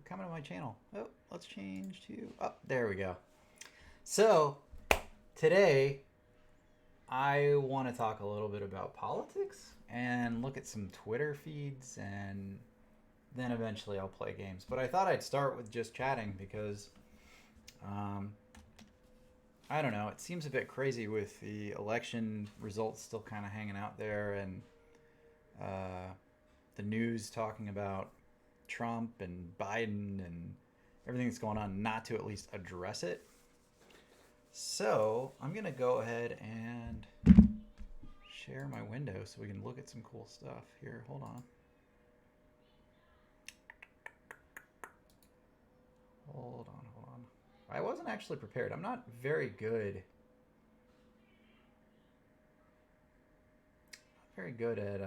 coming to my channel. Oh, let's change to... Oh, there we go. So, today, I want to talk a little bit about politics and look at some Twitter feeds, and then eventually I'll play games. But I thought I'd start with just chatting because, I don't know, it seems a bit crazy with the election results still kind of hanging out there, and the news talking about Trump and Biden and everything that's going on, not to at least address it. So I'm going to go ahead and share my window so we can look at some cool stuff here. Hold on. Hold on, hold on. I wasn't actually prepared. I'm not very good. Very good at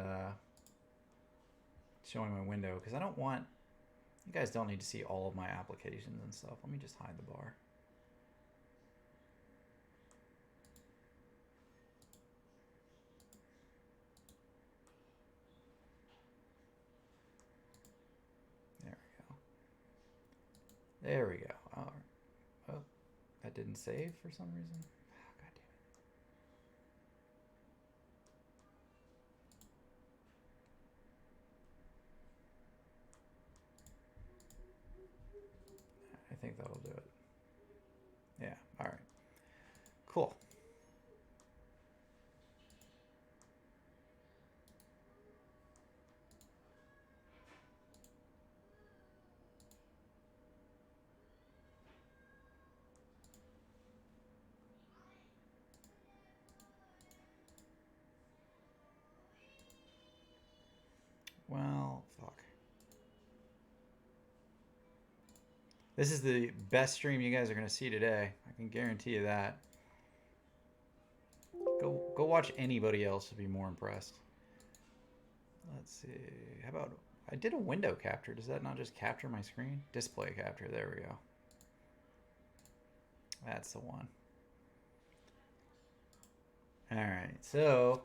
showing my window because I don't want... You guys don't need to see all of my applications and stuff. Let me just hide the bar. There we go. All right. Oh, that didn't save for some reason. Oh, God damn it. I think that'll do it. Yeah. All right. Cool. Well, fuck. This is the best stream you guys are going to see today. I can guarantee you that. Go watch anybody else to be more impressed. Let's see. How about... I did a window capture. Does that not just capture my screen? Display capture. There we go. That's the one. All right. So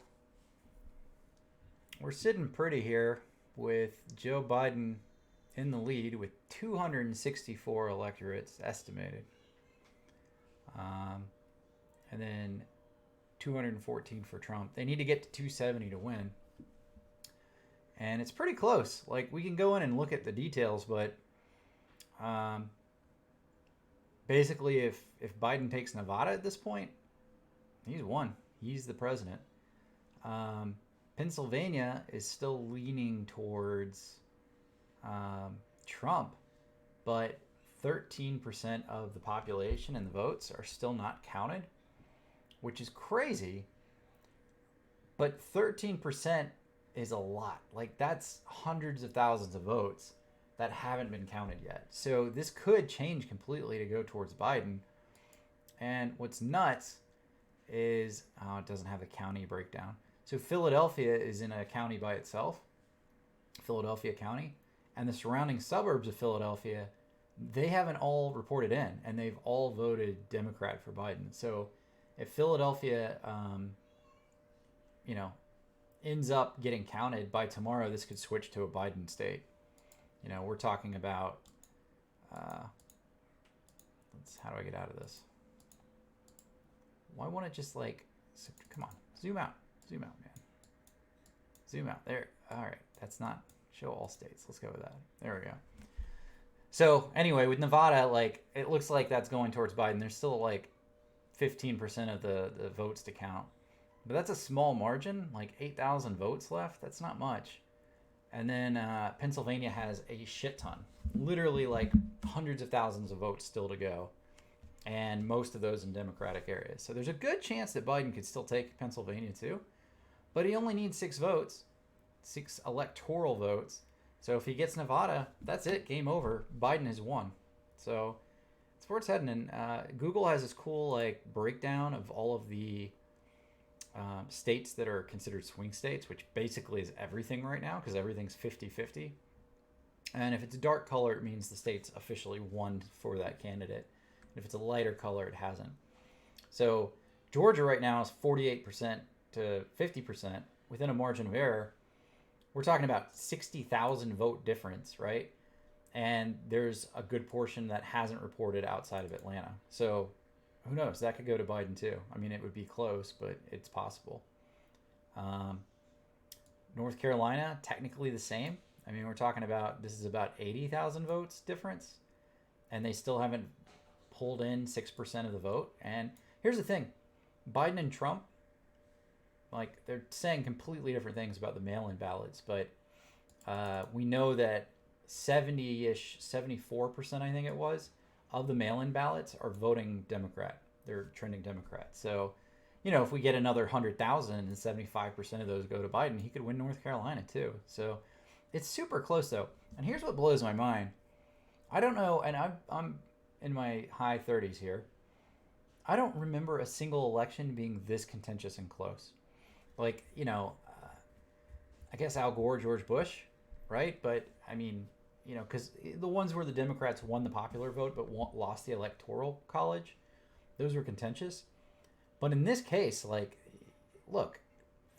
we're sitting pretty here with Joe Biden in the lead with 264 electorates estimated. And then 214 for Trump. They need to get to 270 to win. And it's pretty close. Like, we can go in and look at the details, but basically if Biden takes Nevada at this point, he's won. He's the president. Pennsylvania is still leaning towards Trump, but 13% of the population and the votes are still not counted, which is crazy. But 13% is a lot. Like, that's hundreds of thousands of votes that haven't been counted yet. So this could change completely to go towards Biden. And what's nuts is, it doesn't have a county breakdown. So Philadelphia is in a county by itself, Philadelphia County, and the surrounding suburbs of Philadelphia, they haven't all reported in, and they've all voted Democrat for Biden. So if Philadelphia, ends up getting counted by tomorrow, this could switch to a Biden state. We're talking about, how do I get out of this? Why won't it just come on, zoom out, man. Zoom out, there, all right, that's not, show all states, let's go with that. There we go. So anyway, with Nevada, it looks like that's going towards Biden. There's still 15% of the votes to count. But that's a small margin, 8,000 votes left. That's not much. And then Pennsylvania has a shit ton. Literally hundreds of thousands of votes still to go. And most of those in Democratic areas. So there's a good chance that Biden could still take Pennsylvania too. But he only needs 6 votes. 6 electoral votes. So if he gets Nevada, that's it. Game over. Biden has won. So that's where it's heading. And Google has this cool breakdown of all of the states that are considered swing states, which basically is everything right now because everything's 50-50. And if it's a dark color, it means the state's officially won for that candidate. And if it's a lighter color, it hasn't. So Georgia right now is 48% to 50% within a margin of error. We're talking about 60,000 vote difference, right? and there's a good portion that hasn't reported outside of Atlanta. So who knows? That could go to Biden too. I mean, it would be close, but it's possible. Um, North Carolina, technically the same. I mean, we're talking about this is about 80,000 votes difference, and they still haven't pulled in 6% of the vote. And here's the thing, Biden and Trump, like, they're saying completely different things about the mail-in ballots, but we know that 70-ish, 74%, I think it was, of the mail-in ballots are voting Democrat. They're trending Democrat. So, you know, if we get another 100,000 and 75% of those go to Biden, he could win North Carolina too. So it's super close though. And here's what blows my mind. I don't know, and I'm in my high 30s here. I don't remember a single election being this contentious and close. Like, you know, I guess Al Gore, George Bush, right? But I mean, you know, because the ones where the Democrats won the popular vote but lost the electoral college, those were contentious. But in this case, like, look,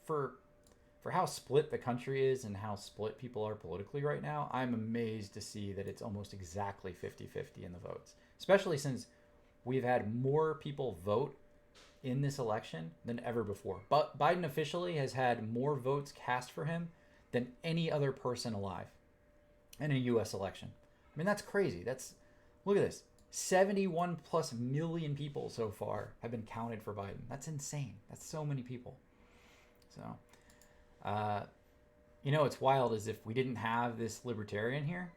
for how split the country is and how split people are politically right now, I'm amazed to see that it's almost exactly 50-50 in the votes, especially since we've had more people vote in this election than ever before. But Biden officially has had more votes cast for him than any other person alive in a U.S. election. I mean, that's crazy. Look at this. 71 plus million people so far have been counted for Biden. That's insane. That's so many people. So, you know, what's wild is if we didn't have this libertarian here,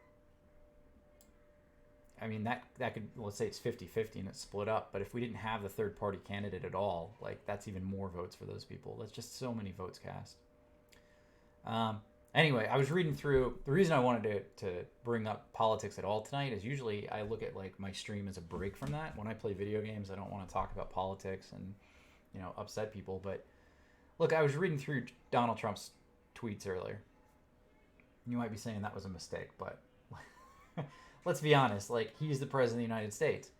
I mean, that could, let's say it's 50-50 and it's split up, but if we didn't have the third party candidate at all, like, that's even more votes for those people. That's just so many votes cast. Anyway, I was reading through. The reason I wanted to bring up politics at all tonight is usually I look at, like, my stream as a break from that. When I play video games, I don't want to talk about politics and, you know, upset people. But look, I was reading through Donald Trump's tweets earlier. You might be saying that was a mistake, but let's be honest. Like, he's the president of the United States.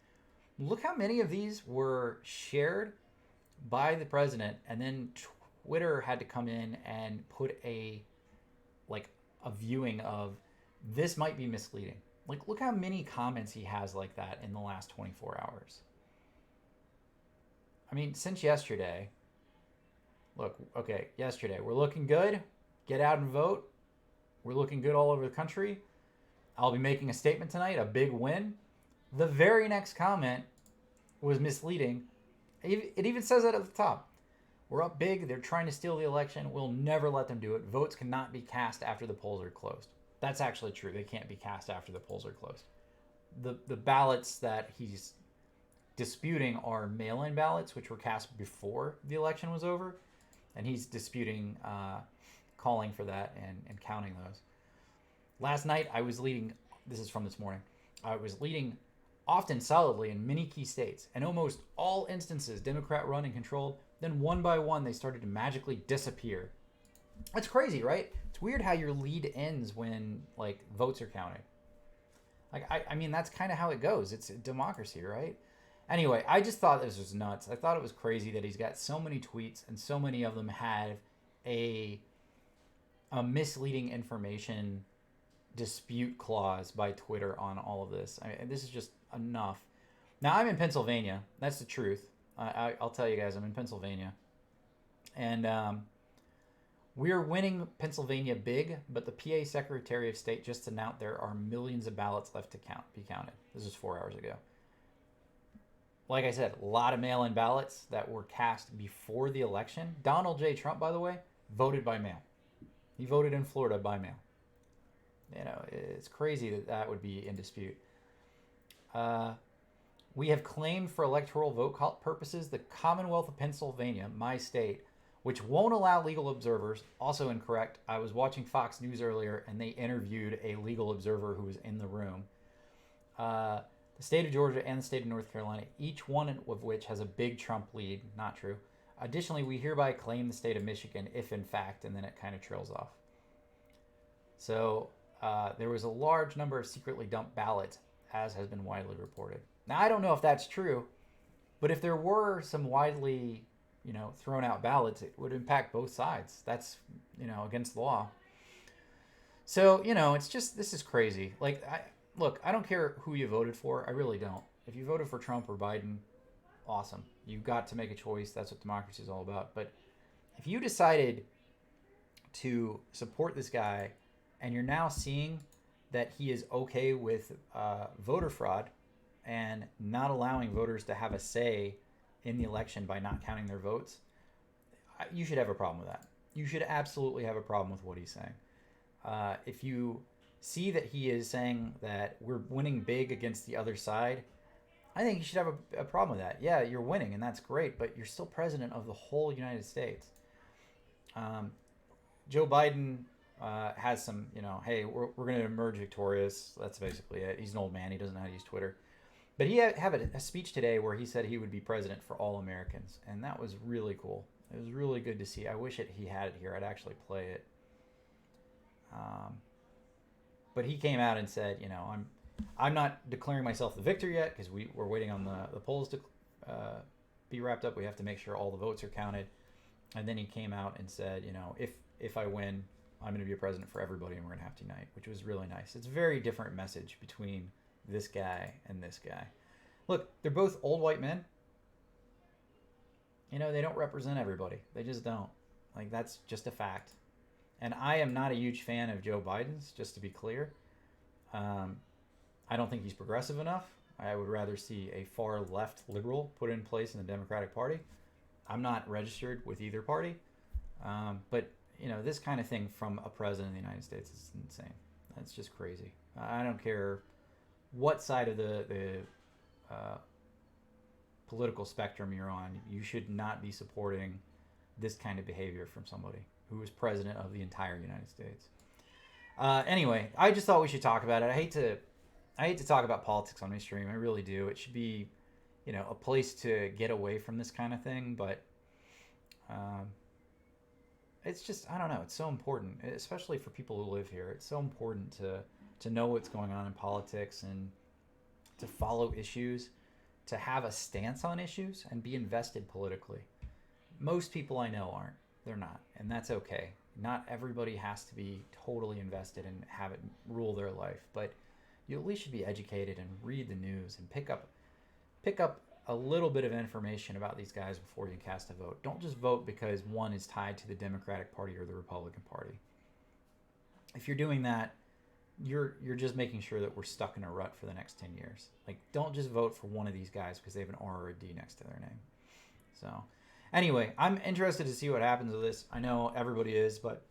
Look how many of these were shared by the president, and then Twitter had to come in and put a viewing of this might be misleading. Like, look how many comments he has like that in the last 24 hours. I mean, since yesterday, look, okay, yesterday, we're looking good. Get out and vote. We're looking good all over the country. I'll be making a statement tonight, a big win. The very next comment was misleading. It even says that at the top. We're up big. They're trying to steal the election. We'll never let them do it. Votes cannot be cast after the polls are closed. That's actually true. They can't be cast after the polls are closed. The ballots that he's disputing are mail-in ballots, which were cast before the election was over. And he's disputing, calling for that and counting those. Last night, I was leading, this is from this morning, I was leading often solidly in many key states. And almost all instances, Democrat run and controlled. Then one by one, they started to magically disappear. That's crazy, right? It's weird how your lead ends when, like, votes are counted. Like, I mean, that's kind of how it goes. It's a democracy, right? Anyway, I just thought this was nuts. I thought it was crazy that he's got so many tweets and so many of them have a misleading information dispute clause by Twitter on all of this. I mean, this is just enough. Now, I'm in Pennsylvania. That's the truth. I'll tell you guys, I'm in Pennsylvania. And we're winning Pennsylvania big, but the PA Secretary of State just announced there are millions of ballots left to be counted. This is 4 hours ago. Like I said, a lot of mail-in ballots that were cast before the election. Donald J. Trump, by the way, voted by mail. He voted in Florida by mail. You know, it's crazy that would be in dispute. We have claimed for electoral vote purposes the Commonwealth of Pennsylvania, my state, which won't allow legal observers. Also incorrect. I was watching Fox News earlier, and they interviewed a legal observer who was in the room. The state of Georgia and the state of North Carolina, each one of which has a big Trump lead. Not true. Additionally, we hereby claim the state of Michigan, if in fact, and then it kind of trails off. So there was a large number of secretly dumped ballots, as has been widely reported. Now, I don't know if that's true, but if there were some widely, you know, thrown out ballots, it would impact both sides. That's, you know, against the law. So, you know, it's just, this is crazy. Like, look, I don't care who you voted for. I really don't. If you voted for Trump or Biden, awesome. You've got to make a choice. That's what democracy is all about. But if you decided to support this guy and you're now seeing that he is okay with voter fraud and not allowing voters to have a say in the election by not counting their votes, you should have a problem with that. You should absolutely have a problem with what he's saying. If you see that he is saying that we're winning big against the other side, I think you should have a problem with that. Yeah, you're winning, and that's great, but you're still president of the whole United States. Joe Biden has some, hey, we're going to emerge victorious. That's basically it. He's an old man. He doesn't know how to use Twitter. But he had a speech today where he said he would be president for all Americans, and that was really cool. It was really good to see. I wish he had it here. I'd actually play it. But he came out and said, I'm not declaring myself the victor yet because we're waiting on the polls to be wrapped up. We have to make sure all the votes are counted. And then he came out and said, if I win, I'm going to be a president for everybody and we're going to have to unite, which was really nice. It's a very different message between this guy and this guy. Look, they're both old white men. They don't represent everybody. They just don't. Like, that's just a fact. And I am not a huge fan of Joe Biden's, just to be clear. I don't think he's progressive enough. I would rather see a far left liberal put in place in the Democratic Party. I'm not registered with either party. But, this kind of thing from a president of the United States is insane. That's just crazy. I don't care what side of the political spectrum you're on. You should not be supporting this kind of behavior from somebody who is president of the entire United States. Anyway, I just thought we should talk about it. I hate to talk about politics on my stream. I really do. It should be, a place to get away from this kind of thing. But it's just, I don't know. It's so important, especially for people who live here. It's so important to know what's going on in politics and to follow issues, to have a stance on issues and be invested politically. Most people I know aren't. They're not, and that's okay. Not everybody has to be totally invested and have it rule their life, but you at least should be educated and read the news and pick up a little bit of information about these guys before you cast a vote. Don't just vote because one is tied to the Democratic Party or the Republican Party. If you're doing that, you're just making sure that we're stuck in a rut for the next 10 years. Like, don't just vote for one of these guys because they have an R or a D next to their name. So, anyway, I'm interested to see what happens with this. I know everybody is, but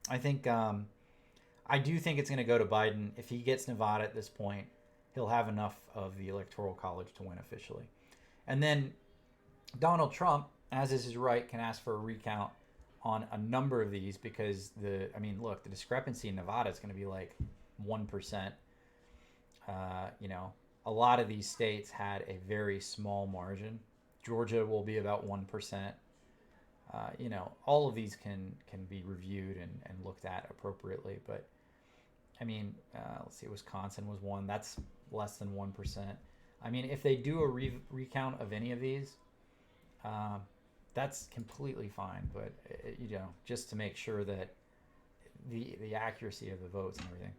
I think I do think it's going to go to Biden. If he gets Nevada at this point, he'll have enough of the Electoral College to win officially. And then Donald Trump, as is his right, can ask for a recount on a number of these because the discrepancy in Nevada is going to be like 1%. A lot of these states had a very small margin. Georgia will be about 1%. All of these can be reviewed and looked at appropriately. But, let's see, Wisconsin was one. That's less than 1%. If they do a recount of any of these, that's completely fine. But, just to make sure that the accuracy of the votes and everything.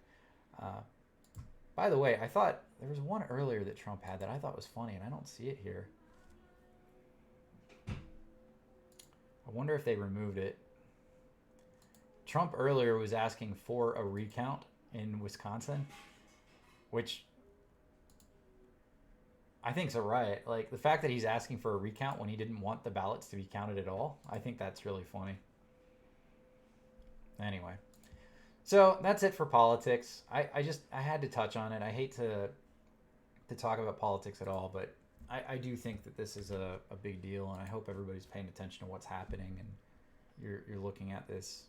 By the way, I thought there was one earlier that Trump had that I thought was funny, and I don't see it here. I wonder if they removed it. Trump earlier was asking for a recount in Wisconsin, which I think is a riot. Like, the fact that he's asking for a recount when he didn't want the ballots to be counted at all, I think that's really funny. Anyway, so that's it for politics. I had to touch on it. I hate to talk about politics at all, but I do think that this is a big deal, and I hope everybody's paying attention to what's happening, and you're looking at this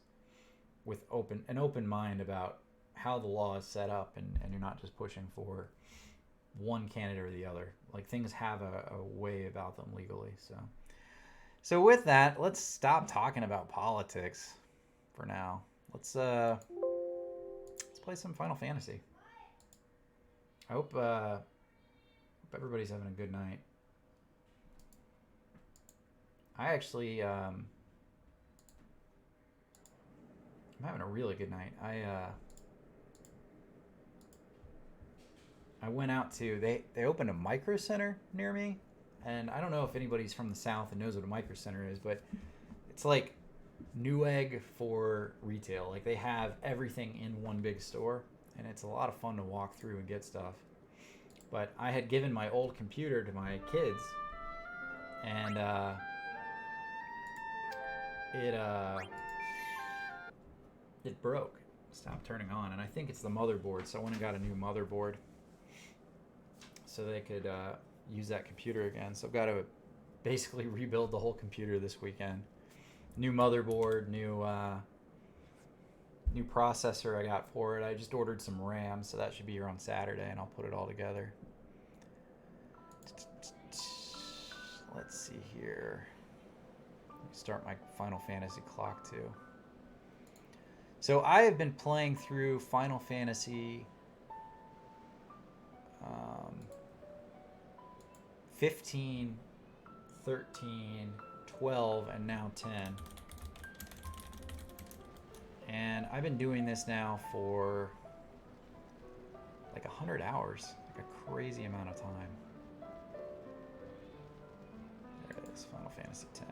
with an open mind about how the law is set up, and you're not just pushing for one candidate or the other. Like, things have a way about them legally. So with that, let's stop talking about politics for now. Let's play some Final Fantasy. I hope everybody's having a good night. I actually I'm having a really good night. I went out to they opened a micro center near me, and I don't know if anybody's from the South and knows what a micro center is, but it's like Newegg for retail. Like they have everything in one big store, and it's a lot of fun to walk through and get stuff. But I had given my old computer to my kids, and it broke, stopped turning on, and I think it's the motherboard. So I went and got a new motherboard so they could use that computer again. So I've got to basically rebuild the whole computer this weekend. New motherboard, new processor I got for it. I just ordered some RAM, so that should be here on Saturday, and I'll put it all together. Let's see here. Let me start my Final Fantasy clock too. So I have been playing through Final Fantasy 15, 13, 12, and now 10. And I've been doing this now for like 100 hours, like a crazy amount of time. There it is, Final Fantasy 10.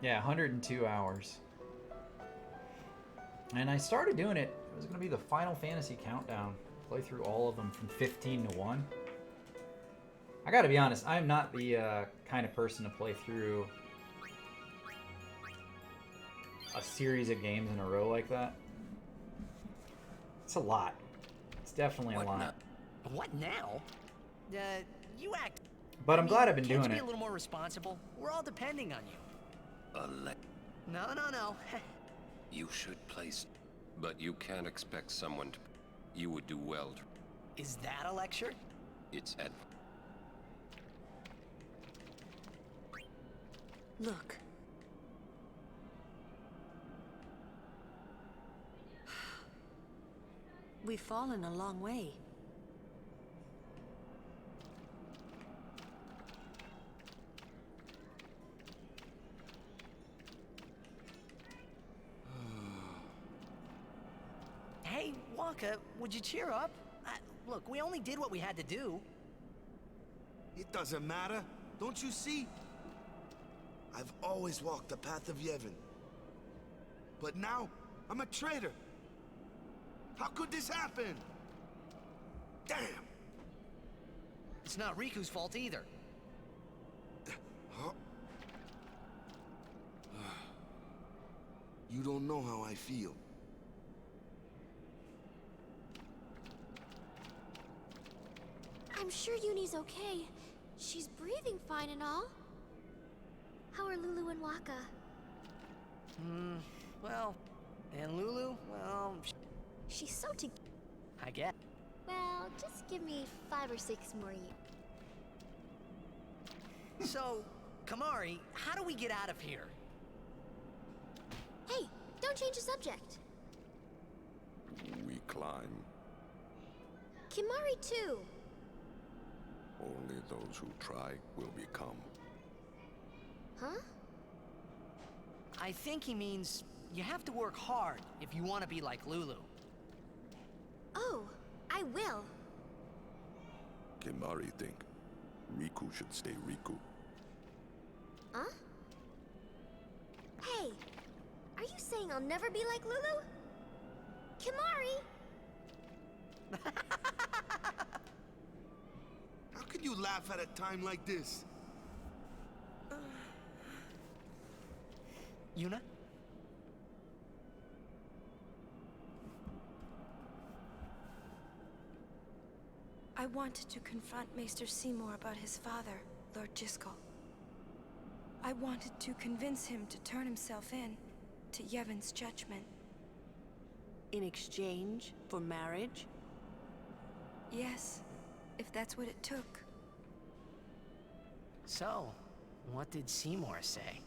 Yeah, 102 hours. And I started doing it. It was going to be the Final Fantasy countdown. Play through all of them from 15 to 1. I got to be honest, I'm not the kind of person to play through a series of games in a row like that. It's a lot. It's definitely a lot. What now? You act. But I'm glad I've been doing Can't you it. be a little more responsible? We're all depending on you. No. You should place, but you can't expect someone to. You would do well. Is that a lecture? It's at. Look. We've fallen a long way. Hey, Wakka, would you cheer up? Look, we only did what we had to do. It doesn't matter. Don't you see? I've always walked the path of Yevon. But now, I'm a traitor. How could this happen? Damn! It's not Riku's fault either. Huh? You don't know how I feel. I'm sure Yuni's okay. She's breathing fine and all. How are Lulu and Wakka? Well, and Lulu, well, She's so I guess. Well, just give me 5 or 6 more years. So, Kimahri, how do we get out of here? Hey, don't change the subject. We climb. Kimahri too. Only those who try will become. Huh? I think he means you have to work hard if you want to be like Lulu. Oh, I will. Kimahri think Riku should stay Riku. Huh? Hey, are you saying I'll never be like Lulu? Kimahri! How can you laugh at a time like this? Yuna? I wanted to confront Maester Seymour about his father, Lord Jyscal. I wanted to convince him to turn himself in to Yevon's judgment. In exchange for marriage? Yes, if that's what it took. So, what did Seymour say?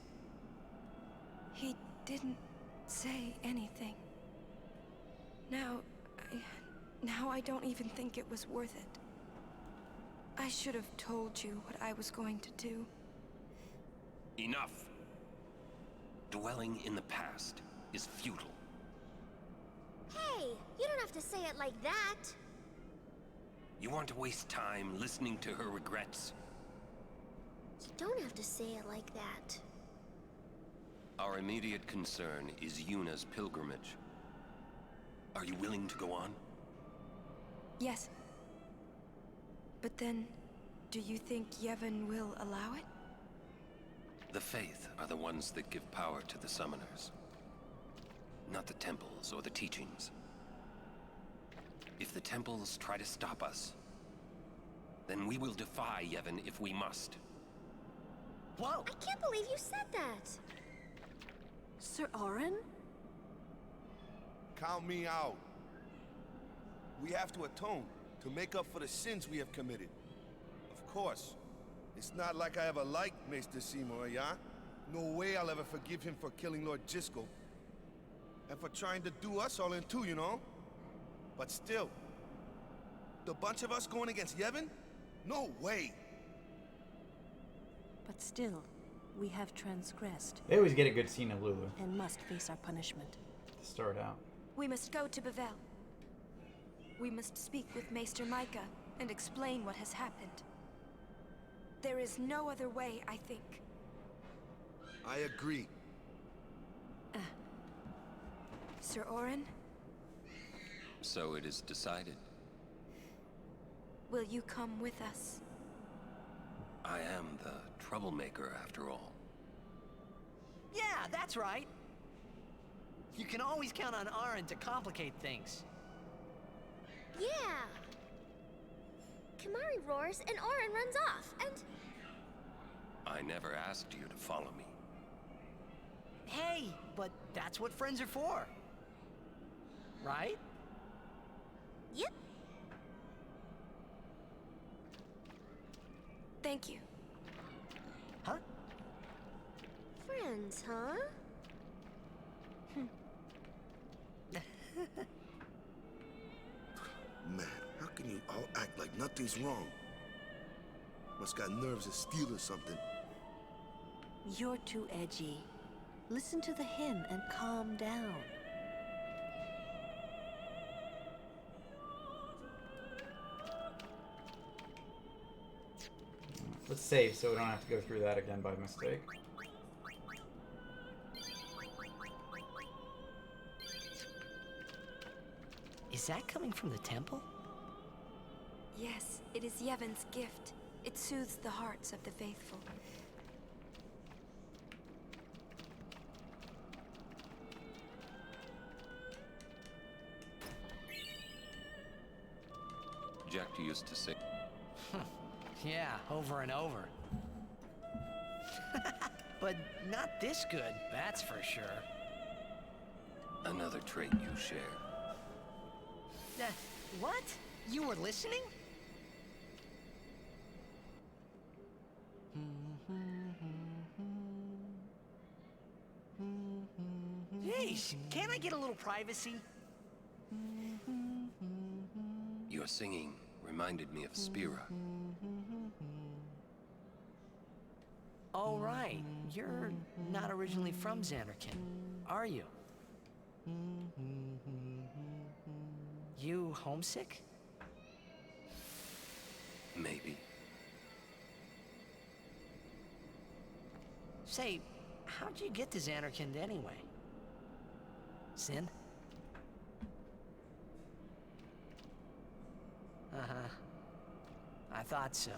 He didn't say anything. Now I don't even think it was worth it. I should have told you what I was going to do. Enough! Dwelling in the past is futile. You don't have to say it like that. You want to waste time listening to her regrets? You don't have to say it like that. Our immediate concern is Yuna's pilgrimage. Are you willing to go on? Yes. But then, do you think Yevon will allow it? The Faith are the ones that give power to the summoners. Not the temples or the teachings. If the temples try to stop us, then we will defy Yevon if we must. Whoa! I can't believe you said that. Sir Orin? Count me out. We have to atone to make up for the sins we have committed. Of course. It's not like I ever liked Maester Seymour, yeah? No way I'll ever forgive him for killing Lord Jiskel. And for trying to do us all in two, you know? But still, the bunch of us going against Yevon? No way! But still, we have transgressed They always get a good scene of Lulu and must face our punishment. to start out. We must go to Bavel. We must speak with Maester Micah and explain what has happened. There is no other way, I think. I agree. Sir Orin, So it is decided. will you come with us? I am the troublemaker after all. Yeah, that's right. You can always count on Aaron to complicate things. Yeah. Kamari roars and Orin runs off, and... I never asked you to follow me. Hey, but that's what friends are for. Right? Yep. Thank you. Huh? Friends, huh? Man, how can you all act like nothing's wrong? Must got nerves of steel or something. You're too edgy. Listen to the hymn and calm down. Let's save so we don't have to go through that again by mistake. Is that coming from the temple? Yes, it is Yevon's gift. It soothes the hearts of the faithful. Jack used to say, Yeah, over and over. But not this good, that's for sure. another trait you share. What? You were listening? Hey, can't I get a little privacy? Your singing reminded me of Spira. Oh, right. You're not originally from Xanarkand, are you? You homesick? Maybe. Say, how'd you get to Xanarkand anyway? Sin? Uh-huh. I thought so.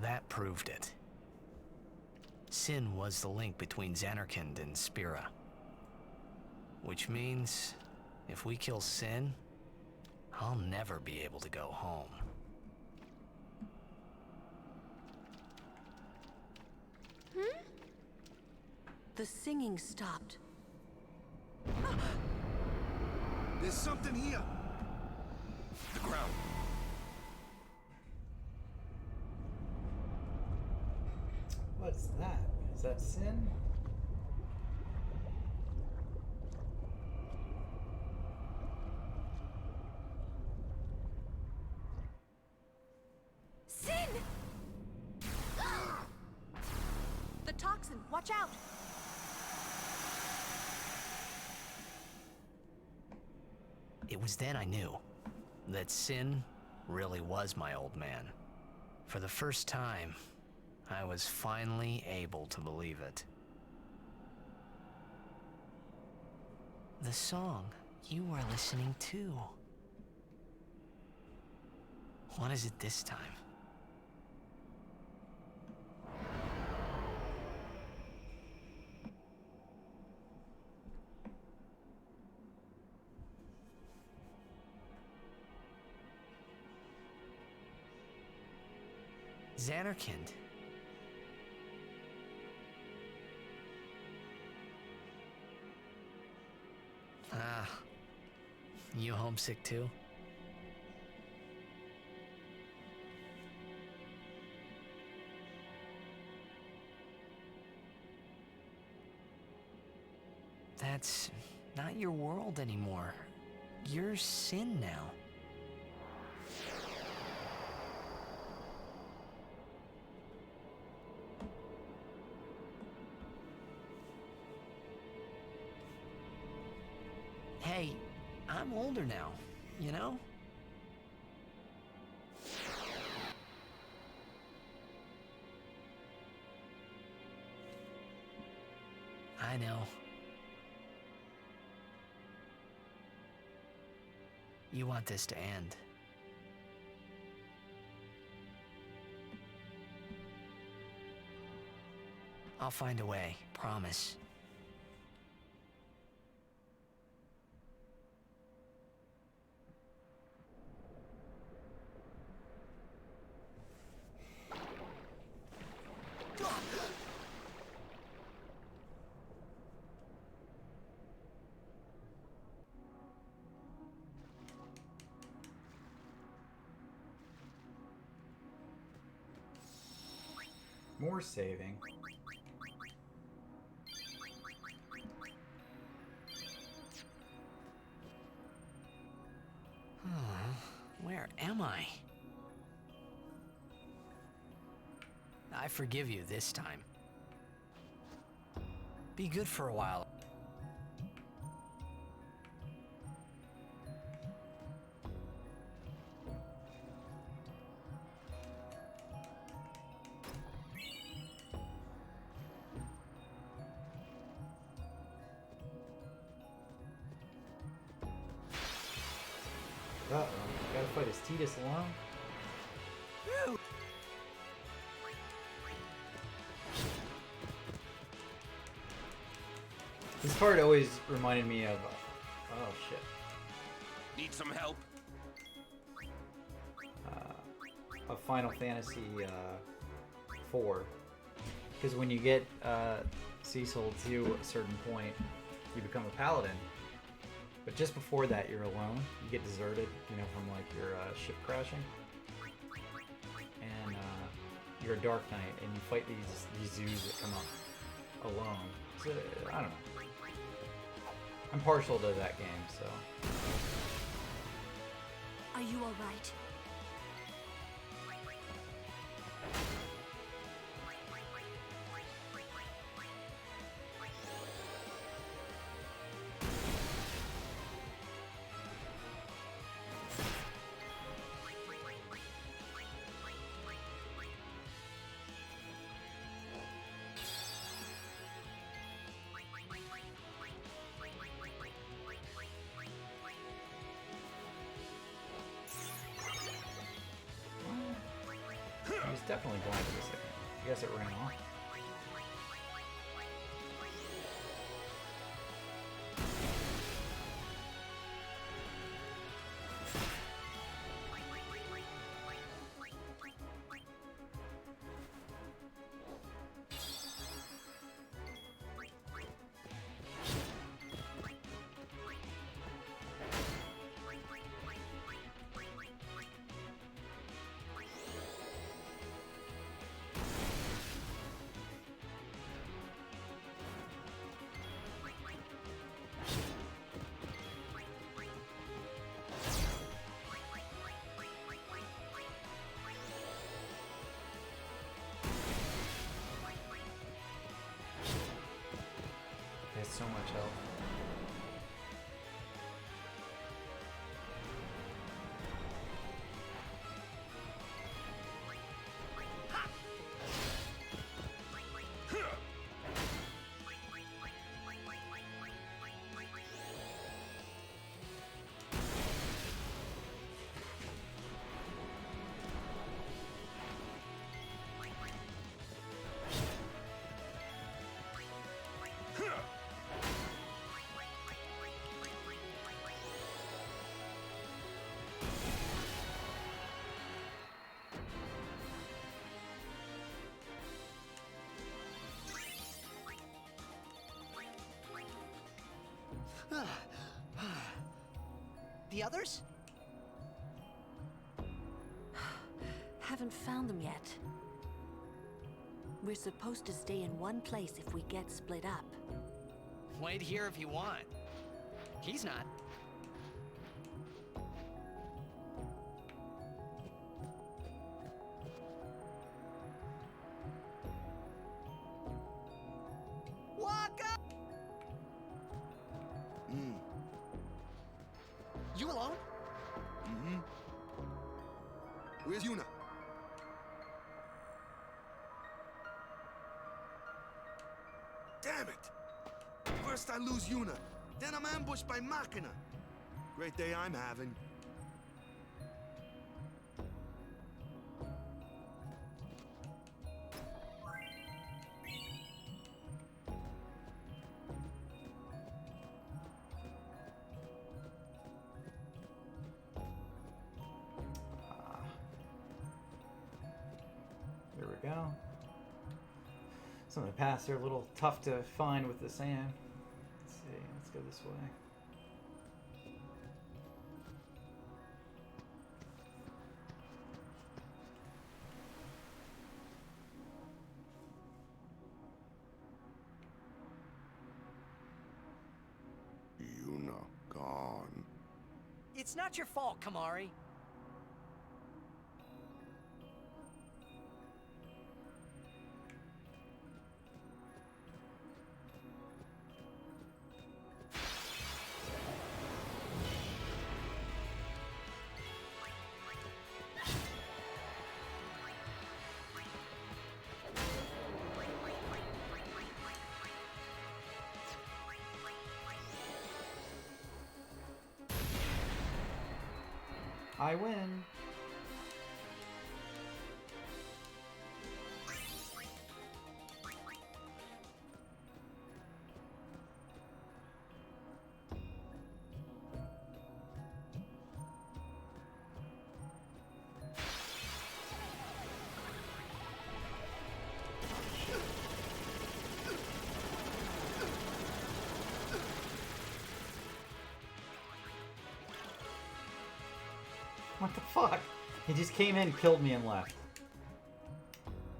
That proved it. Sin was the link between Xanarkand and Spira. Which means, if we kill Sin, I'll never be able to go home. The singing stopped. There's something here. The ground. What's that? Is that Sin? Sin! The toxin, watch out! It was then I knew that Sin really was my old man. For the first time, I was finally able to believe it. The song you were listening to. What is it this time? Xanarkand. Ah, you homesick too? That's not your world anymore. You're Sin now. Hey, I'm older now, you know? I know. You want this to end. I'll find a way, promise. More saving. Where am I? I forgive you this time. Be good for a while. Uh-oh. Gotta fight his Tidus alone? This part always reminded me of... oh, shit. Need some help? Of Final Fantasy 4. Because when you get Cecil to a certain point, you become a paladin. But just before that, you're alone. You get deserted, you know, from like your ship crashing, and you're a Dark Knight, and you fight these zoos that come up alone. So I don't know. I'm partial to that game, so. Are you all right? It was definitely blind for a second. I guess it ran off. He has so much health. The others? Haven't found them yet. We're supposed to stay in one place if we get split up. Wait here if you want. He's not. Waka! You alone? Mm-hmm. Where's Yuna? Damn it! First I lose Yuna, then I'm ambushed by Machina. Great day I'm having. There we go. Some of the paths are a little tough to find with the sand. Let's see. Let's go this way. Yuna gone. It's not your fault, Kamari. I win. What the fuck? He just came in, killed me, and left.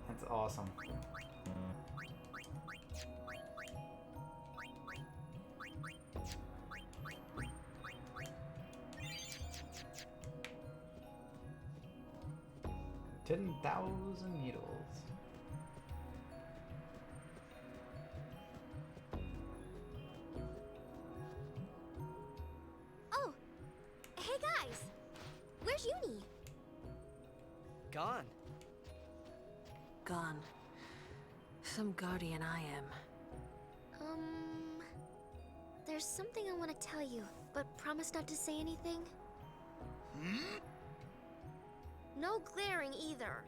That's awesome. $10,000 needles. Oh, hey guys. Where's Uni? Gone. Gone. Some guardian I am. There's something I want to tell you, but promise not to say anything. No glaring either.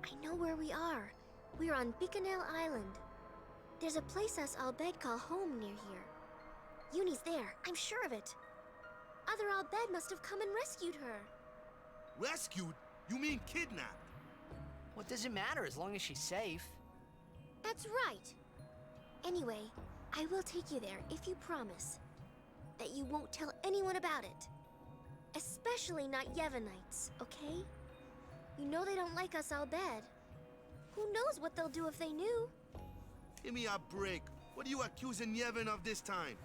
I know where we are. We're on Bikanel Island. There's a place us Al Bhed call home near here. Uni's there, I'm sure of it. Other Al Bhed must have come and rescued her. Rescued? You mean kidnapped? What does it matter as long as she's safe? That's right. Anyway, I will take you there if you promise that you won't tell anyone about it. Especially not Yevonites, okay? You know they don't like us Al Bhed. Who knows what they'll do if they knew? Give me a break. What are you accusing Yevon of this time?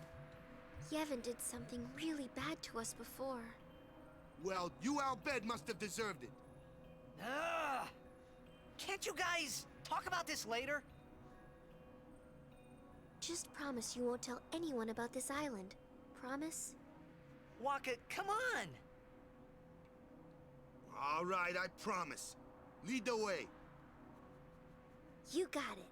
Yevon did something really bad to us before. Well, you Al Bhed must have deserved it. Ugh! Can't you guys talk about this later? Just promise you won't tell anyone about this island. Promise? Waka, come on! All right, I promise. Lead the way. You got it.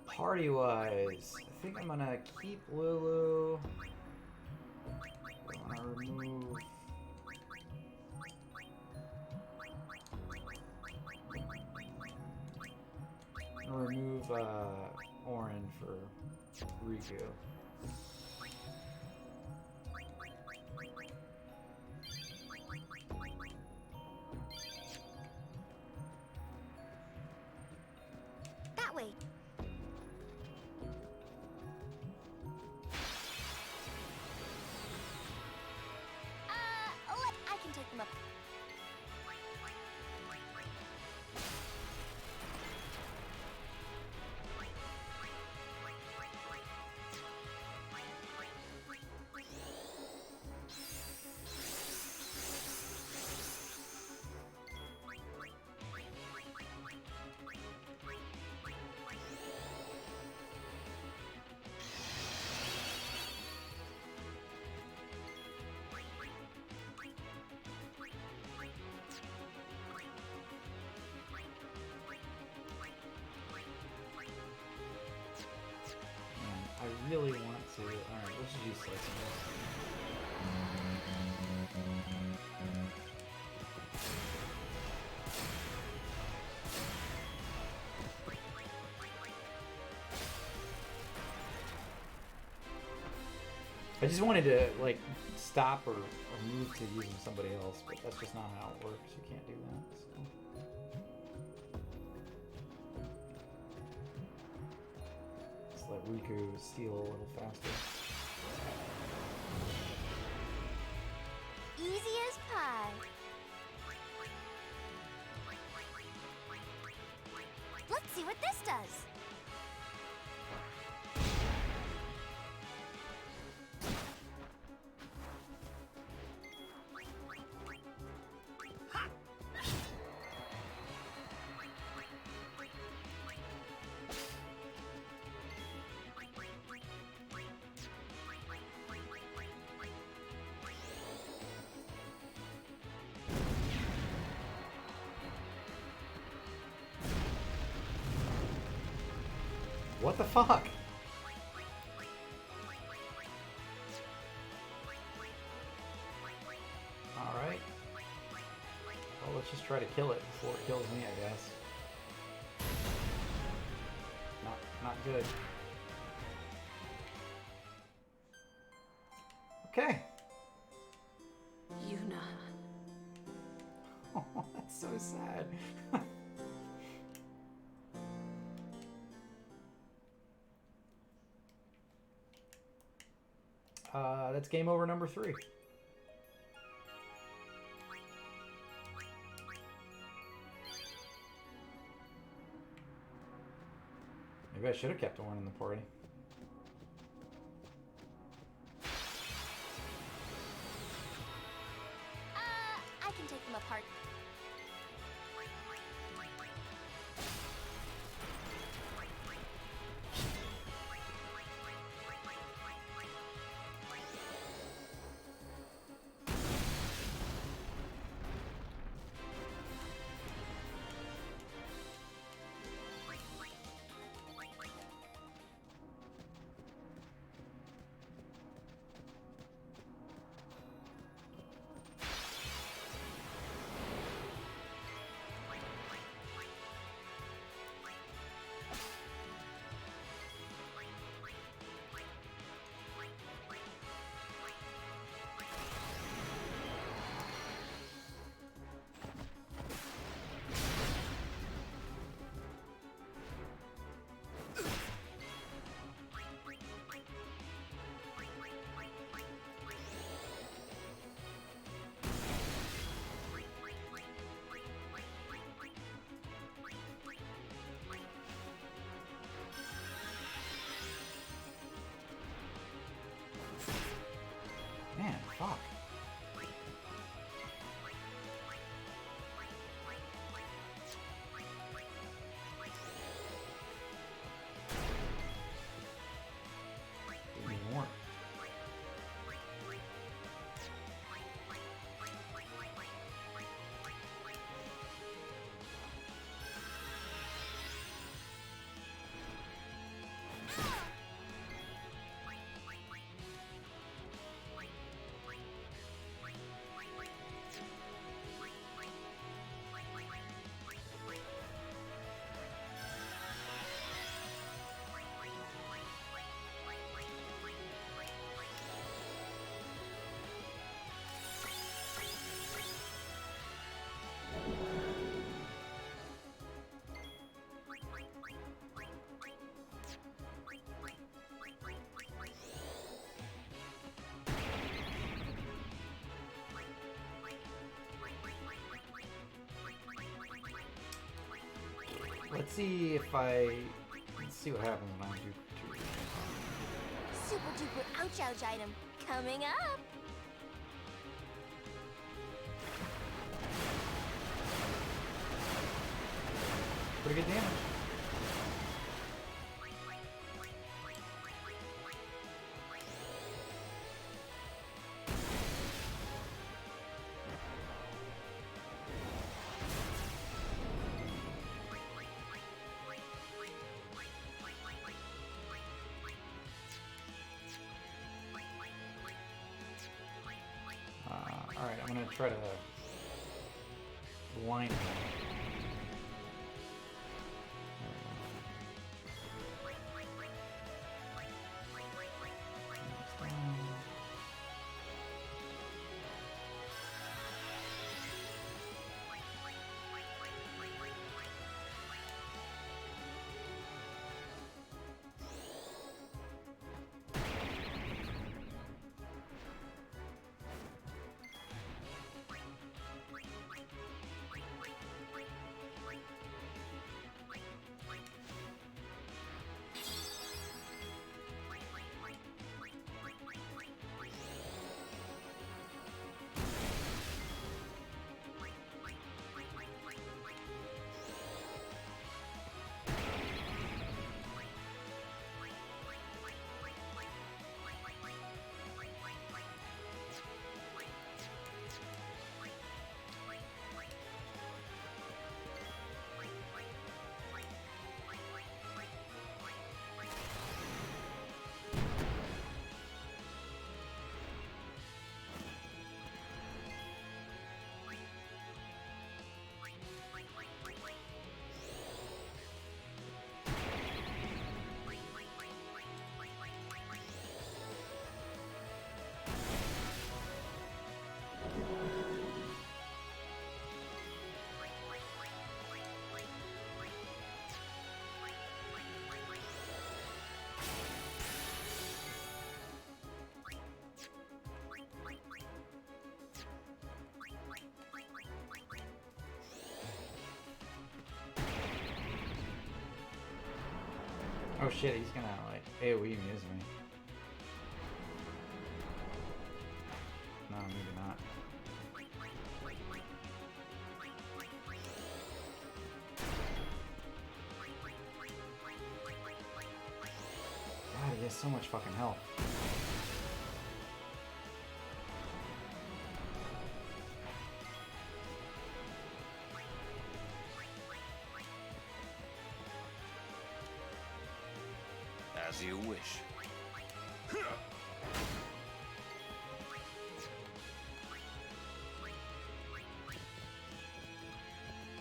Party-wise, I think I'm gonna keep Lulu. I wanna remove Orin for Riku. really want to. Alright, let's just use slicing this. I just wanted to like stop or move to using somebody else, but that's just not how it works. You can't do that. So. Let's let Riku steal a little faster. Easy as pie. Let's see what this does. What the fuck? Alright. Well, let's just try to kill it before it kills me, I guess. Not good. Okay. Yuna. Oh, that's so sad. That's game over number 3. Maybe I should have kept one in the party. I can take them apart. Man, fuck. Give me more. Let's see if let's see what happens when I do two. Super duper ouch ouch item coming up. Pretty good damage. I'm gonna try to line them. Oh shit, he's gonna like AoE muse me. No, maybe not. God, he has so much fucking health. As you wish.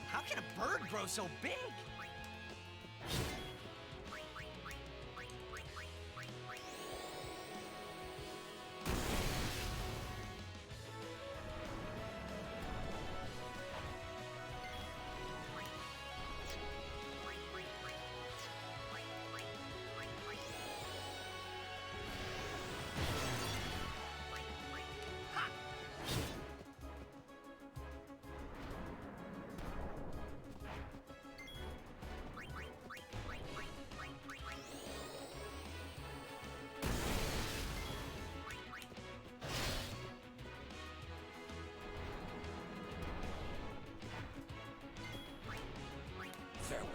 How can a bird grow so big? Farewell.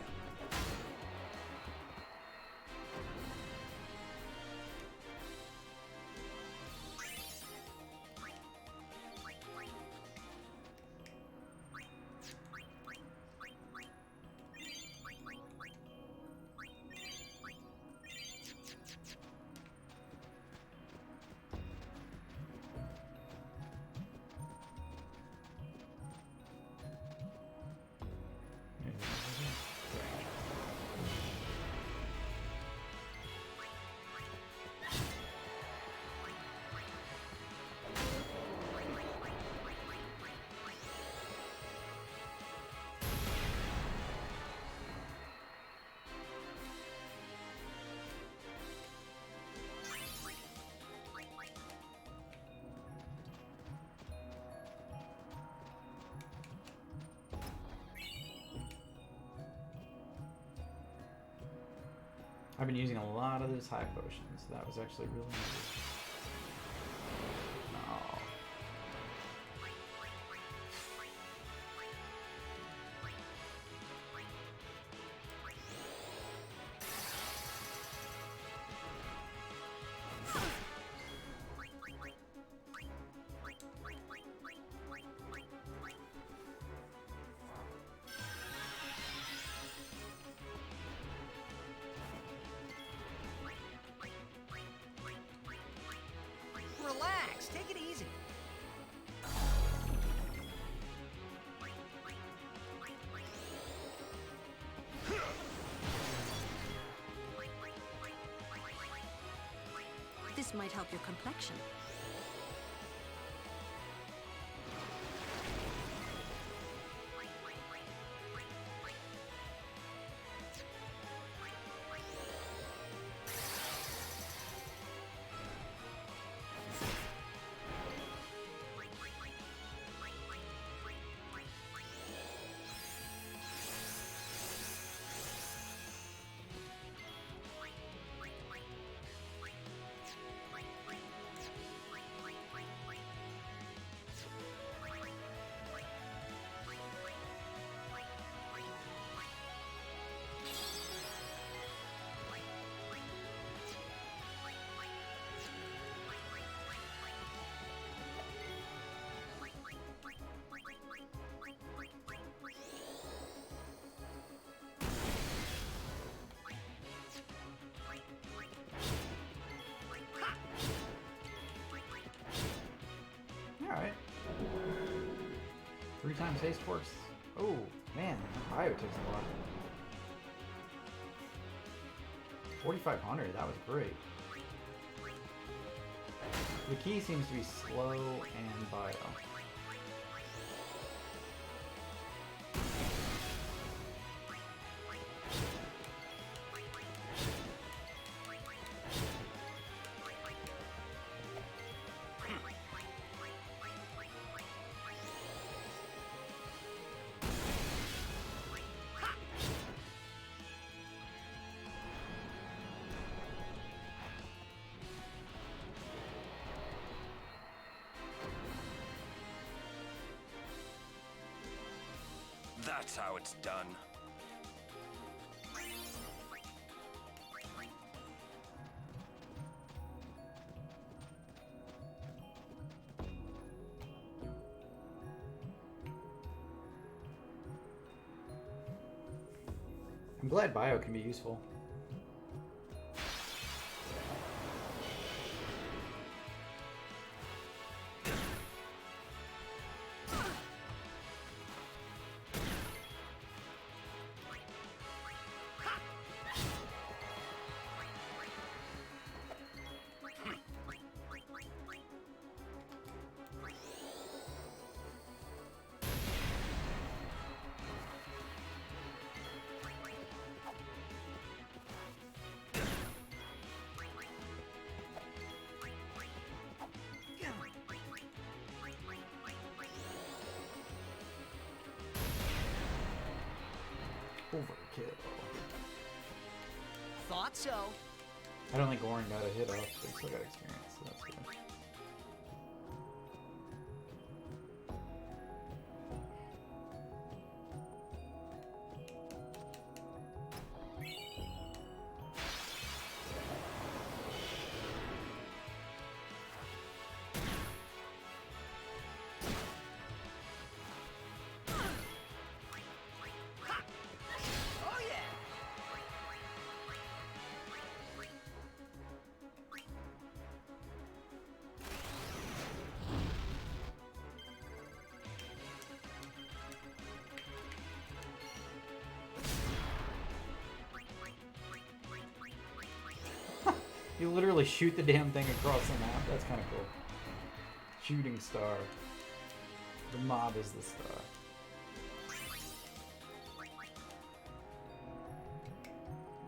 I've been using a lot of those high potions. That was actually really nice. No. Relax, take it easy. This might help your complexion. Alright. 3 times haste force. Oh, man. Bio takes a lot. 4,500. That was great. The key seems to be slow and bio. That's how it's done. I'm glad bio can be useful. Overkill. Thought so. I don't think Goran got a hit off, but he still got experience, so that's good. Oh yeah. You literally shoot the damn thing across the map. That's kind of cool. Shooting star. The mob is the star.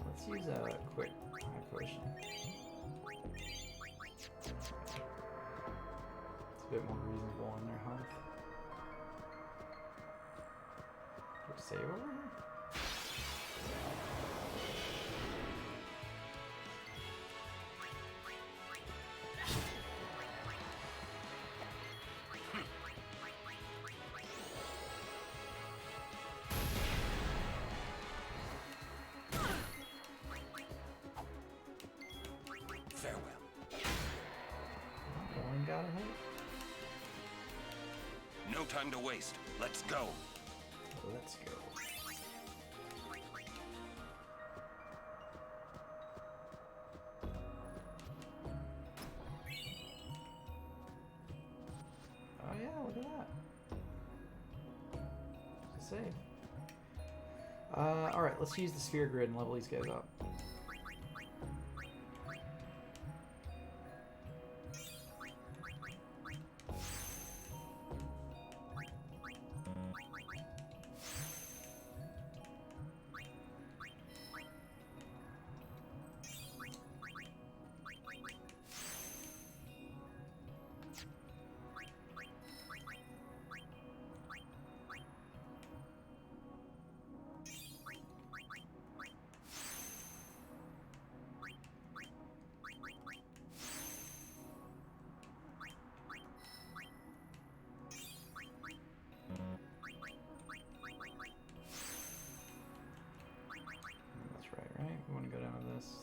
Let's use a quick high potion. It's a bit more reasonable in their health. Do we save over here? Farewell. Goran got a hit. No time to waste. Let's go. Let's go. Oh yeah, look at that. It's a save. Alright, let's use the sphere grid and level these guys up.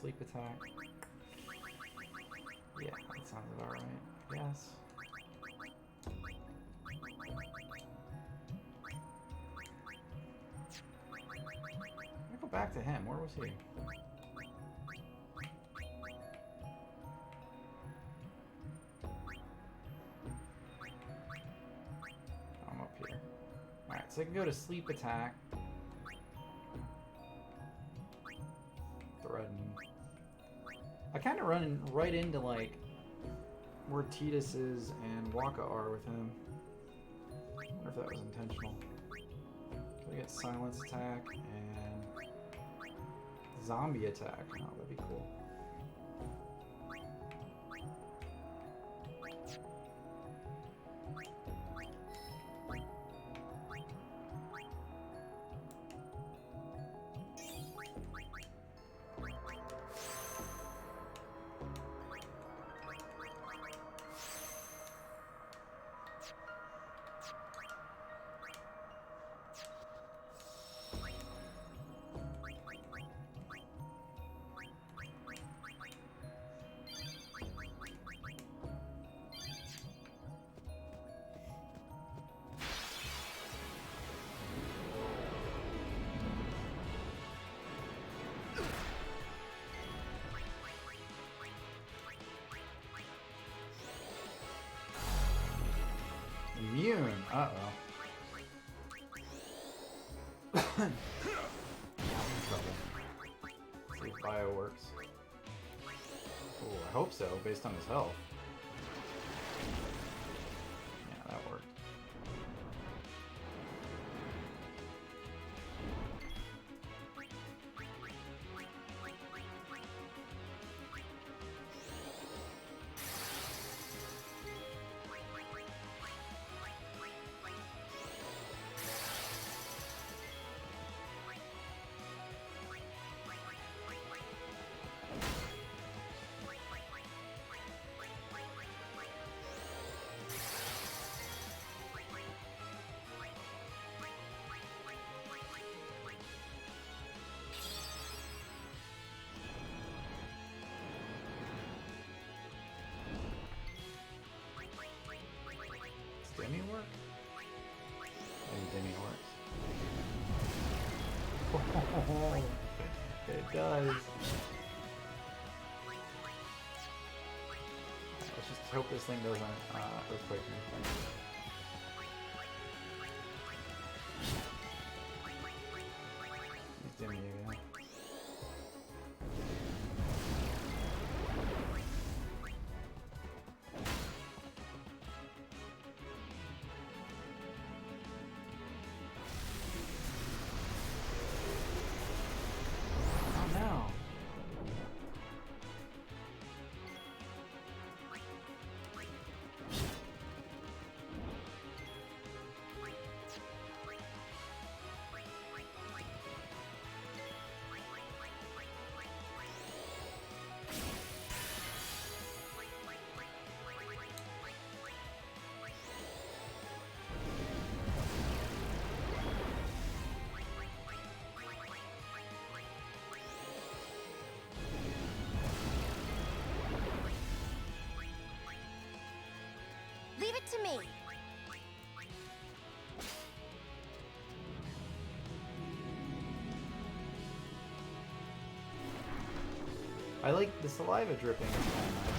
sleep attack. Yeah, that sounds about right. Yes. Let me go back to him. Where was he? I'm up here. Alright, so I can go to sleep attack. Threaten. I kind of run right into like where Tidus is and Waka are with him. I wonder if that was intentional. So we get silence attack and zombie attack. Oh, that'd be cool. Immune. Uh-oh. Now I'm in trouble. See if bio works. Oh, I hope so, based on his health. Yeah, that worked. Demi work? Maybe Demi works. Oh, it does. Let's just hope this thing doesn't earthquake me. Use Demi again. Leave it to me. I like the saliva dripping. Is kind of nice.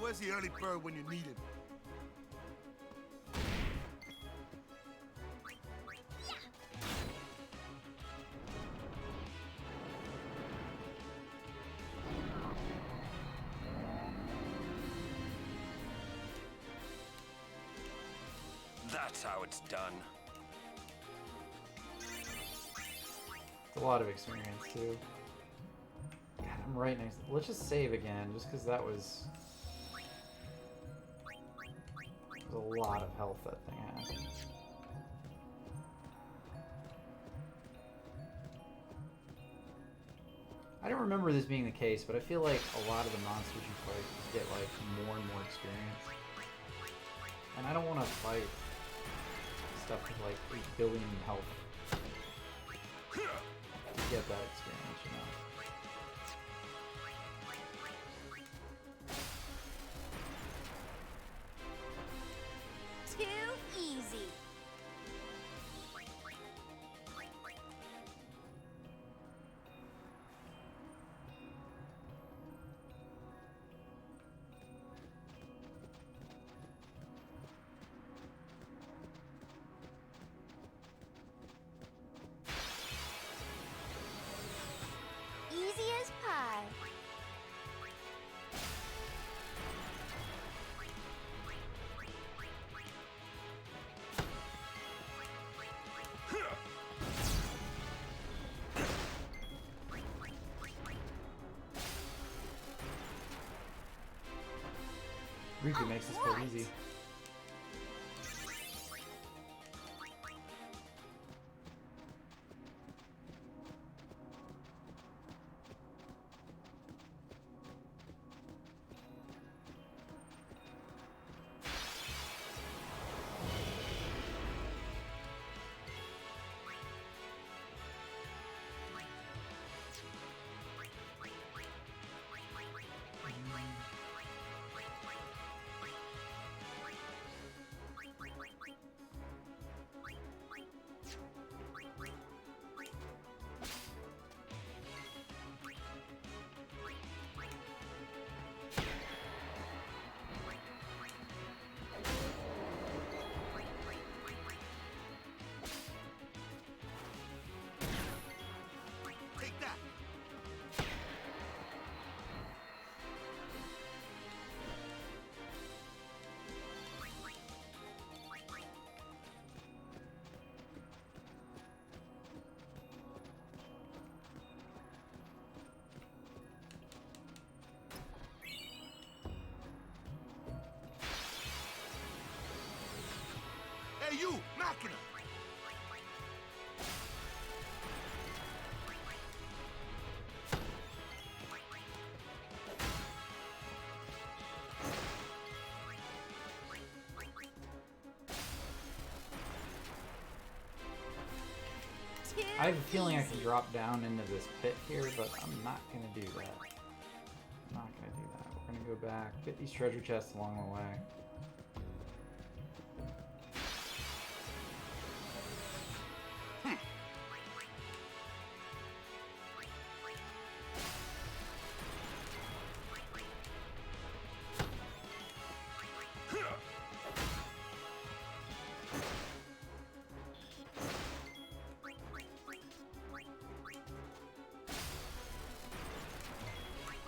Where's the early bird when you need him? That's how it's done. It's a lot of experience too. God, I'm right next. Let's just save again, just because that was a lot of health that thing had. I don't remember this being the case, but I feel like a lot of the monsters you fight just get like more and more experience. And I don't want to fight stuff with like 8 billion health to get that experience, you know? Too easy. Easy as pie. Riku makes this feel easy. Take that. Hey, you, Machina! Too I have a feeling I can easy. drop down into this pit here, but I'm not going to do that. I'm not going to do that. We're going to go back, get these treasure chests along the way.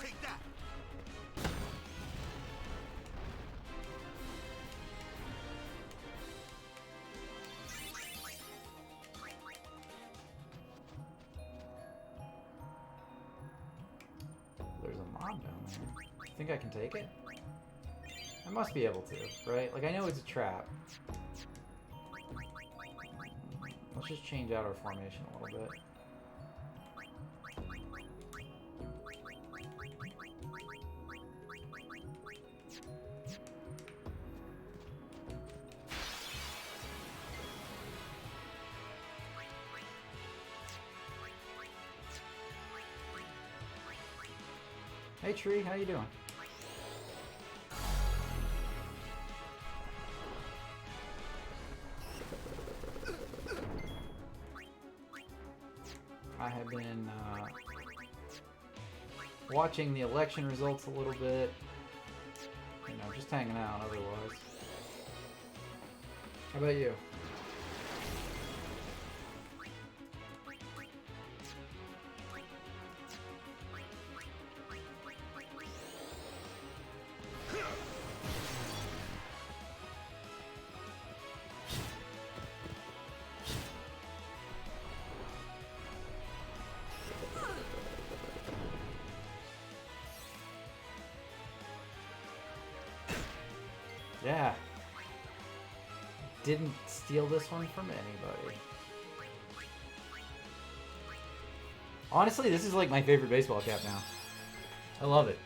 Take that. There's a mob down there. You think I can take it? I must be able to, right? Like, I know it's a trap. Let's just change out our formation a little bit. Hey Tree, how you doing? I have been watching the election results a little bit. You know, just hanging out otherwise. How about you? Yeah. Didn't steal this one from anybody. Honestly, this is like my favorite baseball cap now. I love it.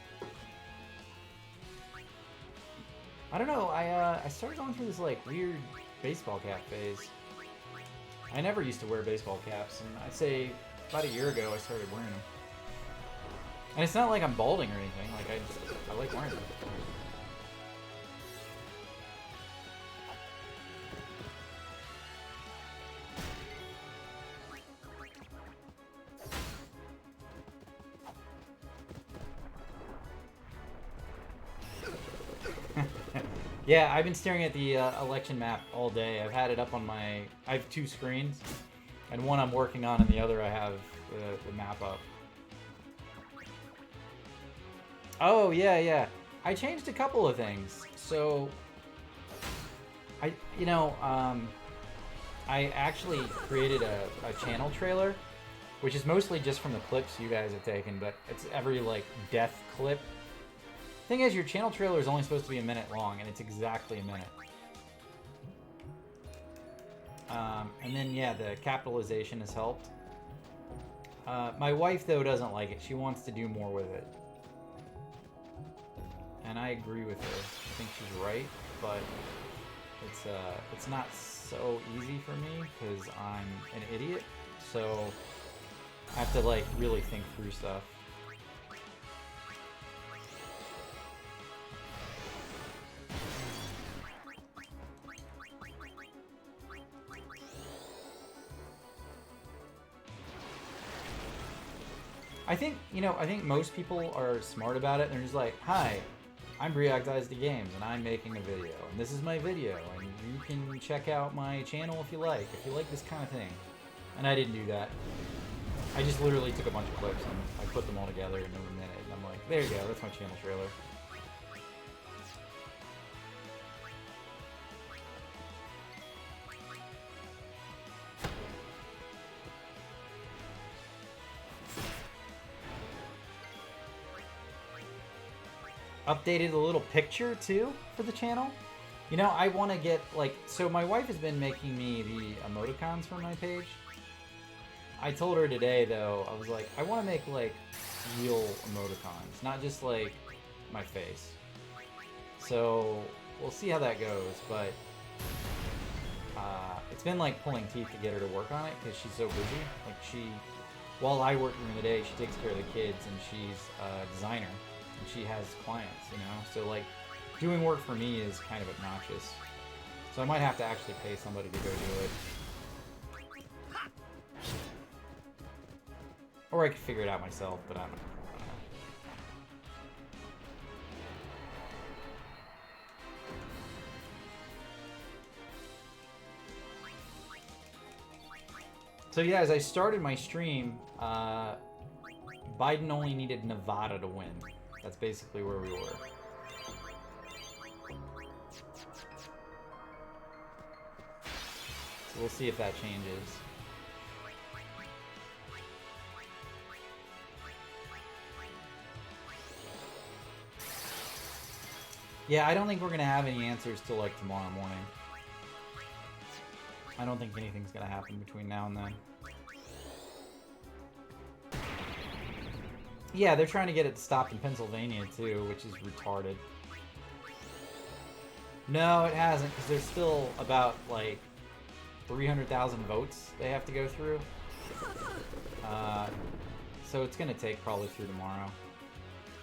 I don't know, I started going through this like weird baseball cap phase. I never used to wear baseball caps, and I'd say about a year ago I started wearing them. And it's not like I'm balding or anything, like I like wearing them. Yeah, I've been staring at the election map all day. I've had it up on my... I have 2 screens, and one I'm working on, and the other I have the map up. Oh, yeah. I changed a couple of things. So, I actually created a channel trailer, which is mostly just from the clips you guys have taken, but it's every, like, death clip. Thing is, your channel trailer is only supposed to be a minute long, and it's exactly a minute. And then, yeah, the capitalization has helped. My wife, though, doesn't like it. She wants to do more with it. And I agree with her. I think she's right, but it's not so easy for me because I'm an idiot. So I have to, like, really think through stuff. I think most people are smart about it, and they're just like, hi, I'm Briac Dies the Games, and I'm making a video, and this is my video, and you can check out my channel if you like this kind of thing. And I didn't do that. I just literally took a bunch of clips, and I put them all together in a minute, and I'm like, there you go, that's my channel trailer. Updated a little picture too for the channel. You know, I want to get like, so my wife has been making me the emoticons for my page. I told her today though, I was like, I want to make like real emoticons, not just like my face. So we'll see how that goes, but it's been like pulling teeth to get her to work on it because she's so busy. Like while I work during the day, she takes care of the kids, and she's a designer. And she has clients, you know? So, like, doing work for me is kind of obnoxious. So I might have to actually pay somebody to go do it. Or I could figure it out myself, but I don't know. So yeah, as I started my stream, Biden only needed Nevada to win. That's basically where we were. So we'll see if that changes. Yeah, I don't think we're gonna have any answers till like tomorrow morning. I don't think anything's gonna happen between now and then. Yeah, they're trying to get it stopped in Pennsylvania too, which is retarded. No, it hasn't, because there's still about like 300,000 votes they have to go through. So it's gonna take probably through tomorrow.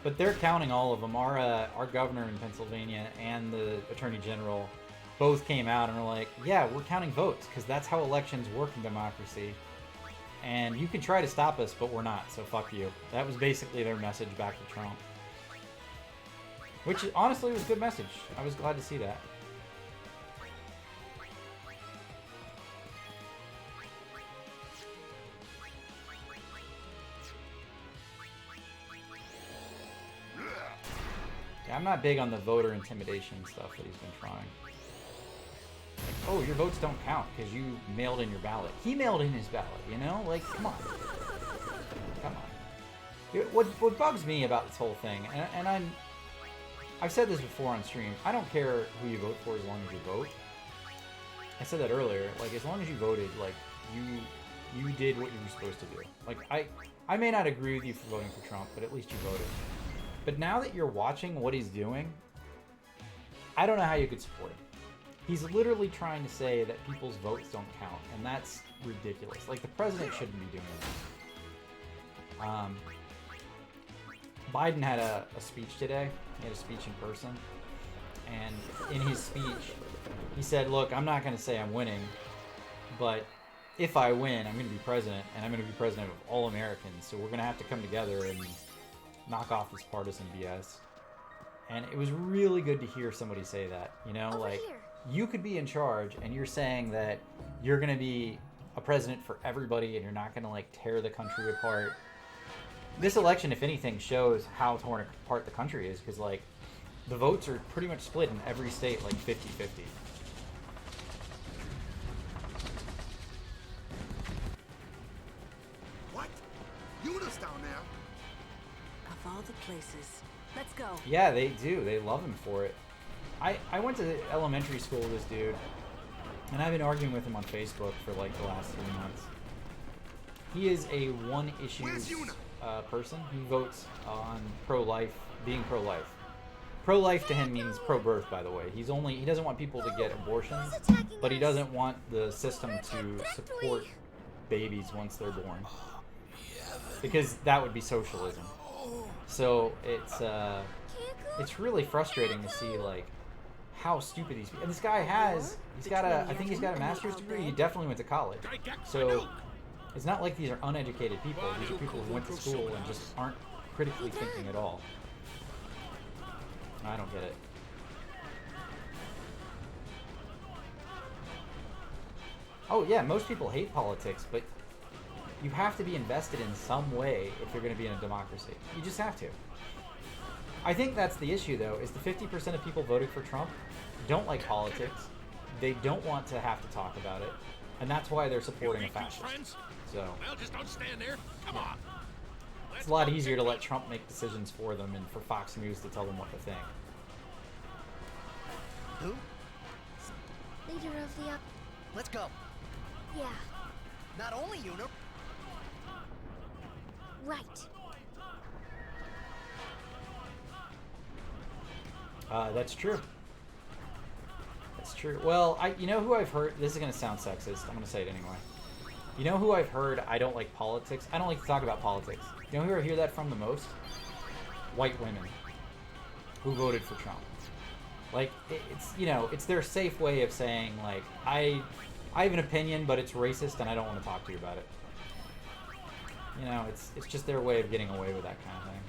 But they're counting all of them. Our governor in Pennsylvania and the Attorney General both came out and were like, yeah, we're counting votes, because that's how elections work in democracy. And you can try to stop us, but we're not, so fuck you. That was basically their message back to Trump. Which, honestly, was a good message. I was glad to see that. Yeah, I'm not big on the voter intimidation stuff that he's been trying. Like, oh, your votes don't count because you mailed in your ballot. He mailed in his ballot, you know? Like, come on. Come on. What bugs me about this whole thing, and I've said this before on stream, I don't care who you vote for as long as you vote. I said that earlier, like, as long as you voted, like, you did what you were supposed to do. Like, I may not agree with you for voting for Trump, but at least you voted. But now that you're watching what he's doing, I don't know how you could support him. He's literally trying to say that people's votes don't count, and that's ridiculous. Like, the president shouldn't be doing that. Biden had a speech today. He had a speech in person. And in his speech, he said, look, I'm not going to say I'm winning, but if I win, I'm going to be president, and I'm going to be president of all Americans. So we're going to have to come together and knock off this partisan BS. And it was really good to hear somebody say that, you know, Over like here. you could be in charge and you're saying that you're going to be a president for everybody and you're not going to like tear the country apart. This election, if anything, shows how torn apart the country is, because like the votes are pretty much split in every state, like 50-50. What? Yuna's down there. Of all the places. Let's go. Yeah, they do. They love him for it. I went to elementary school with this dude, and I've been arguing with him on Facebook for like the last 3 months. He is a one-issue person. He votes on pro-life, being pro-life. Pro-life to him means pro-birth, by the way. He doesn't want people to get abortions, but he doesn't want the system to support babies once they're born, because that would be socialism. So it's really frustrating to see like how stupid these people. And this guy I think he's got a master's degree. He definitely went to college. So it's not like these are uneducated people. These are people who went to school and just aren't critically thinking at all. I don't get it. Oh yeah, most people hate politics, but you have to be invested in some way if you're going to be in a democracy. You just have to. I think that's the issue, though, is the 50% of people voting for Trump don't like politics. They don't want to have to talk about it, and that's why they're supporting a fascist. So Well, just don't stand there. Come on. it's a lot easier to let Trump make decisions for them and for Fox News to tell them what to think. Who? Leader of the Let's go. Yeah, Not only Una. right. That's true. That's true. Well, you know who I've heard. This is gonna sound sexist. I'm gonna say it anyway. You know who I've heard I don't like politics? I don't like to talk about politics. You know who I hear that from the most? White women who voted for Trump. Like, it's, you know, it's their safe way of saying, like, I have an opinion, but it's racist and I don't want to talk to you about it. You know, it's just their way of getting away with that kind of thing.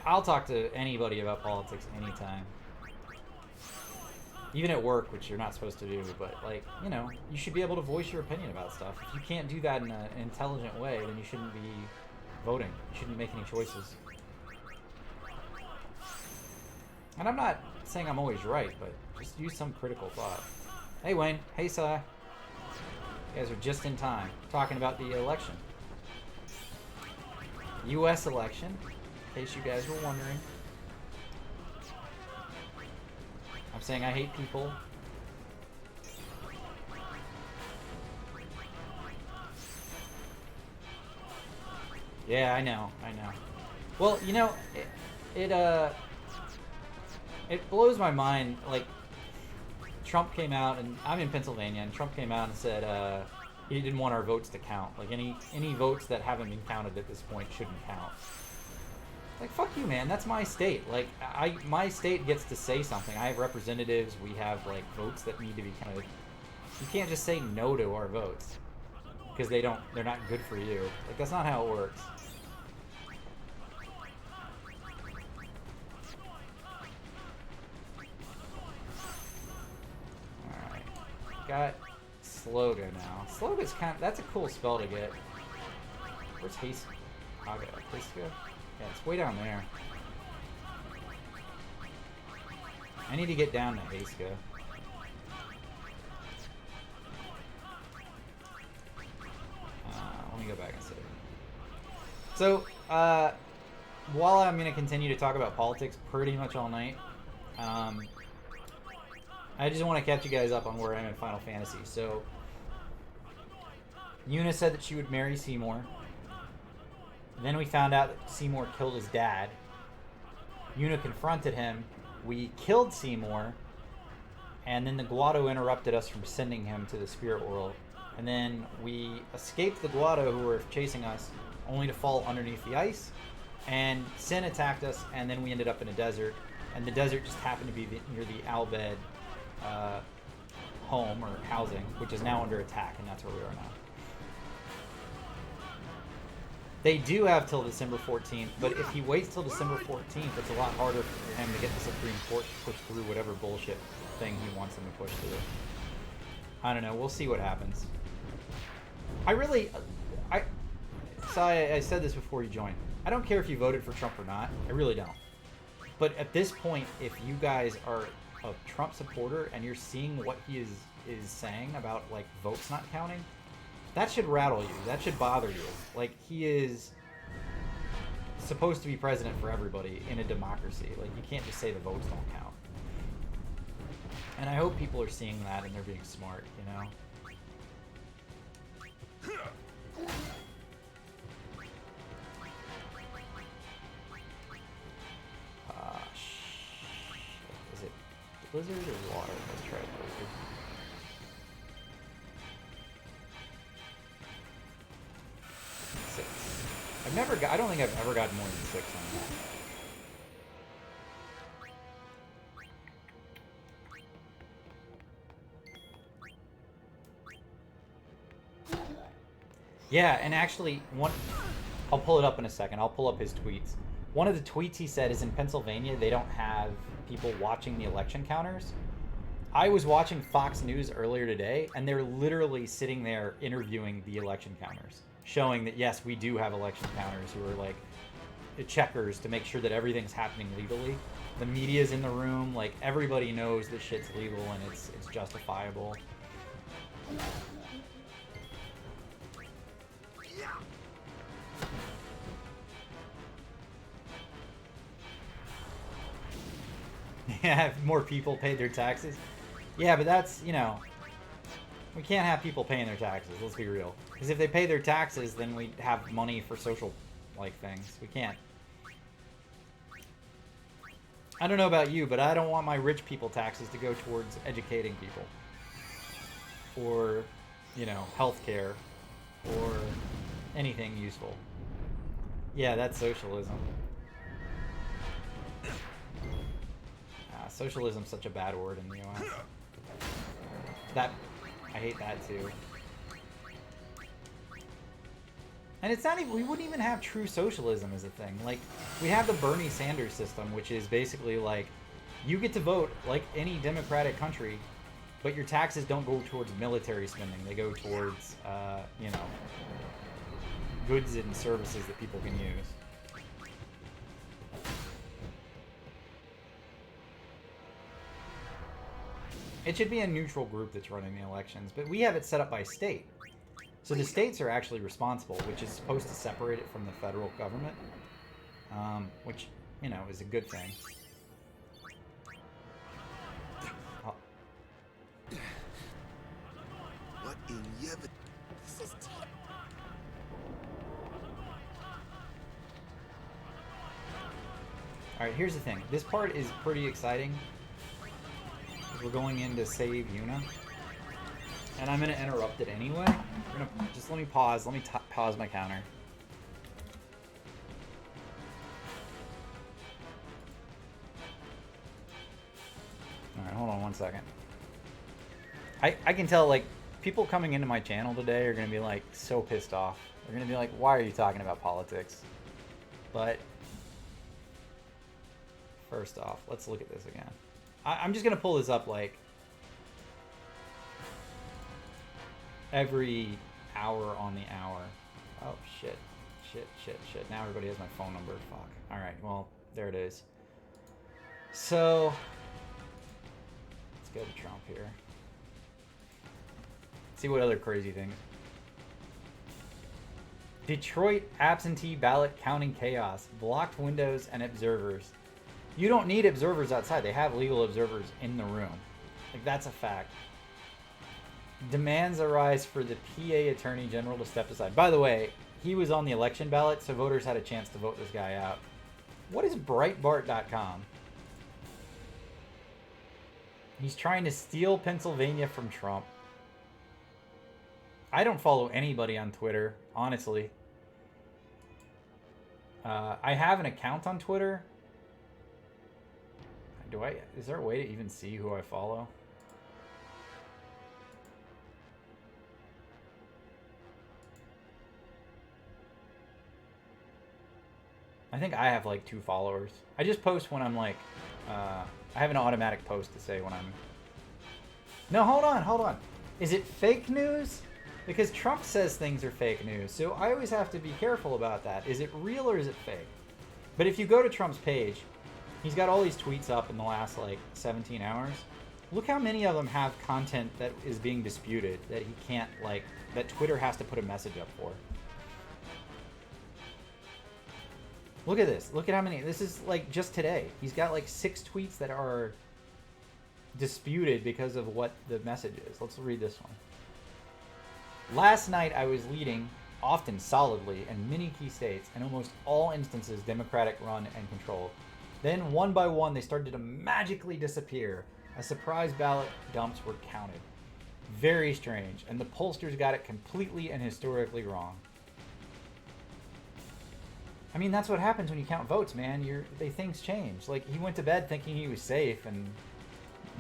I'll talk to anybody about politics anytime. Even at work, which you're not supposed to do, but, like, you know, you should be able to voice your opinion about stuff. If you can't do that in an intelligent way, then you shouldn't be voting. You shouldn't be making any choices. And I'm not saying I'm always right, but just use some critical thought. Hey, Wayne. Hey, Si. You guys are just in time. Talking about the election. U.S. election, in case you guys were wondering. I'm saying I hate people. Yeah, I know. Well, you know, it blows my mind. Like, Trump came out, and I'm in Pennsylvania, and Trump came out and said he didn't want our votes to count. Like, any votes that haven't been counted at this point shouldn't count. Like, fuck you, man. That's my state. Like, my state gets to say something. I have representatives. We have, like, votes that need to be kind of... You can't just say no to our votes because they're not good for you. Like, that's not how it works. Alright. Got Sloga now. Sloga's that's a cool spell to get. Where's Haste? Haga? Yeah, it's way down there. I need to get down to Haska. Let me go back and save. So, while I'm going to continue to talk about politics pretty much all night, I just want to catch you guys up on where I am in Final Fantasy. So, Yuna said that she would marry Seymour. Then we found out that Seymour killed his dad. Yuna confronted him. We killed Seymour. And then the Guado interrupted us from sending him to the spirit world. And then we escaped the Guado who were chasing us, only to fall underneath the ice. And Sin attacked us, and then we ended up in a desert. And the desert just happened to be near the Albed home or housing, which is now under attack, and that's where we are now. They do have till December 14th, but if he waits till December 14th, it's a lot harder for him to get the Supreme Court to push through whatever bullshit thing he wants them to push through. I don't know. We'll see what happens. I said this before you joined. I don't care if you voted for Trump or not. I really don't. But at this point, if you guys are a Trump supporter and you're seeing what he is saying about like votes not counting, that should rattle you. That should bother you. Like, he is supposed to be president for everybody in a democracy. Like, you can't just say the votes don't count. And I hope people are seeing that and they're being smart, you know? Is it blizzard or water? Let's try blizzard. I don't think I've ever gotten more than 6 on that. Yeah, and actually, I'll pull it up in a second. I'll pull up his tweets. One of the tweets he said is in Pennsylvania, they don't have people watching the election counters. I was watching Fox News earlier today, and they're literally sitting there interviewing the election counters, showing that, yes, we do have election counters who are like checkers to make sure that everything's happening legally. The media's in the room. Like, everybody knows this shit's legal and it's justifiable. Yeah, if more people paid their taxes. Yeah, but that's, you know, we can't have people paying their taxes, let's be real. Because if they pay their taxes, then we have money for social, like, things. We can't. I don't know about you, but I don't want my rich people taxes to go towards educating people. Or, you know, healthcare. Or anything useful. Yeah, that's socialism. Socialism's such a bad word in the US. I hate that too. And it's not even, we wouldn't even have true socialism as a thing. Like, we have the Bernie Sanders system, which is basically like, you get to vote like any democratic country, but your taxes don't go towards military spending. They go towards, you know, goods and services that people can use. It should be a neutral group that's running the elections, but we have it set up by state. So the states are actually responsible, which is supposed to separate it from the federal government, which, you know, is a good thing. Oh. What in Yevon? This is Alright, here's the thing. This part is pretty exciting. We're going in to save Yuna. And I'm going to interrupt it anyway. We're gonna, just let me pause. Let me pause my counter. Alright, hold on one second. I can tell, like, people coming into my channel today are going to be, like, so pissed off. They're going to be like, why are you talking about politics? But first off, let's look at this again. I'm just going to pull this up, like, every hour on the hour. Oh, shit. Shit. Now everybody has my phone number. Fuck. Alright, well, there it is. So, let's go to Trump here. See what other crazy things. Detroit absentee ballot counting chaos. Blocked windows and observers. You don't need observers outside. They have legal observers in the room. Like, that's a fact. Demands arise for the PA Attorney General to step aside. By the way, he was on the election ballot, so voters had a chance to vote this guy out. What is Breitbart.com? He's trying to steal Pennsylvania from Trump. I don't follow anybody on Twitter, honestly. I have an account on Twitter. Is there a way to even see who I follow? I think I have like 2 followers. I just post when I'm like, I have an automatic post to say when I'm... No, hold on. Is it fake news? Because Trump says things are fake news, so I always have to be careful about that. Is it real or is it fake? But if you go to Trump's page, he's got all these tweets up in the last like 17 hours. Look how many of them have content that is being disputed, that he can't like, that Twitter has to put a message up for. Look at this. Look at how many. This is like just today. He's got like 6 tweets that are disputed because of what the message is. Let's read this one. Last night I was leading, often solidly, in many key states, in almost all instances Democratic run and controlled. Then one by one they started to magically disappear as surprise ballot dumps were counted. Very strange, and the pollsters got it completely and historically wrong. I mean, that's what happens when you count votes, man. Things change. Like, he went to bed thinking he was safe, and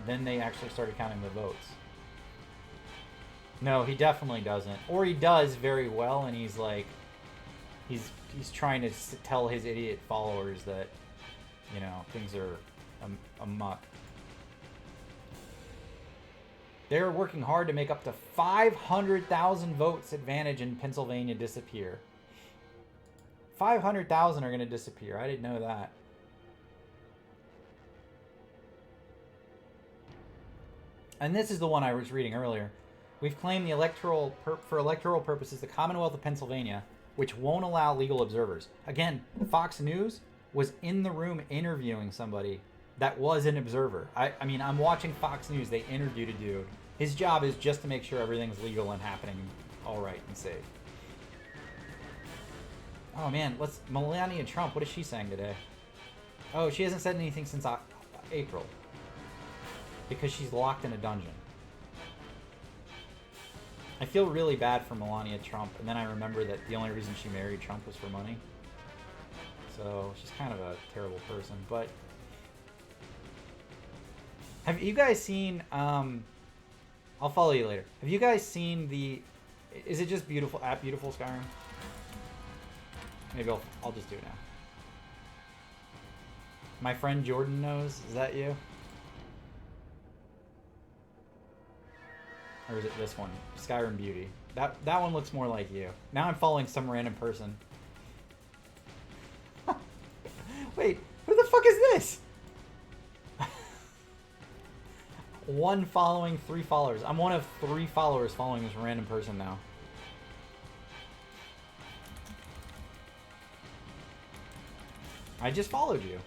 then they actually started counting the votes. No, he definitely doesn't. Or he does very well, and he's like, he's trying to tell his idiot followers that, you know, things are amok. They're working hard to make up to 500,000 votes advantage in Pennsylvania disappear. 500,000 are going to disappear. I didn't know that. And this is the one I was reading earlier. We've claimed the for electoral purposes the Commonwealth of Pennsylvania, which won't allow legal observers. Again, Fox News was in the room interviewing somebody that was an observer. I mean, I'm watching Fox News. They interviewed a dude. His job is just to make sure everything's legal and happening all right and safe. Oh man, Melania Trump, what is she saying today? Oh, she hasn't said anything since April. Because she's locked in a dungeon. I feel really bad for Melania Trump, and then I remember that the only reason she married Trump was for money. So, she's kind of a terrible person, but... Have you guys seen, I'll follow you later. Have you guys seen is it just Beautiful Skyrim? Maybe I'll just do it now. My friend Jordan knows. Is that you? Or is it this one? Skyrim Beauty. That one looks more like you. Now I'm following some random person. Wait, who the fuck is this? 1 following, 3 followers. I'm one of 3 followers following this random person now. I just followed you.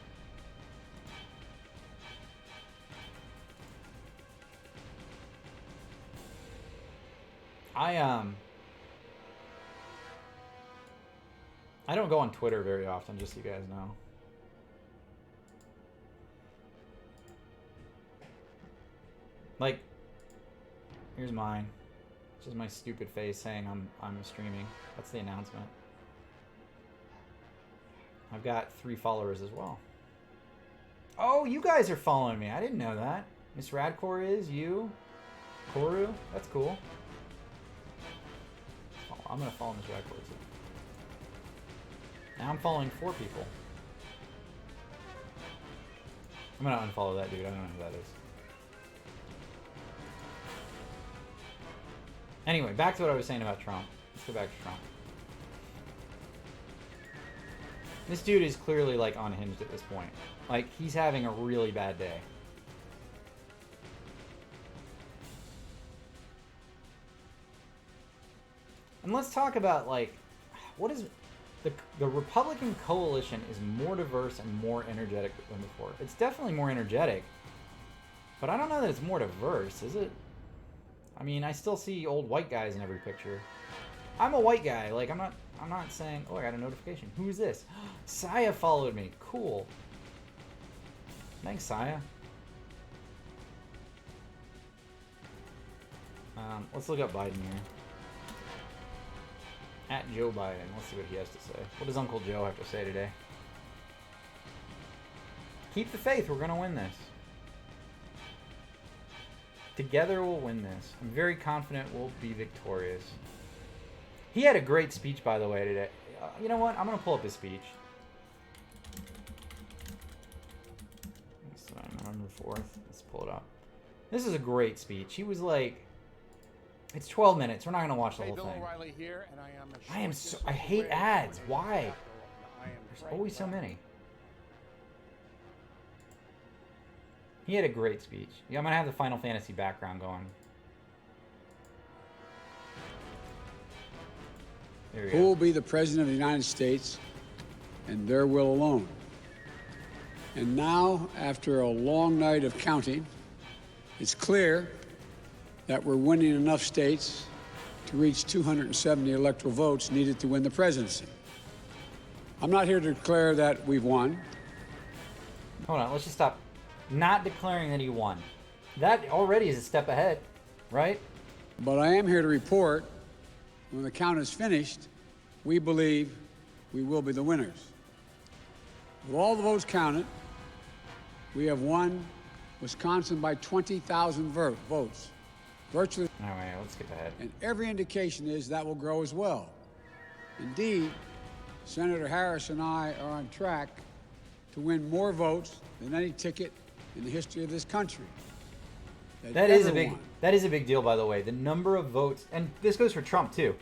I don't go on Twitter very often, just so you guys know. Like, here's mine. It's just my stupid face saying I'm streaming. That's the announcement. I've got 3 followers as well. Oh, you guys are following me. I didn't know that. Miss Radcore is you. Koru. That's cool. Oh, I'm gonna follow Miss Radcore too. Now I'm following 4 people. I'm gonna unfollow that dude. I don't know who that is. Anyway, back to what I was saying about Trump. Let's go back to Trump. This dude is clearly, like, unhinged at this point. Like, he's having a really bad day. And let's talk about, like, what is... The Republican coalition is more diverse and more energetic than before. It's definitely more energetic. But I don't know that it's more diverse, is it? I mean, I still see old white guys in every picture. I'm a white guy. Like, I'm not saying, oh, I got a notification. Who is this? Saya followed me. Cool. Thanks, Saya. Let's look up Biden here. At Joe Biden. Let's see what he has to say. What does Uncle Joe have to say today? Keep the faith. We're going to win this. Together we'll win this. I'm very confident we'll be victorious. He had a great speech, by the way, today. You know what? I'm going to pull up his speech. November 4th. Let's pull it up. This is a great speech. He was like... It's 12 minutes. We're not going to watch the whole thing. Here, and I hate ads. Why? There's always so many. He had a great speech. Yeah, I'm going to have the Final Fantasy background going. There we go. Who will be the President of the United States and their will alone? And now, after a long night of counting, it's clear that we're winning enough states to reach 270 electoral votes needed to win the presidency. I'm not here to declare that we've won. Hold on, let's just stop. Not declaring that he won. That already is a step ahead, right? But I am here to report, when the count is finished, we believe we will be the winners. With all the votes counted, we have won Wisconsin by 20,000 votes. Virtually. All right, let's skip ahead. And every indication is that will grow as well. Indeed, Senator Harris and I are on track to win more votes than any ticket in the history of this country. That is a big deal, by the way. The number of votes, and this goes for Trump too.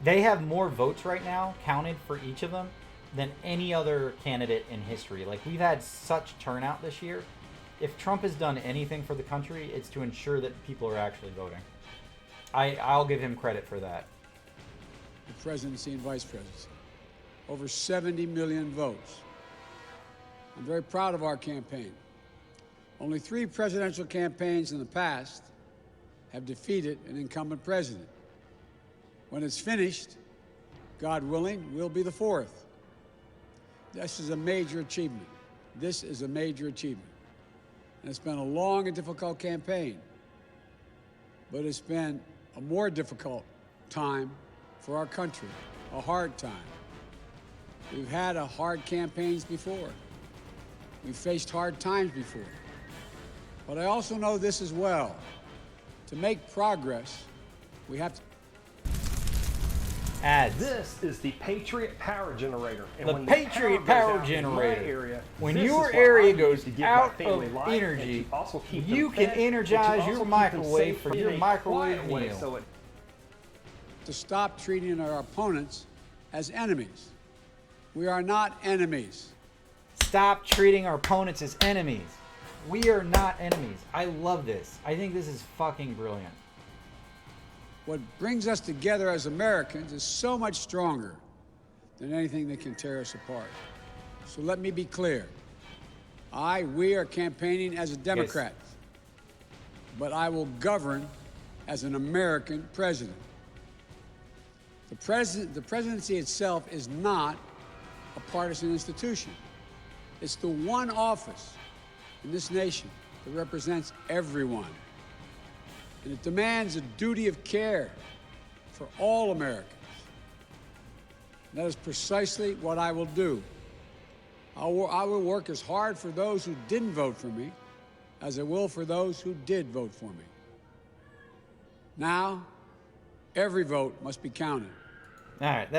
They have more votes right now counted for each of them than any other candidate in history. Like, we've had such turnout this year. If Trump has done anything for the country, it's to ensure that people are actually voting. I'll give him credit for that. The presidency and vice presidency. Over 70 million votes. I'm very proud of our campaign. Only 3 presidential campaigns in the past have defeated an incumbent president. When it's finished, God willing, we'll be the 4th. This is a major achievement. This is a major achievement. And it's been a long and difficult campaign, but it's been a more difficult time for our country, a hard time. We've had hard campaigns before. We've faced hard times before. But I also know this as well. To make progress, we have to... Ads. This is the Patriot Power Generator. And the when Patriot Power Generator. Area, when your area goes out of energy, you can energize your microwave for your microwave meal. So to stop treating our opponents as enemies. We are not enemies. Stop treating our opponents as enemies. We are not enemies. I love this. I think this is fucking brilliant. What brings us together as Americans is so much stronger than anything that can tear us apart. So let me be clear. We are campaigning as a Democrat, but I will govern as an American president. The presidency itself is not a partisan institution. It's the one office in this nation that represents everyone. And it demands a duty of care for all Americans. And that is precisely what I will do. I will work as hard for those who didn't vote for me as I will for those who did vote for me. Now, every vote must be counted. All right,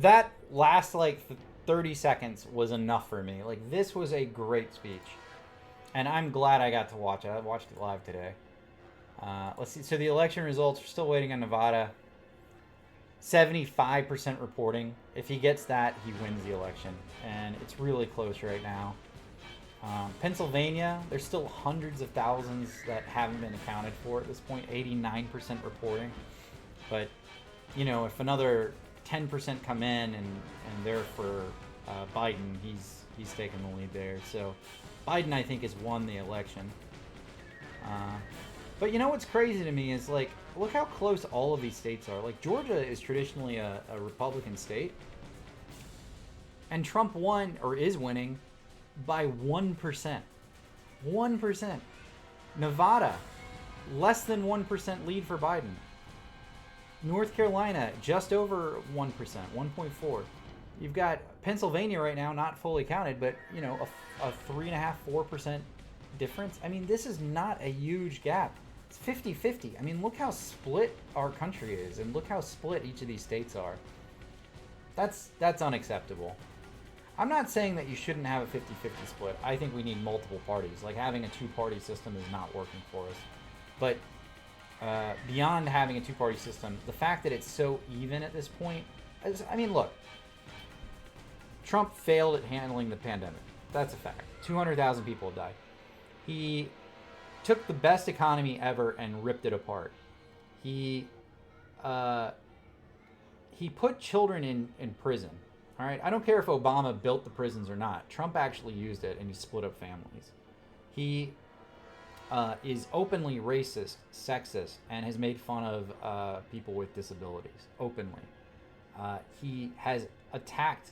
that last like 30 seconds was enough for me. Like, this was a great speech, and I'm glad I got to watch it. I watched it live today. Let's see. So the election results, we're still waiting on Nevada. 75% reporting. If he gets that, he wins the election, and it's really close right now. Pennsylvania, there's still hundreds of thousands that haven't been accounted for at this point. 89% reporting, but you know, if another 10% come in and they're for Biden, he's taking the lead there. So Biden, I think, has won the election. But you know what's crazy to me is, like, look how close all of these states are. Like, Georgia is traditionally a Republican state. And Trump won, or is winning, by 1%. 1%. Nevada, less than 1% lead for Biden. North Carolina, just over 1%, 1.4. You've got Pennsylvania right now, not fully counted, but, you know, a 3.5%, 4% difference. I mean, this is not a huge gap. It's 50-50. I mean, look how split our country is, and look how split each of these states are. That's unacceptable. I'm not saying that you shouldn't have a 50-50 split. I think we need multiple parties. Like, having a two-party system is not working for us. But beyond having a two-party system, the fact that it's so even at this point, I mean, look, Trump failed at handling the pandemic. That's a fact. 200,000 people have died. He took the best economy ever and ripped it apart. He put children in prison. All right, I don't care if Obama built the prisons or not. Trump actually used it, and he split up families. He is openly racist, sexist, and has made fun of people with disabilities openly. He has attacked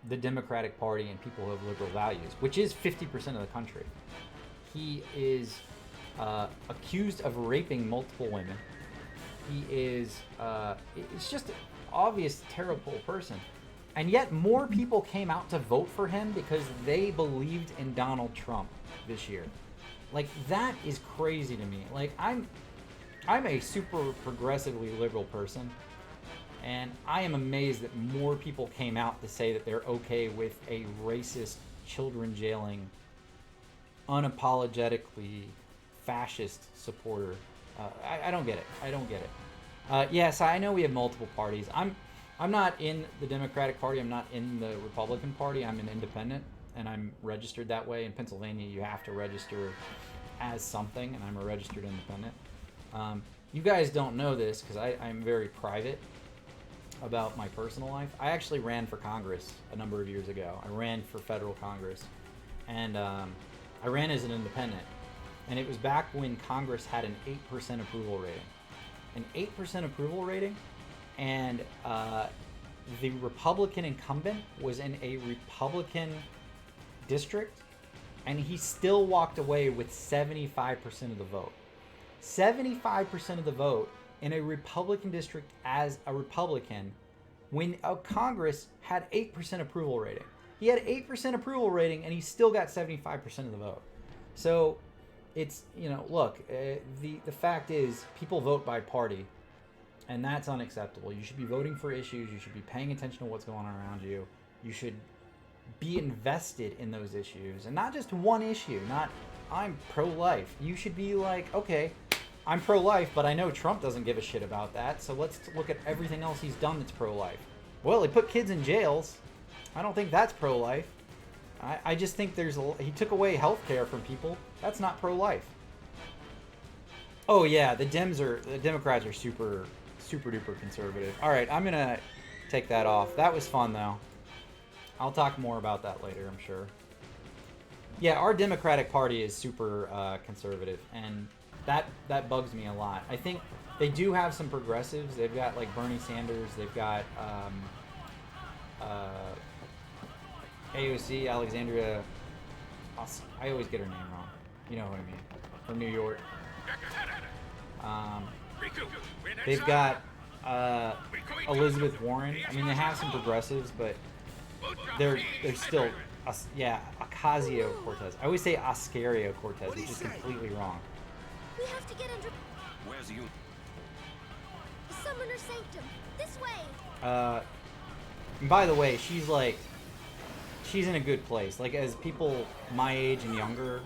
the Democratic Party and people who have liberal values, which is 50% of the country. He is accused of raping multiple women. He is, it's just an obvious, terrible person. And yet more people came out to vote for him because they believed in Donald Trump this year. Like, that is crazy to me. Like, I'm a super progressively liberal person, and I am amazed that more people came out to say that they're okay with a racist, children jailing, unapologetically fascist supporter. I don't get it. I don't get it. Yes, I know we have multiple parties. I'm not in the Democratic Party. I'm not in the Republican Party. I'm an independent, and I'm registered that way. In Pennsylvania, you have to register as something, and I'm a registered independent. You guys don't know this because I'm very private about my personal life. I actually ran for Congress a number of years ago. I ran for federal Congress, and I ran as an independent. And it was back when Congress had an 8% approval rating. An 8% approval rating? And the Republican incumbent was in a Republican district, and he still walked away with 75% of the vote. 75% of the vote in a Republican district as a Republican when a Congress had 8% approval rating. He had 8% approval rating, and he still got 75% of the vote. So it's, you know, look, the fact is people vote by party. And that's unacceptable. You should be voting for issues. You should be paying attention to what's going on around you. You should be invested in those issues. And not just one issue. Not, I'm pro-life. You should be like, okay, I'm pro-life, but I know Trump doesn't give a shit about that. So let's look at everything else he's done that's pro-life. Well, he put kids in jails. I don't think that's pro-life. I just think he took away health care from people. That's not pro-life. Oh, yeah, the Democrats are super duper conservative. All right, I'm gonna take that off. That was fun though. I'll talk more about that later, I'm sure. Yeah, our Democratic Party is super conservative, and that bugs me a lot. I think they do have some progressives. They've got like Bernie Sanders. They've got AOC, Alexandria. I always get her name wrong. You know what I mean? From New York. They've got Elizabeth Warren. I mean, they have some progressives, but they're still, Ocasio-Cortez. I always say Oscario-Cortez, which is completely wrong. We have to get under. Where's you? The Summoner Sanctum. This way. And by the way, she's in a good place. Like, as people my age and younger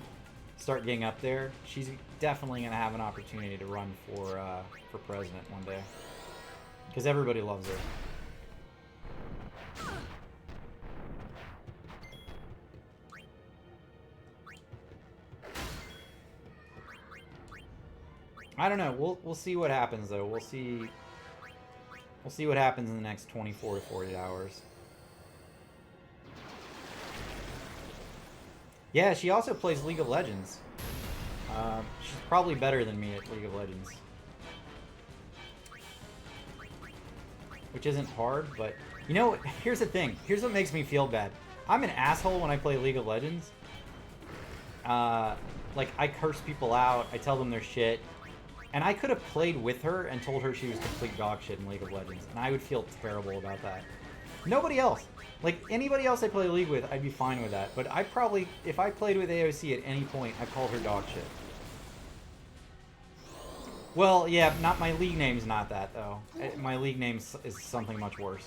start getting up there, she's definitely going to have an opportunity to run for president one day. Because everybody loves her. I don't know. We'll see what happens though. We'll see what happens in the next 24 to 40 hours. Yeah, she also plays League of Legends. She's probably better than me at League of Legends. Which isn't hard, but... You know, here's the thing. Here's what makes me feel bad. I'm an asshole when I play League of Legends. Like, I curse people out. I tell them they're shit. And I could have played with her and told her she was complete dog shit in League of Legends. And I would feel terrible about that. Nobody else. Like, anybody else I play League with, I'd be fine with that. But I probably, if I played with AOC at any point, I called her dog shit. Well, yeah, not my league name's not that, though. My league name is something much worse.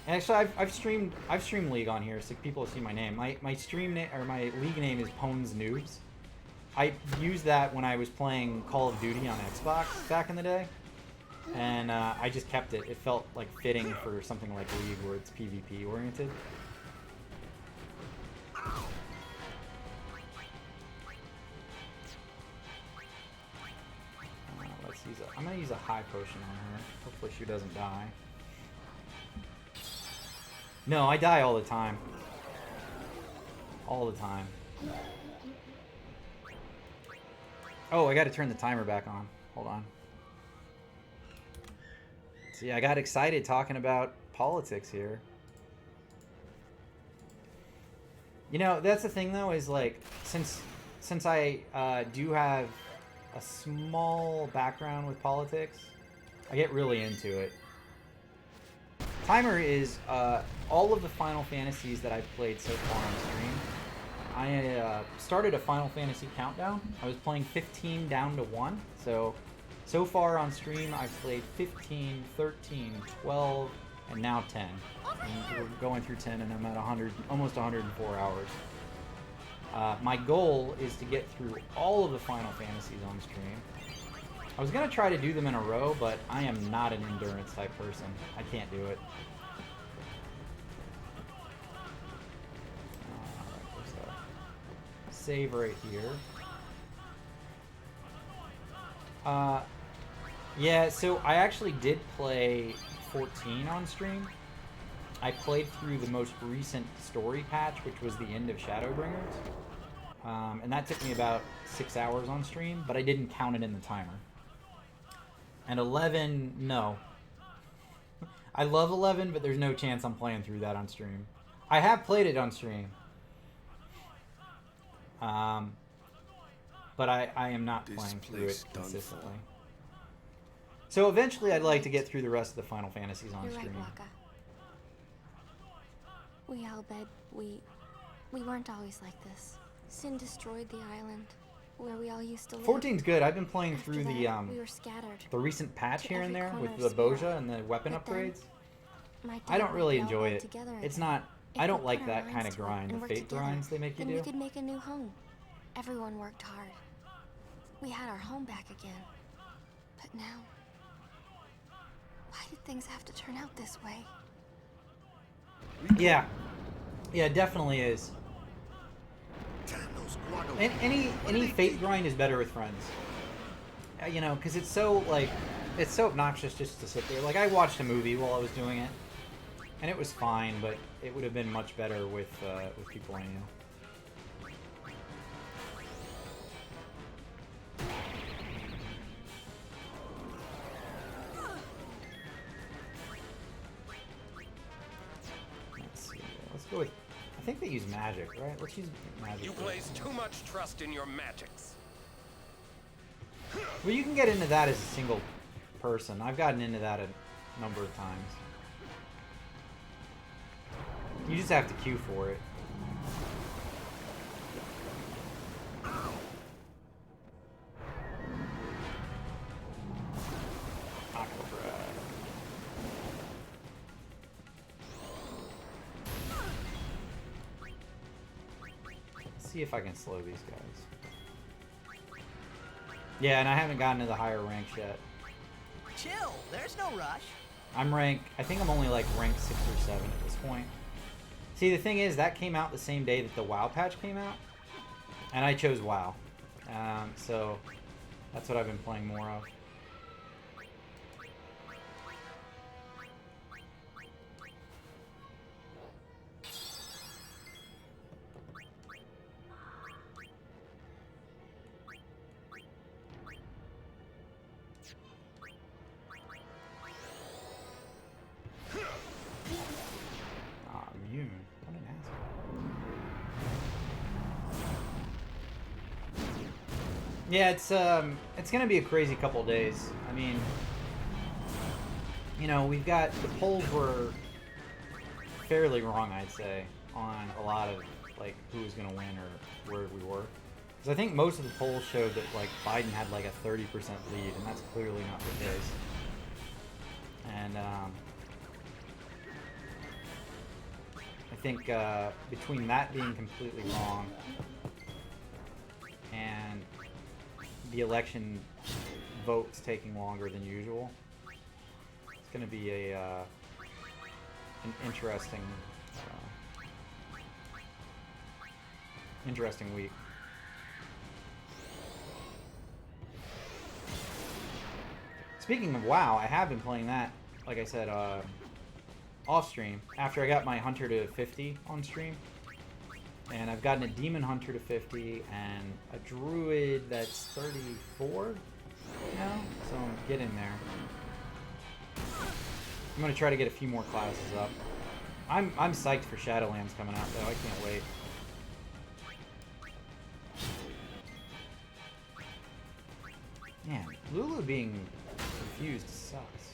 Actually, I've streamed League on here, so people see my name. My stream name or my league name is Pones Noobs. I used that when I was playing Call of Duty on Xbox back in the day, and I just kept it. It felt like fitting for something like League, where it's PvP oriented. Let's use I'm gonna use a high potion on her. Hopefully she doesn't die. No, I die all the time. All the time. Oh, I gotta turn the timer back on. Hold on. See, I got excited talking about politics here. You know, that's the thing though, is like, since I do have a small background with politics, I get really into it. Timer is all of the Final Fantasies that I've played so far on stream. I started a Final Fantasy countdown. I was playing 15 down to 1. So far on stream, I've played 15, 13, 12, and now 10. And we're going through 10, and I'm at 100, almost 104 hours. My goal is to get through all of the Final Fantasies on stream. I was going to try to do them in a row, but I am not an endurance type person. I can't do it. Save right here. Yeah, so I actually did play 14 on stream. I played through the most recent story patch, which was the end of Shadowbringers. And that took me about 6 hours on stream, but I didn't count it in the timer. And 11, no. I love 11, but there's no chance I'm playing through that on stream. I have played it on stream. But I am not playing through it consistently. So eventually I'd like to get through the rest of the Final Fantasies on stream. Right, Wakka. We Albed, we weren't always like this. Sin destroyed the island where we all used to live. 14's good. I've been playing After through that, the we were scattered recent patch to here and every there corner with of the Spira. Boja and the weapon But then, upgrades. my I don't dad really and we all enjoy got it. together It's again. not. If I we don't put like our that kind minds of to it grind, and the worked fate together, grinds they make you then we do. could make a new home. Everyone worked hard. We had our home back again. But now, why did things have to turn out this way? Yeah, yeah, it definitely is. And any fate grind is better with friends. You know, because it's so like, it's so obnoxious just to sit there. Like I watched a movie while I was doing it, and it was fine, but it would have been much better with people I knew. Let's see. Let's go with. I think they use magic, right? Let's use magic. You place too much trust in your magics. Well, you can get into that as a single person. I've gotten into that a number of times. You just have to queue for it. Aquabra. Let's see if I can slow these guys. Yeah, and I haven't gotten to the higher ranks yet. Chill, there's no rush. I'm ranked, I think I'm only like ranked 6 or 7 at this point. See, the thing is, that came out the same day that the WoW patch came out, and I chose WoW. So that's what I've been playing more of. Yeah, it's gonna be a crazy couple days. I mean, you know, we've got the polls were fairly wrong, I'd say, on a lot of like who was gonna win or where we were. Because I think most of the polls showed that like Biden had like a 30% lead, and that's clearly not the case. And I think between that being completely wrong and the election votes taking longer than usual, it's going to be a an interesting week. Speaking of WoW, I have been playing that, like I said, off stream after I got my Hunter to 50 on stream. And I've gotten a Demon Hunter to 50 and a Druid that's 34 now, so I'm getting there. I'm gonna try to get a few more classes up. I'm psyched for Shadowlands coming out though. I can't wait. Man, Lulu being confused sucks.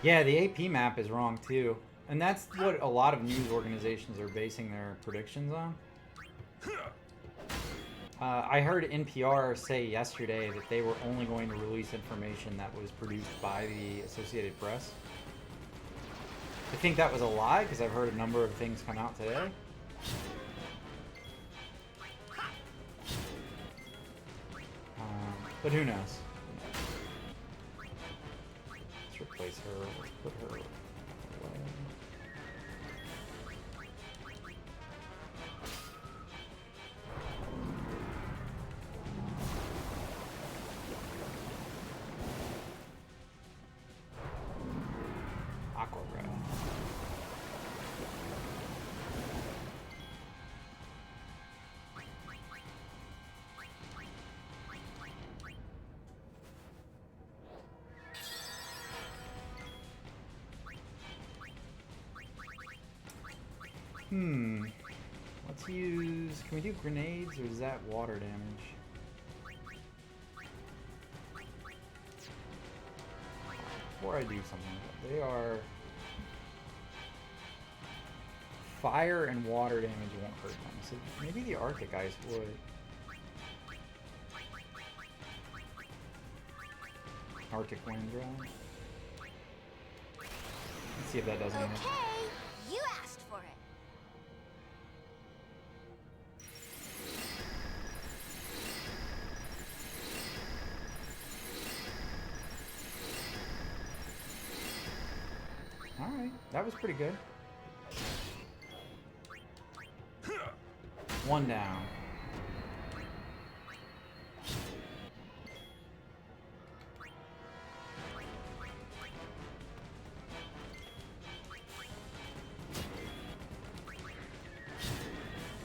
Yeah, the AP map is wrong too. And that's what a lot of news organizations are basing their predictions on. I heard NPR say yesterday that they were only going to release information that was produced by the Associated Press. I think that was a lie because I've heard a number of things come out today. But who knows? Let's replace her. Let's put her away. Aqua Red. Let's use... Can we do grenades, or is that water damage? Before I do something, they are... Fire and water damage won't hurt them, so maybe the Arctic Ice would. Arctic Wind Drone. Let's see if that does anything. Okay, you asked for it. Alright, that was pretty good. One down.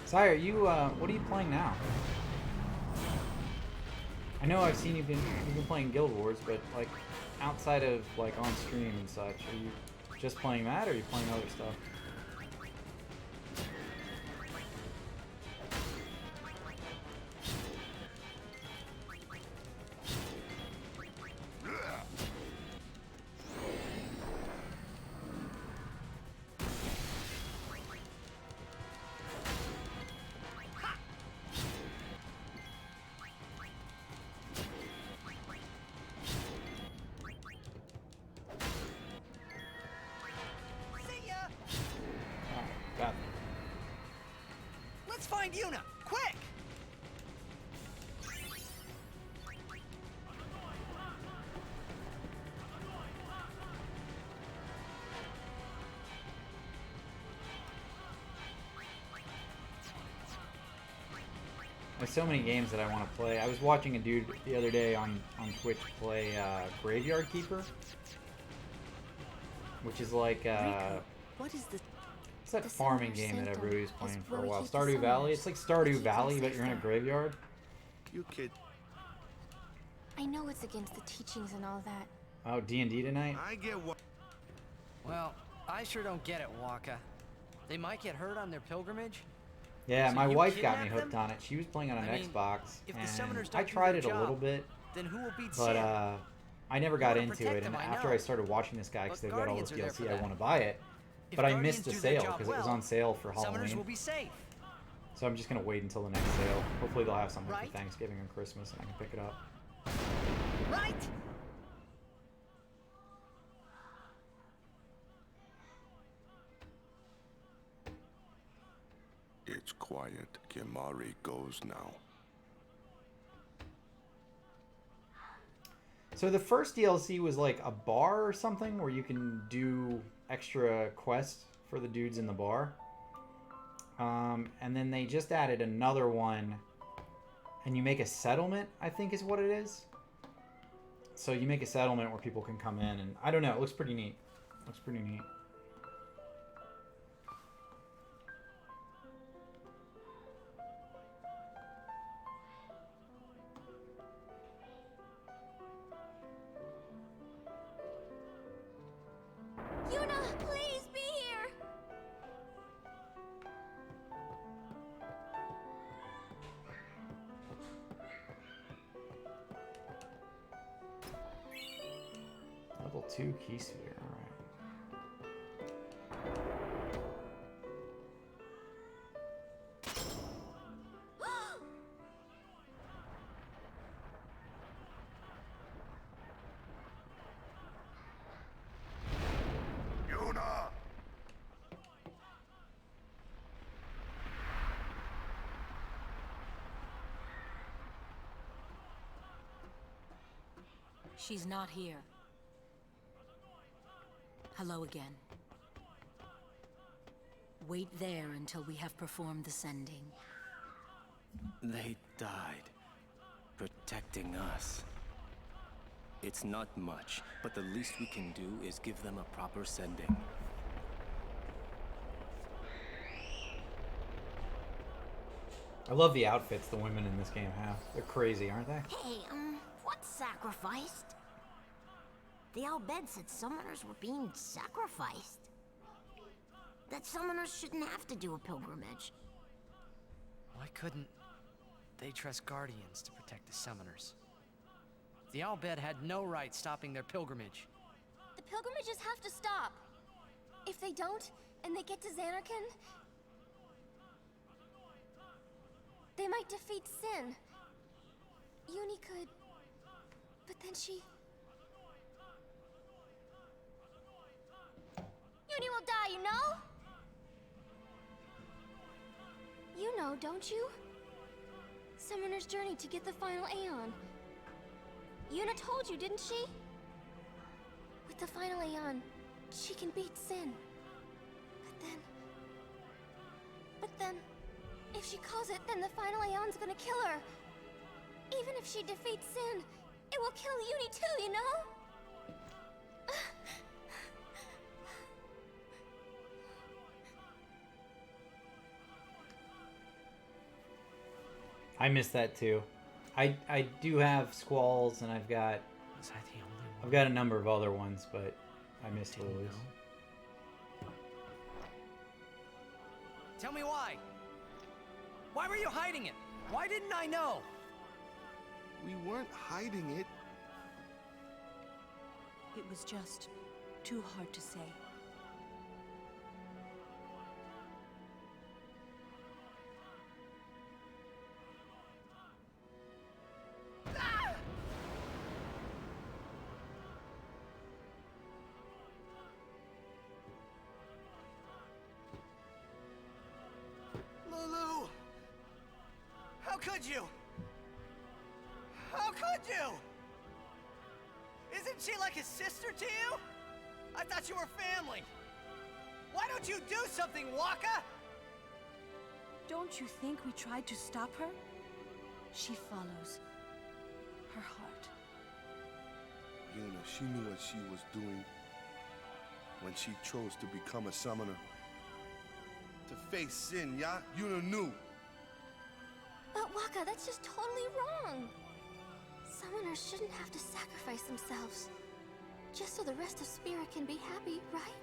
Sire, you what are you playing now? I know I've seen you've been playing Guild Wars, but like outside of like on stream and such, are you just playing that, or are you playing other stuff? Let's find Yuna, quick! There's so many games that I want to play. I was watching a dude the other day on Twitch play Graveyard Keeper, which is like What is the... It's that The farming Summoner's game that Center everybody's is playing for where a we while. keep the Stardew Valley. summoners. It's like We Stardew keep them Valley, but safe you're in a there. graveyard. You kid. I know it's against the teachings and all that. Oh, D&D tonight? I get what. Well, I sure don't get it, Waka. They might get hurt on their pilgrimage. Yeah, So my you wife got me kidnapped hooked them? on it. She was playing on an I mean, Xbox, if the and summoners I don't do tried their it a little job, bit, then who will beat but Sin? I never You got wanna into protect it. And them, I after know. I started watching this guy, because But they've got all this Guardians are there for DLC, I that. want to buy it. If But I Guardians missed the do their sale job because it was well, on sale for Summoners Halloween. will be safe. So I'm just gonna wait until the next sale. Hopefully they'll have something Right? for Thanksgiving or Christmas, and I can pick it up. Right? It's quiet. Kimari goes now. So the first DLC was like a bar or something where you can do extra quests for the dudes in the bar. And then they just added another one, and you make a settlement, I think is what it is. So you make a settlement where people can come in, and I don't know, it looks pretty neat. Looks pretty neat. Yuna, please be here! Level 2 key sphere, alright. Yuna! She's not here. Hello again. Wait there until we have performed the sending. They died, protecting us. It's not much, but the least we can do is give them a proper sending. I love the outfits the women in this game have. They're crazy, aren't they? Hey, what's sacrificed? The Al-Bed said summoners were being sacrificed. That summoners shouldn't have to do a pilgrimage. Why couldn't they trust Guardians to protect the summoners? The Al-Bed had no right stopping their pilgrimage. The pilgrimages have to stop. If they don't, and they get to Xanarkand, they might defeat Sin. Uni could... But then she... Uni will die, you know? You know, don't you? Summoner's journey to get the final Aeon. Yuna told you, didn't she? With the final Aeon, she can beat Sin. But then... If she calls it, then the final Aeon's gonna kill her. Even if she defeats Sin, it will kill Uni too, you know? I miss that too. I do have Squalls, and I've got Was I the only one? I've got a number of other ones, but I miss Didn't Lilies. know? Tell me why. Why were you hiding it? Why didn't I know? We weren't hiding it. It was just too hard to say. Lulu! How could you? How could you? Isn't she like a sister to you? I thought you were family. Why don't you do something, Waka? Don't you think we tried to stop her? She follows her heart. Yuna, she knew what she was doing when she chose to become a summoner. to face Sin, yeah? Yuna knew. But Waka, that's just totally wrong. Summoners shouldn't have to sacrifice themselves just so the rest of Spira can be happy, right?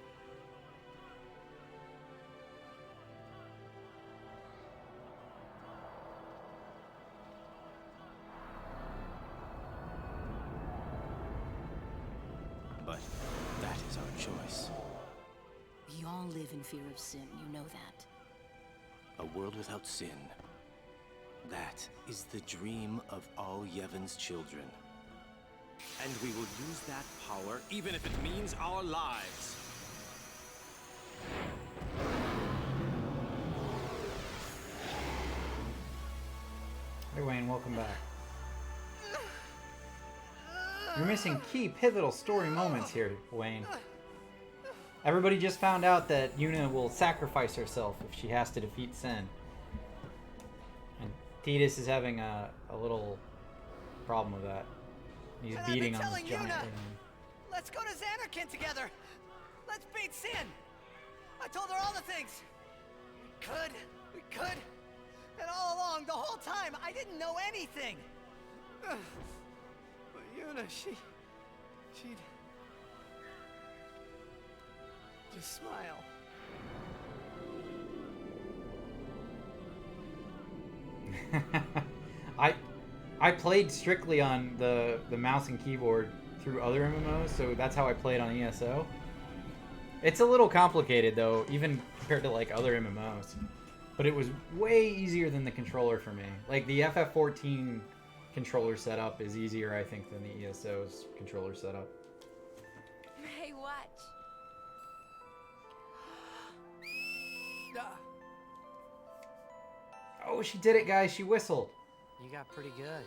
But that is our choice. We all live in fear of sin, you know that. A world without sin. That is the dream of all Yevon's children. And we will use that power even if it means our lives. Hey Wayne, welcome back. You're missing key pivotal story moments here, Wayne. Everybody just found out that Yuna will sacrifice herself if she has to defeat Sin. And Tidus is having a little problem with that. He's beating on this giant thing. Let's go to Xanarkand together. Let's beat Sin. I told her all the things. We could. And all along, the whole time, I didn't know anything. But Yuna, she'd just smile. I played strictly on the mouse and keyboard through other MMOs, so that's how I played on ESO. It's a little complicated though, even compared to like other MMOs. But it was way easier than the controller for me. Like the FF14 controller setup is easier, I think, than the ESO's controller setup. Hey, watch. Oh, she did it, guys. She whistled. You got pretty good.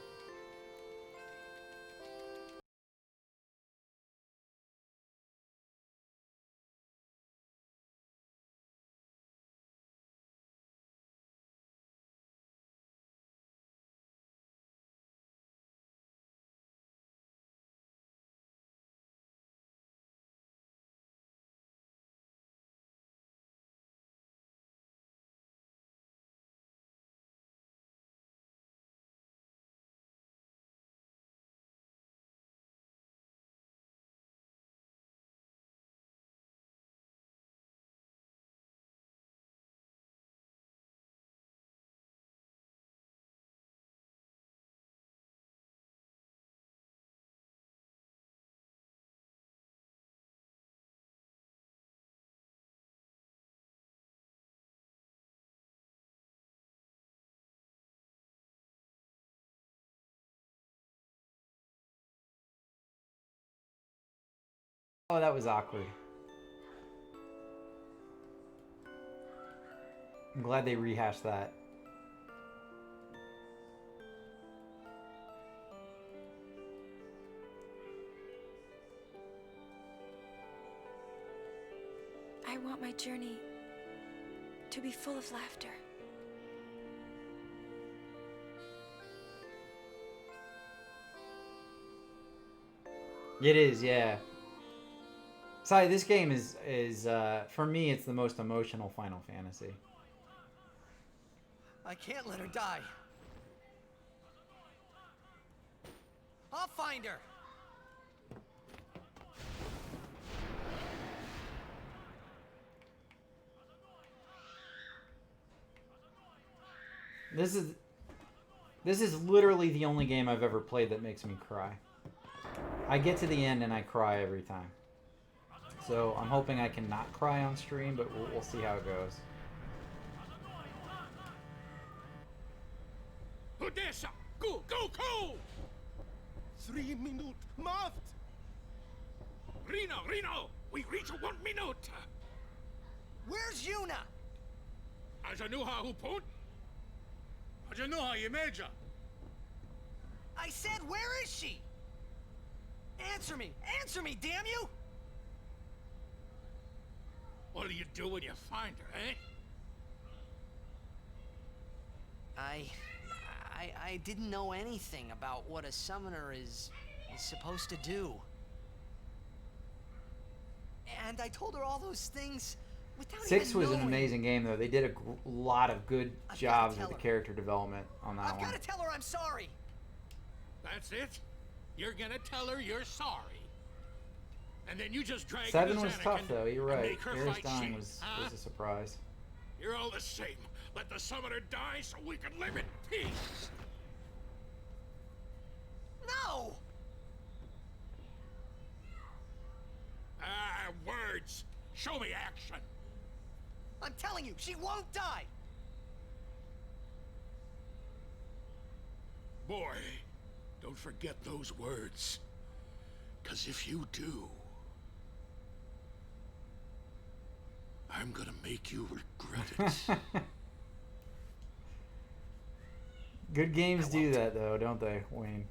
Oh, that was awkward. I'm glad they rehashed that. I want my journey to be full of laughter. It is, yeah. Sorry, this game is for me, it's the most emotional Final Fantasy. I can't let her die. I'll find her. This is literally the only game I've ever played that makes me cry. I get to the end and I cry every time. So I'm hoping I can not cry on stream, but we'll see how it goes. Odessa! Go, go, go! 3 minutes, Maft! Reno! We reach 1 minute! Where's Yuna? Ajanuha Hupon? Ajanuha Yemeja! I said, where is she? Answer me, damn you! What'll you do when you find her, eh? I didn't know anything about what a summoner is supposed to do. And I told her all those things Without 6 even was an knowing. amazing game, though. They did a lot of good jobs with the character development on that I've one. got to tell her I'm sorry. That's it? You're gonna tell her you're sorry. And then you just drag 7 her to was tough, Xanarkand though. You're and right. make her Aerith fight dying Shin, was huh? a surprise. You're all the same. Let the summoner die so we can live in peace. No! Ah, words. Show me action. I'm telling you, she won't die! Boy, don't forget those words. 'Cause if you do, I'm gonna make you regret it. Good games do that, though, don't they, Wayne?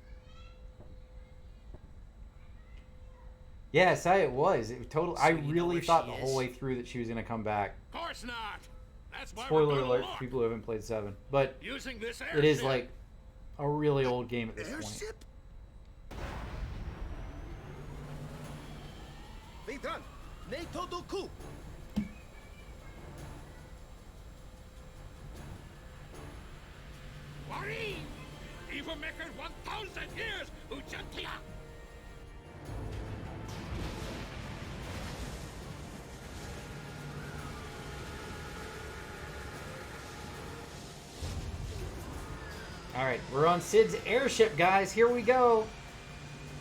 Yes, it was. It totally. So I you know really where thought she the is? whole way through that she was gonna come back. Of course not. That's why we're Spoiler gonna alert look. for people who haven't played 7, but Using this it is airship. like a really old game at this point. Airship? Vedran, Neito Doku. Wari! Even maker 1,000 years, Ujantia! All right, we're on Sid's airship, guys. Here we go.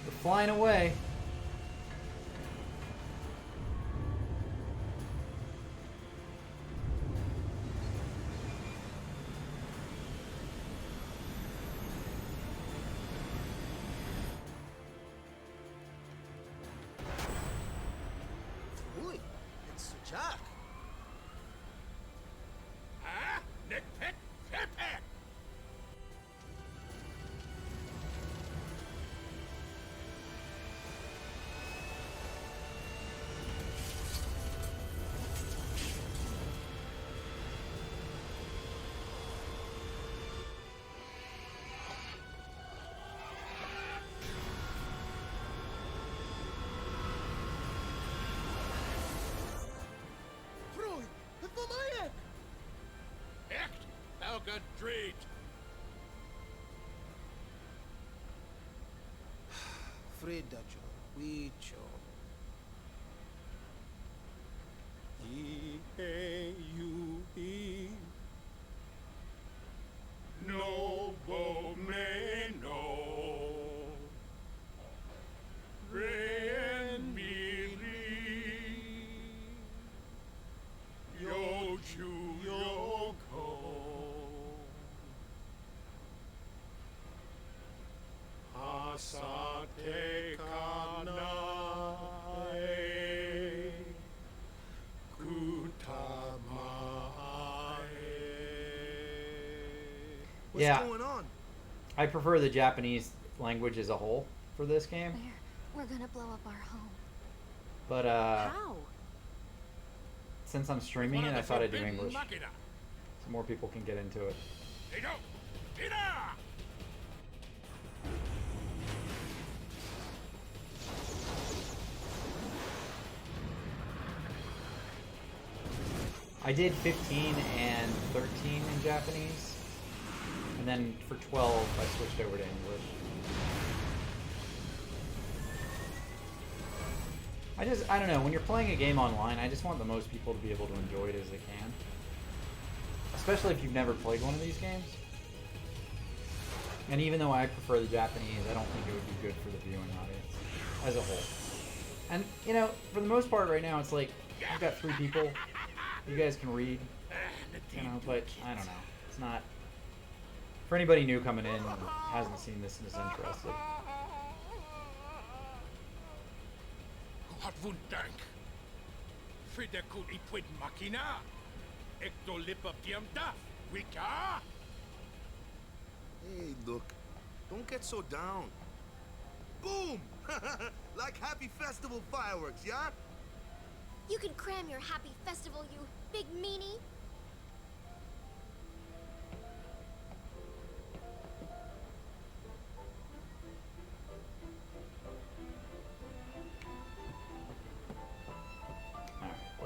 We're flying away. Ui, it's Jack. Huh? Nick Pick? Pick! Freud, vermaaien. Echt? Elke dreet. Fredacho, Wicho. E-A-U-E No Bomeno Re Mi Ri Yochu Yoko Asate Kanae What's Yeah. going on? I prefer the Japanese language as a whole for this game, We're gonna blow up our home. but How? since I'm streaming it, I thought I'd do English, so more people can get into it. Hey, go! Ida! I did 15 and 13 in Japanese, and then for 12 I switched over to English. I don't know, when you're playing a game online, I just want the most people to be able to enjoy it as they can. Especially if you've never played one of these games. And even though I prefer the Japanese, I don't think it would be good for the viewing audience as a whole. And, you know, for the most part right now, it's like, I've got 3 people. You guys can read, you know, but I don't know. It's not... For anybody new coming in and hasn't seen this and is interested. Wat wundank. Frida kun ipwid makina. Ekto lipa piam daf. Wika? Hey, look, don't get so down. Boom! Like happy festival fireworks, yeah? You can cram your happy festival, you big meanie.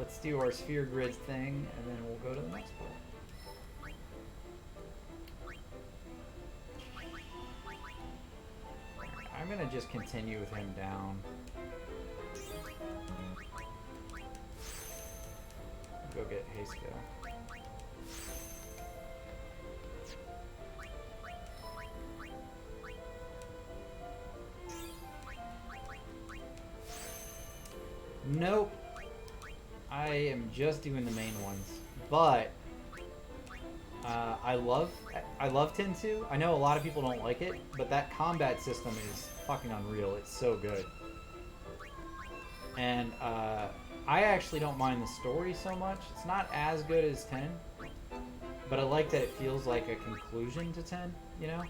let's do our sphere grid thing, and then we'll go to the next part. I'm gonna just continue with him down. Go get Haska. Nope. I am just doing the main ones, but I love 10-2. I know a lot of people don't like it, but that combat system is fucking unreal. It's so good. And I actually don't mind the story so much. It's not as good as 10, but I like that it feels like a conclusion to 10, you know?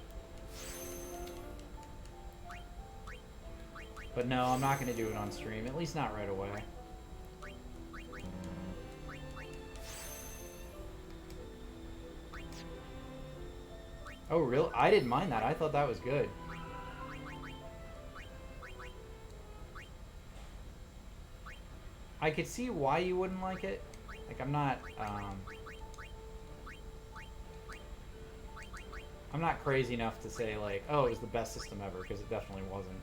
But no, I'm not going to do it on stream, at least not right away. Oh, really? I didn't mind that. I thought that was good. I could see why you wouldn't like it. Like, I'm not crazy enough to say, like, oh, it was the best system ever, because it definitely wasn't.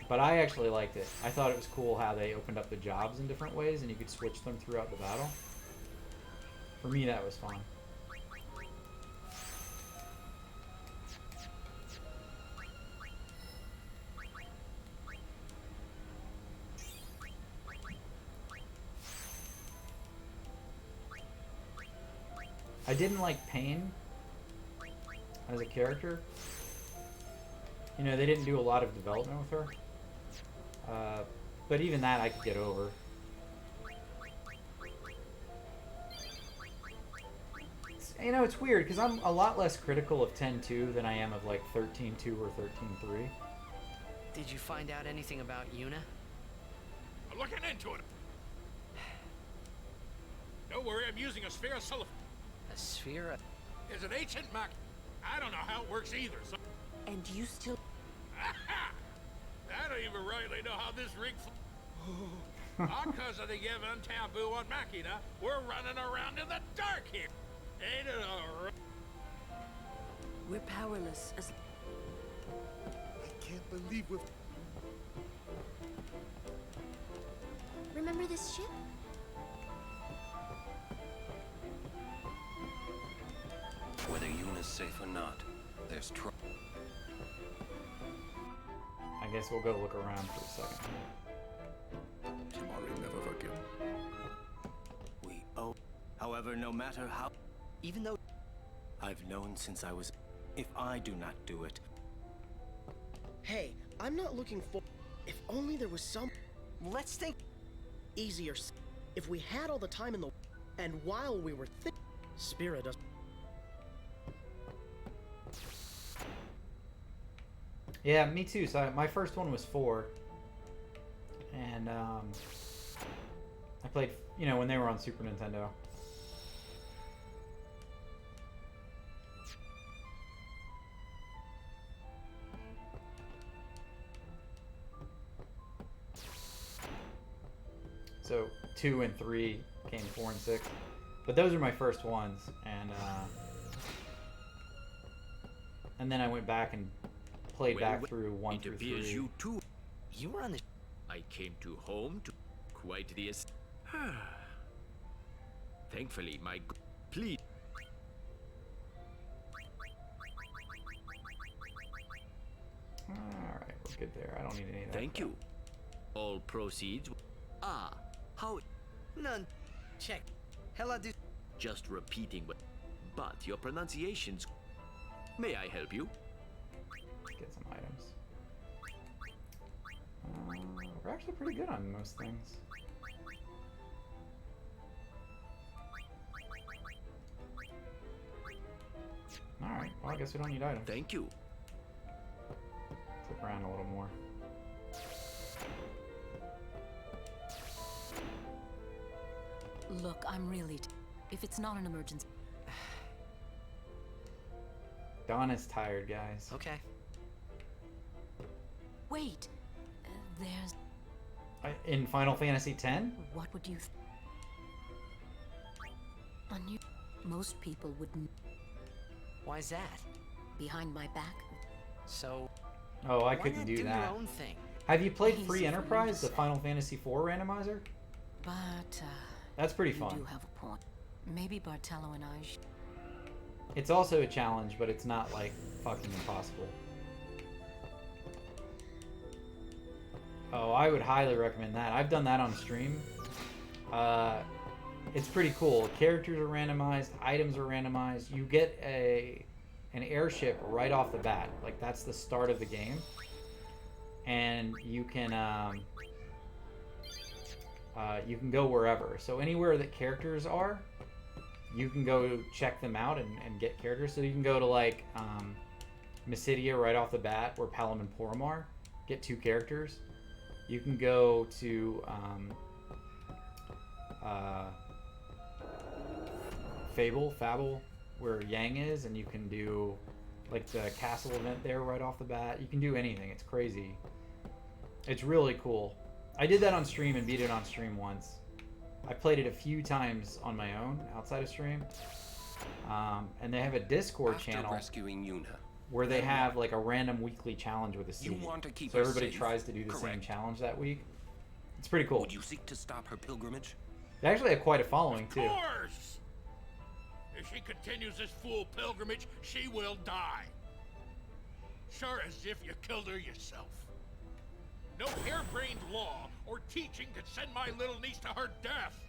But I actually liked it. I thought it was cool how they opened up the jobs in different ways, and you could switch them throughout the battle. For me, that was fun. I didn't like Pain as a character. You know, they didn't do a lot of development with her. But even that I could get over. You know, it's weird, because I'm a lot less critical of 10-2 than I am of, like, 13-2 or 13-3. Did you find out anything about Yuna? I'm looking into it. Don't worry, I'm using a sphere of Sullivan. A sphere? It's an ancient mech. I don't know how it works either, so... And you still... I don't even rightly know how this rig... Because of the Yevon taboo on Machina, we're running around in the dark here. Ain't it all right? We're powerless as... I can't believe we've... Remember this ship? Whether Yuna's safe or not, there's trouble. I guess we'll go look around for a second. Tamari never forget. We owe. However, no matter how, even though I've known since I was, if I do not do it. Hey, I'm not looking for. If only there was some. Let's think easier. If we had all the time in the, and while we were Spira does. Yeah, me too. So my first one was 4. And I played, you know, when they were on Super Nintendo. So 2 and 3 came 4 and 6. But those are my first ones. And then I went back and played back through 1 through 3. You too. You were on the... I came to home to quite the... Thankfully, my... Please. Alright, we're good there. I don't need any of that. Thank you. All proceeds... how... None. Check. Hella do... Just repeating what... But your pronunciations... May I help you? Let's get some items. We're actually pretty good on most things. Alright, well I guess we don't need items. Thank you. Flip around a little more. Look, I'm really... If it's not an emergency... Donna's tired, guys. Okay. Wait. There's... In Final Fantasy X? What would you most people wouldn't. Why's that? Behind my back. So. Oh, I why couldn't not do do that. your own thing? Have you played Easy Free for you to Enterprise, the say. Final Fantasy IV randomizer? But That's pretty you fun. do have a point. Maybe Bartello and I. It's also a challenge, but it's not like fucking impossible. Oh, I would highly recommend that. I've done that on stream. It's pretty cool. Characters are randomized, items are randomized. You get an airship right off the bat. Like that's the start of the game, and you can go wherever. So anywhere that characters are, you can go check them out and get characters. So you can go to like Mysidia right off the bat, where Palom and Porom are, get 2 characters. You can go to Fable, where Yang is, and you can do like the castle event there right off the bat. You can do anything. It's crazy. It's really cool. I did that on stream and beat it on stream once. I played it a few times on my own outside of stream. And they have a Discord After channel rescuing Yuna, where they have like a random weekly challenge with a city. want to keep so her everybody safe, tries to do the same correct? challenge that week. It's pretty cool. would you seek to stop her pilgrimage? They actually have quite a following too. Of course! If she continues this fool pilgrimage, she will die. Sure as if you killed her yourself. No harebrained law or teaching could send my little niece to her death.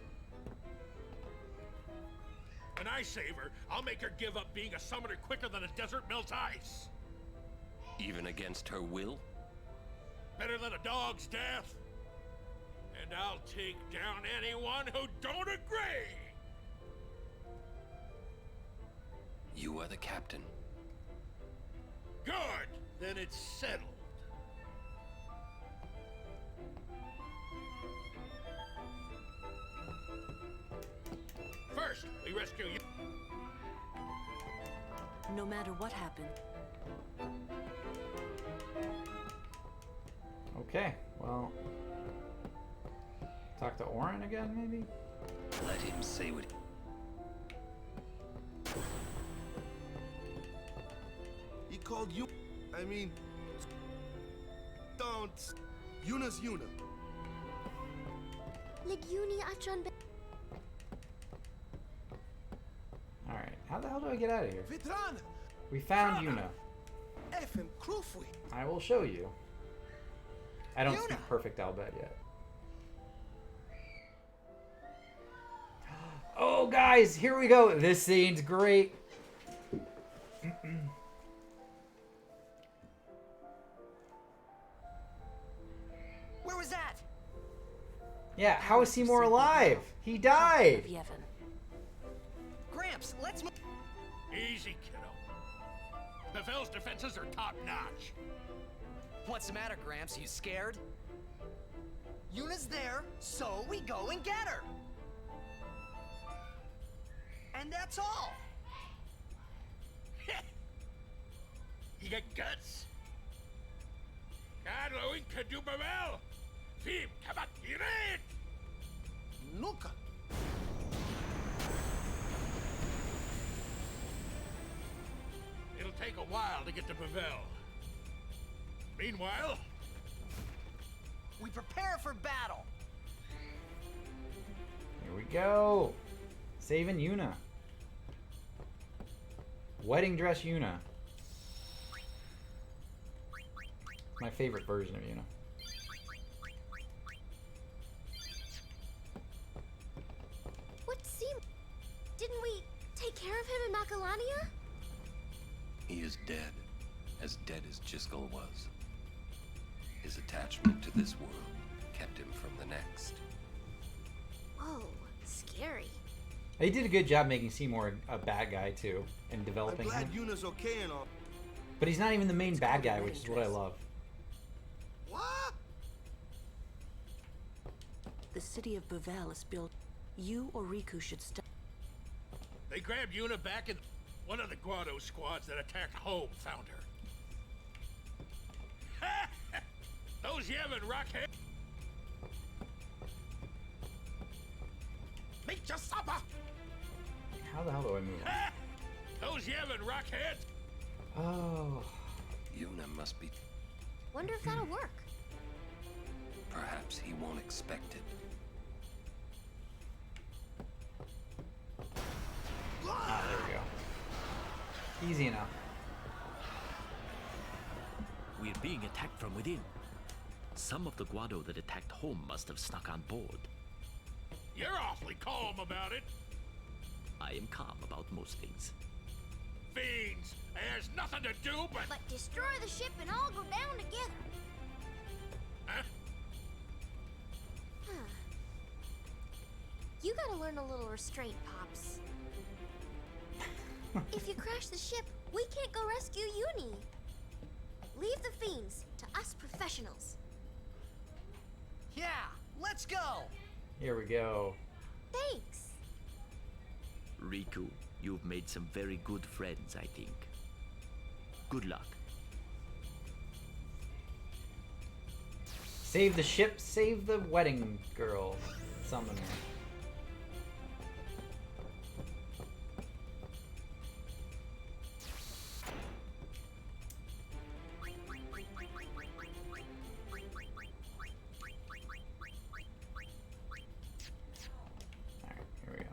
When I save her, I'll make her give up being a summoner quicker than a desert melts ice. Even against her will? Better than a dog's death. And I'll take down anyone who don't agree. You are the captain. Good. Then it's settled. First, we rescue you. No matter what happened. Okay, well, talk to Orin again, maybe? Let him say what. He called you. I mean, don't. Yuna's Yuna. Legiuni Achan Be. Alright, how the hell do I get out of here? Vitran. We found Yuna. Effin Krufwi. I will show you. I don't Yuna. speak perfect Albed yet. Oh, guys, here we go. This scene's great. Where was that? Yeah, how is Seymour alive? He died. Yevon. Gramps, let's move. Easy, kiddo. Pavel's defenses are top-notch. What's the matter, Gramps? You scared? Yuna's there, so we go and get her. And that's all. You got guts? Carlo Inca Pavel. Fim, kabatiret! Nuka. It'll take a while to get to Pavel. Meanwhile, We prepare for battle. Here we go. Saving Yuna. Wedding dress Yuna. My favorite version of Yuna. What seemed? Didn't we take care of him in Macalania? He is dead as Jiskel was. His attachment to this world kept him from the next. Whoa, scary. They did a good job making Seymour a bad guy too, and I'm developing glad him. Yuna's okay and all. But he's not even the main bad guy, which is what I love. What? The city of Bavel is built. You or Riku should stop. they grabbed Yuna back in one of the Guado squads that attacked home found her. Those Yevon rockheads. Meet your supper! How the hell do I move on? Those Yevon rockheads! Oh. Yuna must be... Wonder if that'll work. Perhaps he won't expect it. Ah, there we go. Easy enough. We're being attacked from within. Some of the Guado that attacked home must have snuck on board. You're awfully calm about it. I am calm about most things. Fiends! There's nothing to do but... But destroy the ship and all go down together. Huh? Huh. You gotta learn a little restraint, Pops. If you crash the ship, we can't go rescue Uni. Leave the fiends to us professionals. Yeah, let's go! Here we go. Thanks. Riku, you've made some very good friends, I think. Good luck. Save the ship, save the wedding girl. Summoner. Alright, here we go.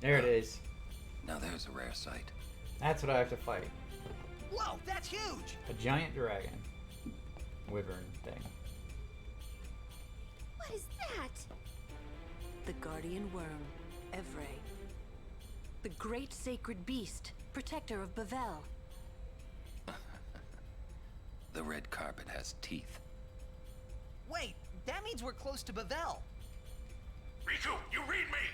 There it is. Now there's a rare sight. That's what I have to fight. Whoa, that's huge! A giant dragon. Wyvern thing. What is that? The guardian worm, Evray. The great sacred beast, protector of Bavel. The red carpet has teeth. Wait, that means we're close to Bavel. Riku, you read me!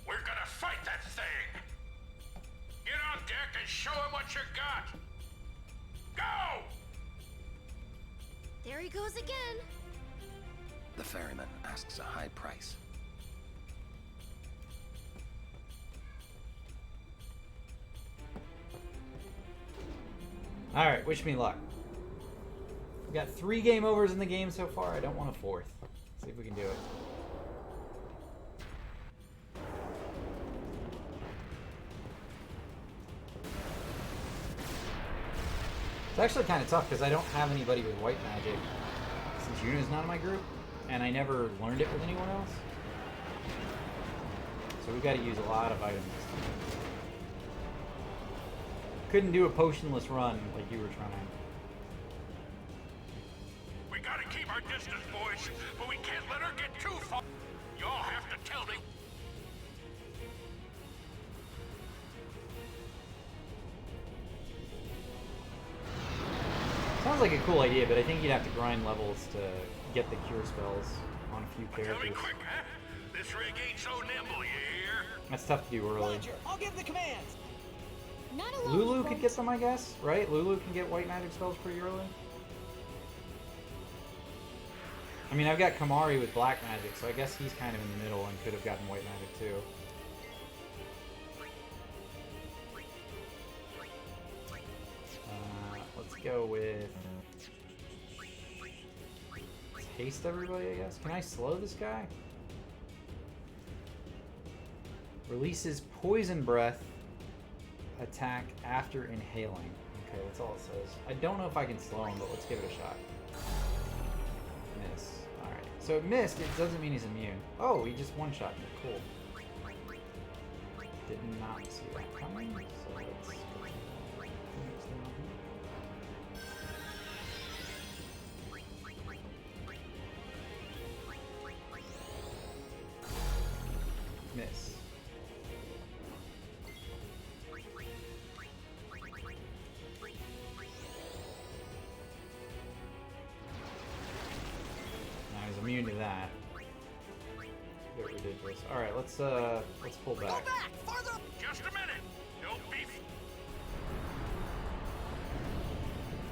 We're gonna fight that thing! Get on deck and show him what you got! Go! There he goes again. The ferryman asks a high price. Alright, wish me luck. We got 3 game overs in the game so far. I don't want a 4th. See if we can do it. It's actually kind of tough because I don't have anybody with white magic since Yuna's not in my group, and I never learned it with anyone else. So we've got to use a lot of items. Couldn't do a potionless run like you were trying. We gotta keep our distance, boys, but we can't let her get too far. Y'all have to tell me. Sounds like a cool idea, but I think you'd have to grind levels to get the cure spells on a few Tell me characters. quick, huh? This rig ain't so nimble, you hear? That's tough to do early. Roger, I'll give the commands. Not alone. Lulu could get some, I guess, right? Lulu can get white magic spells pretty early. I mean, I've got Kamari with black magic, so I guess he's kind of in the middle and could have gotten white magic too. Let's go with haste everybody, I guess. Can I slow this guy? Releases poison breath attack after inhaling. Okay, that's all it says. I don't know if I can slow him, but let's give it a shot. Miss. Alright. So it missed, it doesn't mean he's immune. Oh, he just one-shot me. Cool. Did not see that coming, so let's go Phoenix down here. Miss. Now he's immune to that. Bit ridiculous. Alright, let's pull back. Go back! Farther! Just a minute! Don't beat me!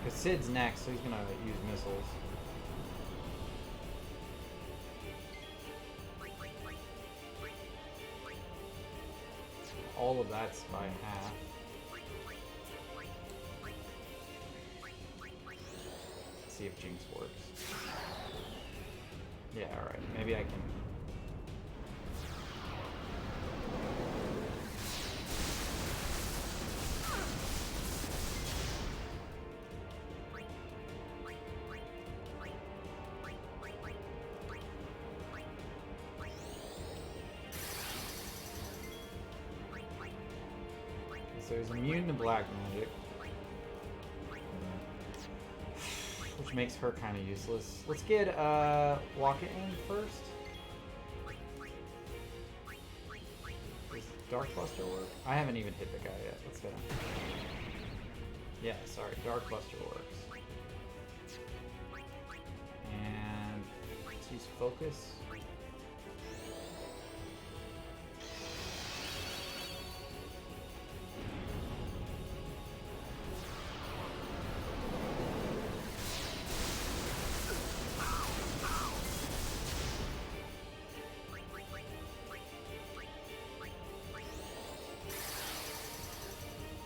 Because Sid's next, so he's gonna use missiles. all of that's by half. Let's see if Jinx works. Yeah, alright. Maybe I can... So he's immune to black magic, which makes her kind of useless. Let's get Locket in first. Does Dark Buster work? I haven't even hit the guy yet. Let's hit him. Yeah, sorry, Dark Buster works. And let's use Focus.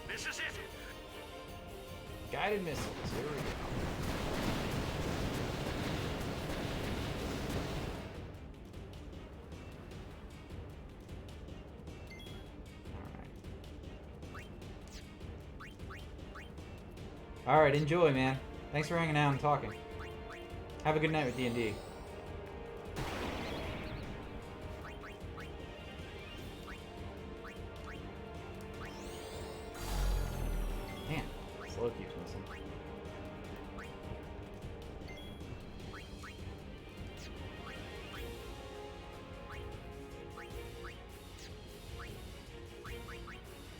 This is it. Guided missiles. Here we go. All right, enjoy, man. Thanks for hanging out and talking. Have a good night with D&D. Man, slow keeps missing.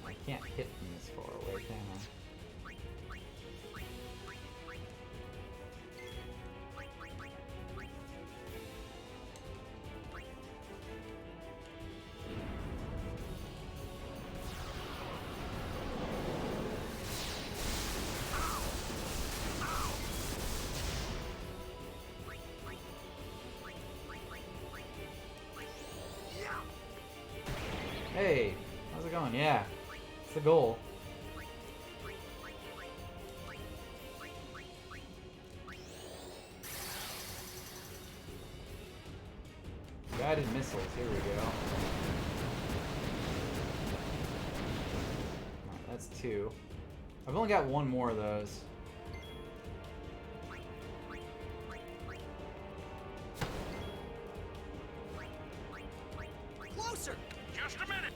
I can't hit from this far away, can I? Hey, how's it going? Yeah, it's the goal. Guided missiles, here we go. Alright, that's 2. I've only got 1 more of those. Closer! Just a minute.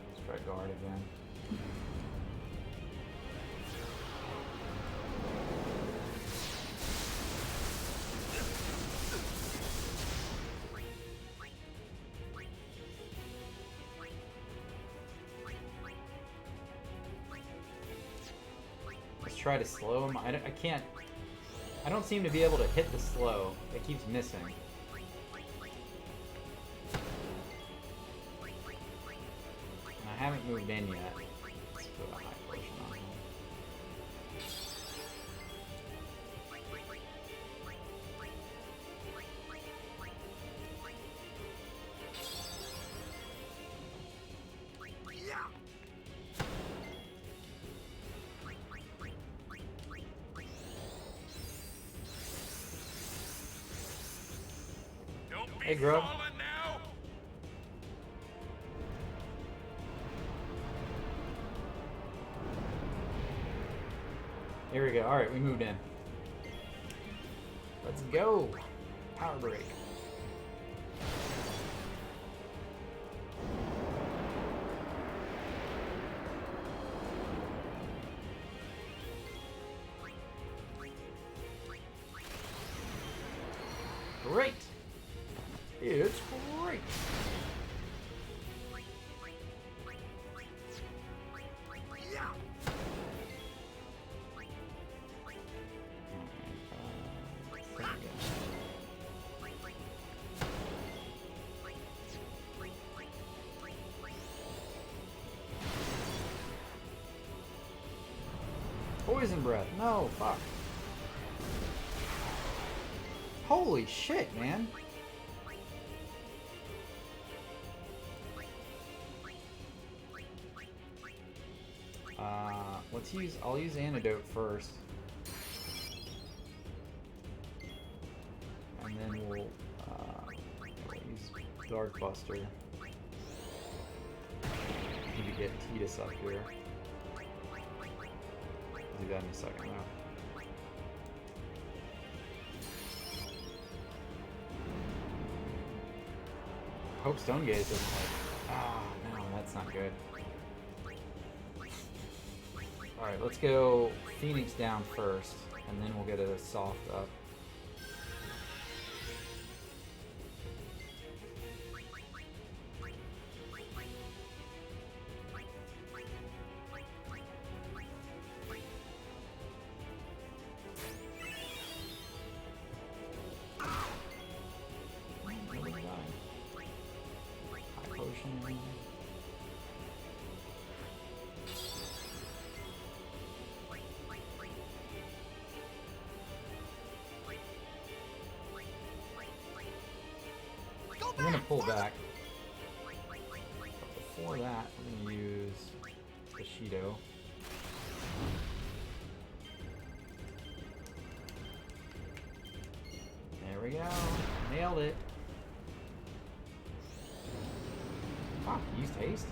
Let's try guard again. Let's try to slow him. I can't. I don't seem to be able to hit the slow. It keeps missing. And I haven't moved in yet. Let's put a high potion on him. Hey, Grub. Here we go. Alright, we moved in. Let's go. Power break. Great. It's great. Poison breath. No, fuck. Holy shit, man. I'll use Antidote first. And then we'll use Dark Buster. Need to get Tidus up here. Do that in a second though. Hope Stone Gaze doesn't like. Ah, no, that's not good. Alright, let's go Phoenix down first, and then we'll get a soft up. I'm gonna pull back. But before that, I'm gonna use Bushido. There we go. Nailed it. Fuck, used haste?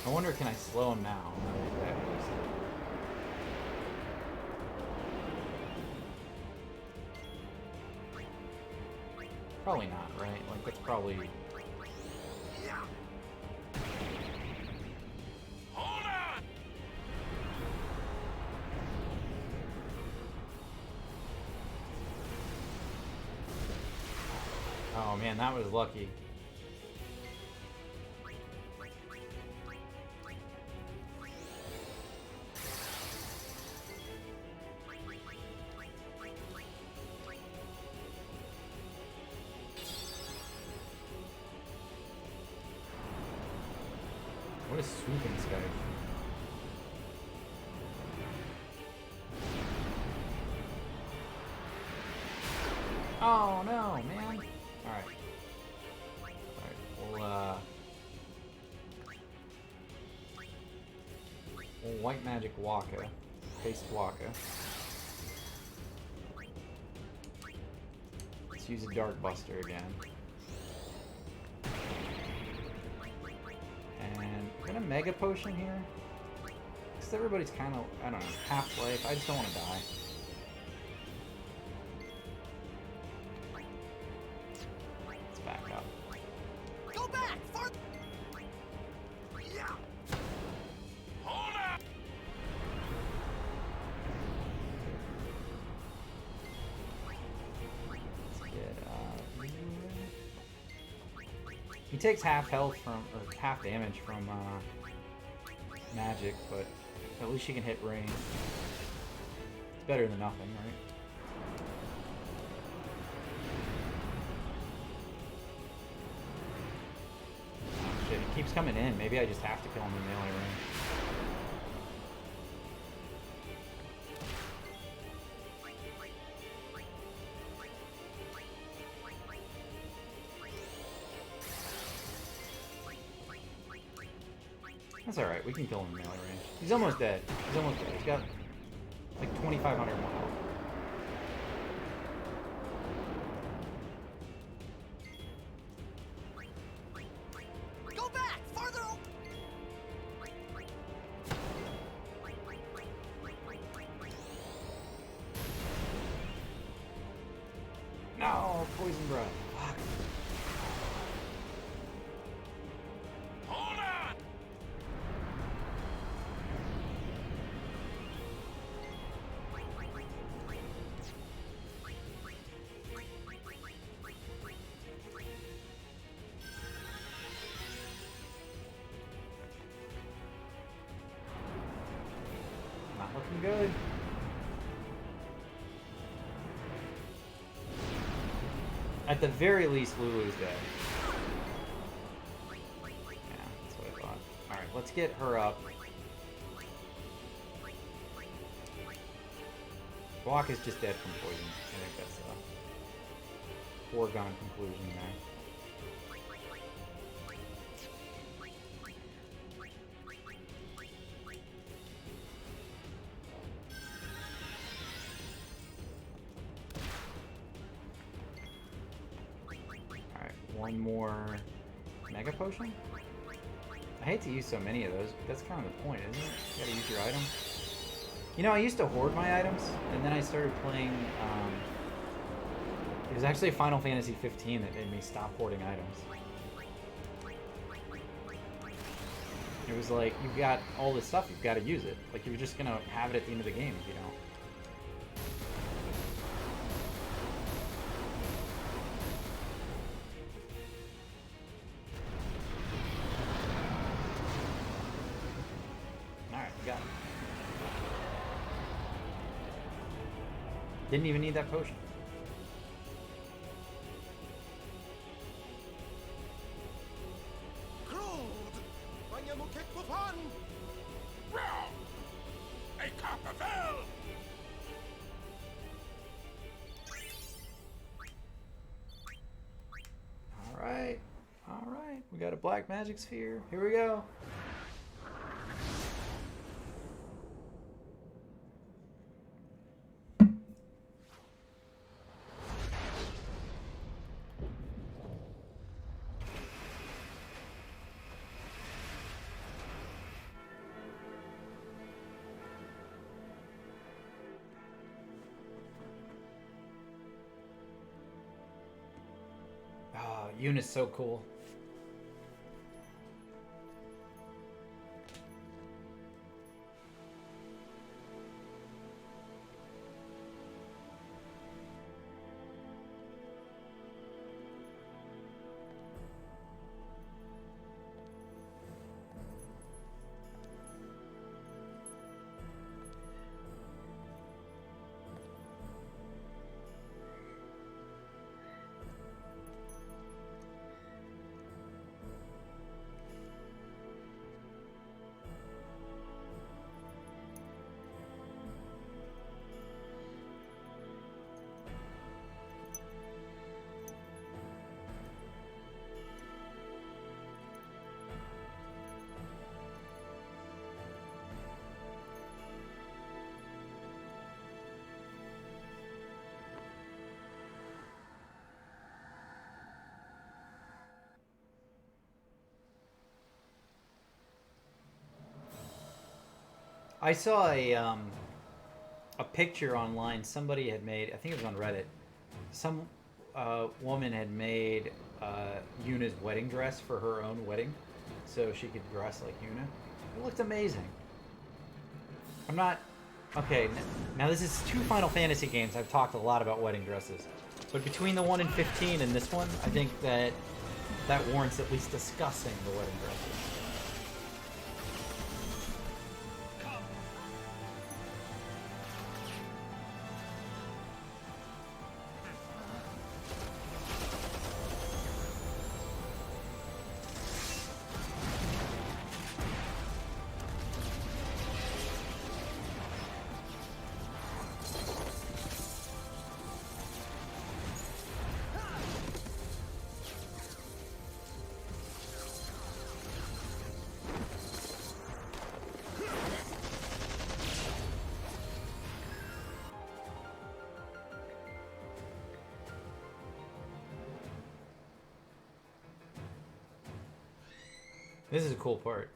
I wonder, can I slow him now? Probably not, right? Like, that's probably... Hold on! Oh man, that was lucky. What is swooping this guy? Oh no, man. Alright. Alright, we'll White Magic Waka. Haste Waka. Let's use a Dark Buster again. I'm gonna Mega Potion here. Because everybody's kind of, I don't know, half-life. I just don't want to die. Let's back up. Go back! Farther! Yeah! Hold up! Let's get, he takes half health from, or half damage from magic, but at least she can hit range. It's better than nothing, right? Oh, shit, he keeps coming in. Maybe I just have to kill him in melee range. That's alright, we can kill him in melee range. He's almost dead. He's almost dead. He's got like 2,500 more health. Go back! Farther! No, poison breath. Fuck. Hold on! Not looking good. At the very least, Lulu's dead. Yeah, that's what I thought. Alright, let's get her up. Block is just dead from poison. I think that's a foregone conclusion there. Alright, one more Mega Potion? I hate to use so many of those, but that's kind of the point, isn't it? You gotta use your item. You know, I used to hoard my items, and then I started playing, it was actually Final Fantasy 15 that made me stop hoarding items. It was like, you've got all this stuff, you've got to use it. Like, you're just gonna have it at the end of the game if you don't. Alright, we got it. Didn't even need that potion. Alright, alright. We got a black magic sphere. Here we go. Yuna's so cool. I saw a picture online. Somebody had made, I think it was on Reddit. Some woman had made Yuna's wedding dress for her own wedding, so she could dress like Yuna. It looked amazing. I'm not okay. Now this is 2 Final Fantasy games. I've talked a lot about wedding dresses, but between the 1 in 15 and this one, I think that warrants at least discussing the wedding dresses. This is a cool part.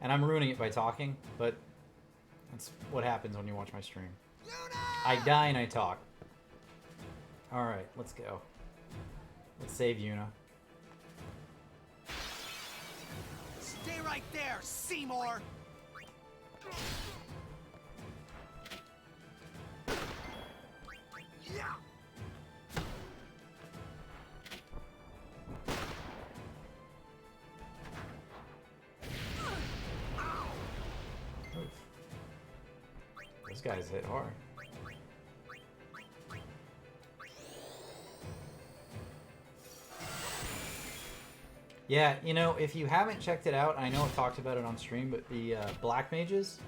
And I'm ruining it by talking, but that's what happens when you watch my stream. I die and I talk. Alright, let's go. Let's save Yuna. Stay right there, Seymour! Yeah! Those guys hit hard. Yeah, you know, if you haven't checked it out, I know I've talked about it on stream, but the Black Mages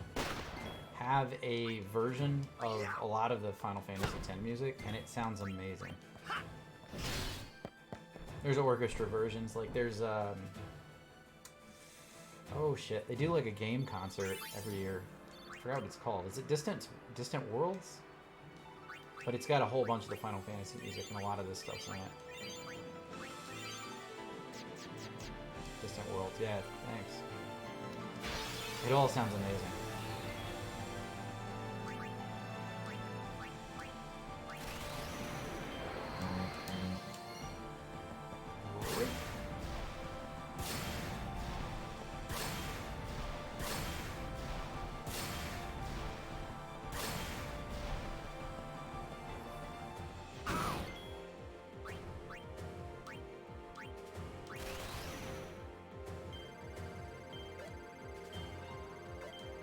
have a version of a lot of the Final Fantasy X music, and it sounds amazing. There's orchestra versions, like there's oh shit, they do like a game concert every year. I forgot what it's called. Is it Distant Worlds? But it's got a whole bunch of the Final Fantasy music, and a lot of this stuff's in it. Distant Worlds, yeah, thanks. It all sounds amazing.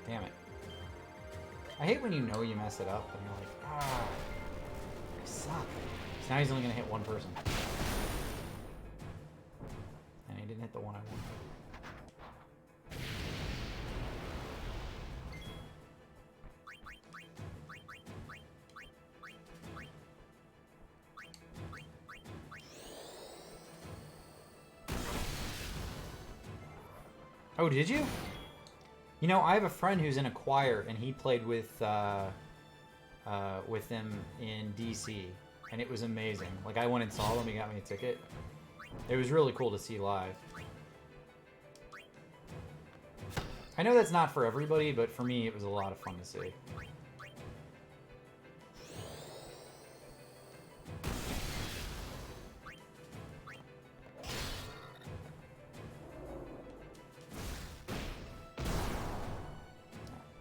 Damn it. I hate when you know you mess it up and you're like, ah, I suck. So now he's only gonna hit one person. And he didn't hit the one I wanted. Oh, did you? You know, I have a friend who's in a choir, and he played with them in DC, and it was amazing. Like, I went and saw them, he got me a ticket. It was really cool to see live. I know that's not for everybody, but for me, it was a lot of fun to see.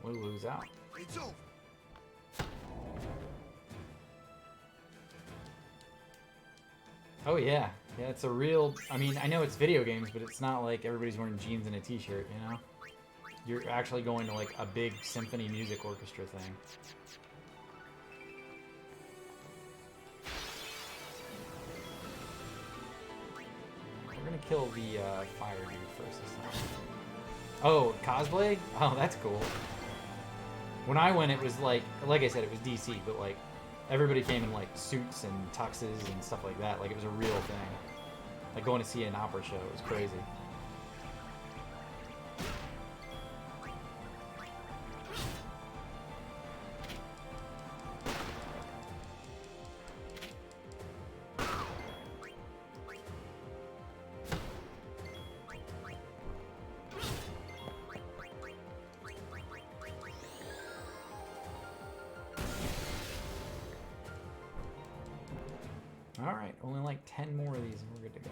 Lulu's out. It's over. Oh yeah, yeah. It's a real. I mean, I know it's video games, but it's not like everybody's wearing jeans and a t-shirt. You know, you're actually going to like a big symphony music orchestra thing. We're gonna kill the fire dude first this time. Oh, cosplay? Oh, that's cool. When I went, it was like I said, it was DC, but like everybody came in like suits and tuxes and stuff like that. Like it was a real thing. Like going to see an opera show. It was crazy. Alright, only like 10 more of these and we're good to go.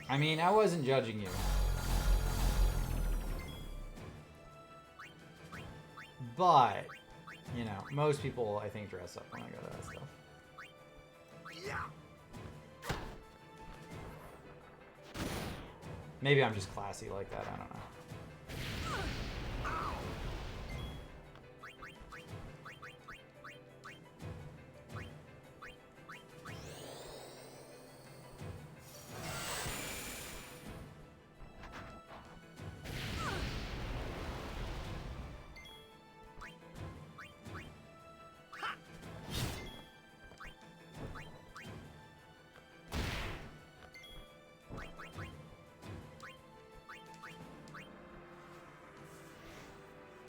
I mean, I wasn't judging you. But, you know, most people, I think, dress up when I go to that stuff. Maybe I'm just classy like that, I don't know.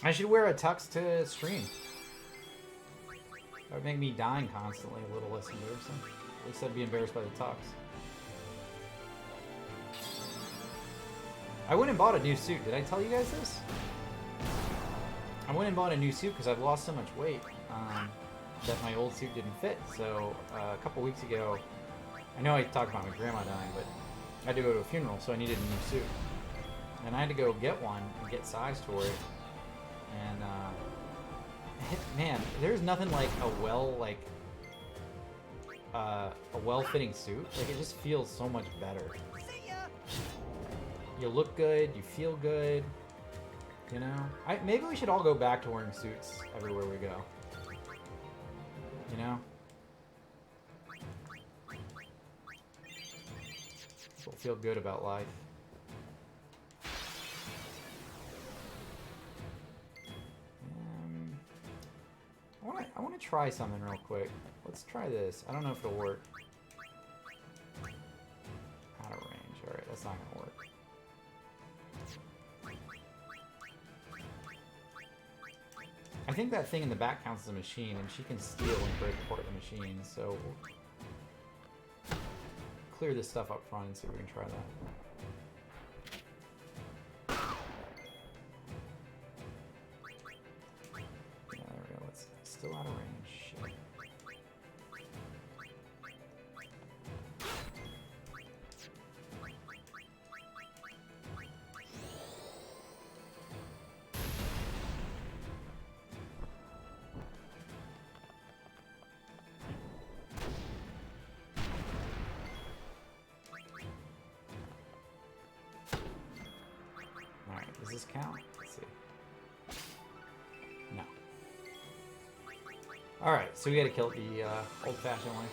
I should wear a tux to stream. That would make me dying constantly a little less embarrassing. At least I'd be embarrassed by the tux. I went and bought a new suit. Did I tell you guys this? I went and bought a new suit because I've lost so much weight that my old suit didn't fit. So a couple weeks ago, I know I talked about my grandma dying, but I had to go to a funeral, so I needed a new suit. And I had to go get one and get sized for it. And man, there's nothing like a well-fitting suit. Like it just feels so much better. You look good, you feel good. You know? Maybe we should all go back to wearing suits everywhere we go. You know? We'll feel good about life. I want to try something real quick. Let's try this. I don't know if it'll work. Out of range. Alright, that's not gonna work. I think that thing in the back counts as a machine, and she can steal and break apart the machine, so we'll clear this stuff up front and see if we can try that. Yeah, there we go. It's still out of range. Shit. Alright, does this count? Let's see. No. Alright, so we gotta kill the old-fashioned way.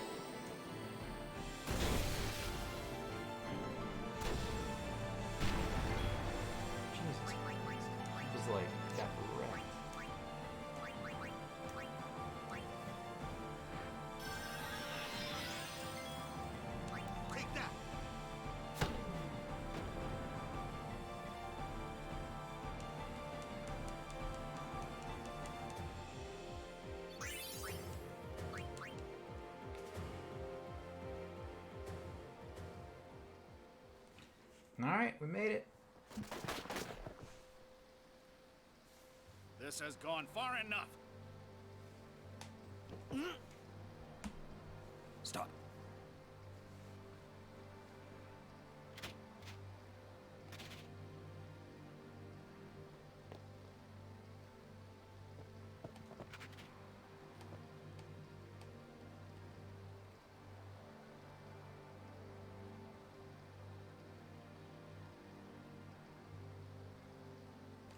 Jesus Christ. Just like, got wrecked. Take that! Alright, we made it. This has gone far enough. Stop.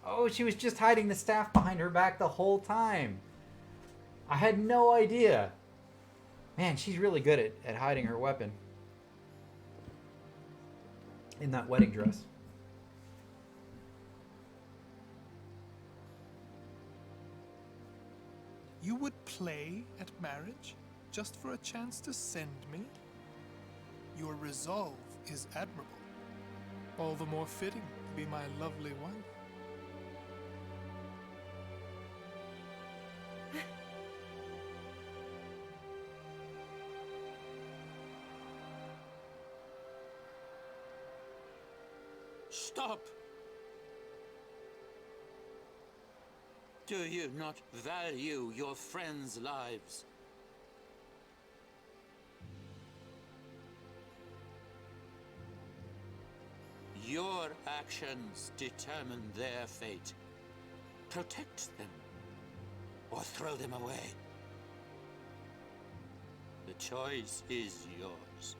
Oh, she was just hiding the staff behind her back the whole time. I had no idea. Man, she's really good at hiding her weapon. In that wedding dress. You would play at marriage just for a chance to send me? Your resolve is admirable. All the more fitting to be my lovely wife. Stop! Do you not value your friends' lives? Your actions determine their fate. Protect them, or throw them away. The choice is yours.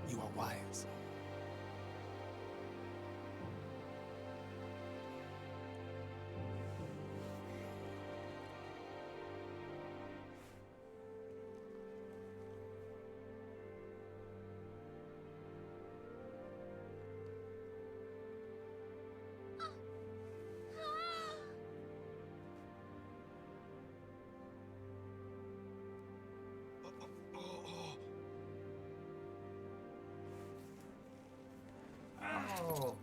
You are wise. Oh.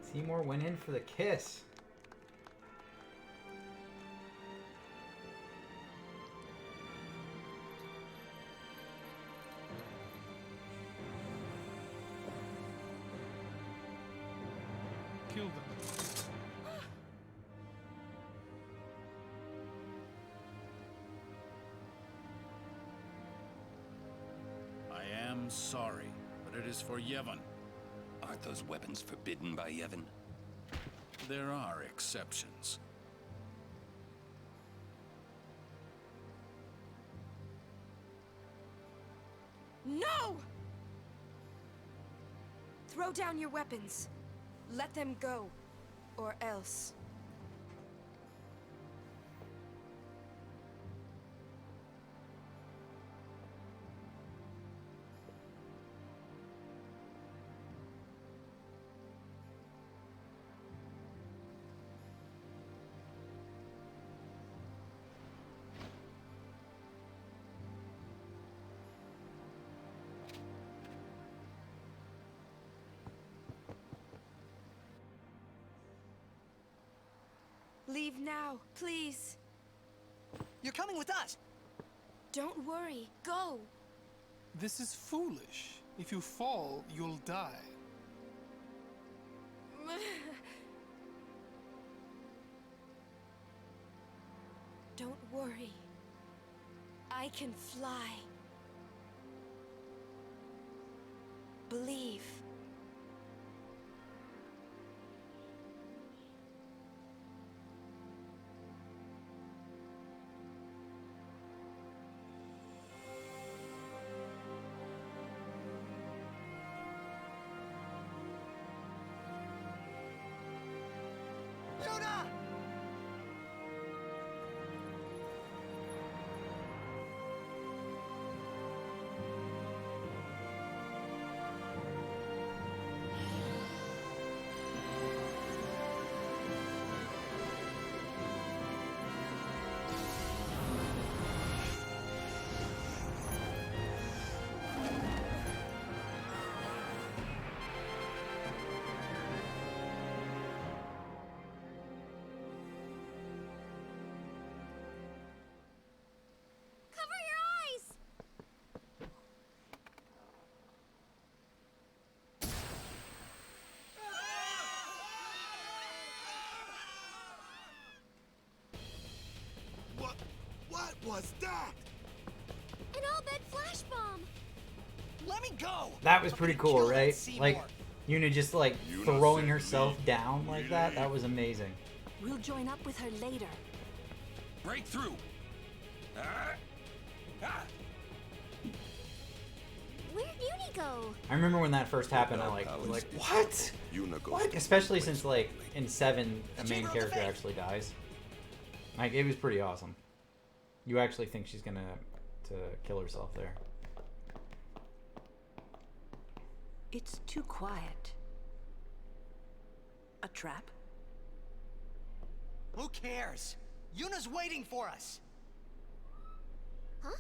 Seymour went in for the kiss. Kill them. I'm sorry, but it is for Yevon. Aren't those weapons forbidden by Yevon? There are exceptions. No! Throw down your weapons. Let them go. Or else. Leave now, please. You're coming with us. Don't worry. Go. This is foolish. If you fall, you'll die. Don't worry. I can fly. Believe. Yuna! Cover your eyes! What was that? An all-bed flash bomb! Let me go! That was pretty cool, right? Like, Yuna just like throwing herself down like that. That was amazing. We'll join up with her later. Break through! Where'd Uni go? I remember when that first happened. I was like, what? What? Especially since like in 7, a main character actually dies. Like, it was pretty awesome. You actually think she's gonna kill herself there. It's too quiet. A trap? Who cares? Yuna's waiting for us. Huh?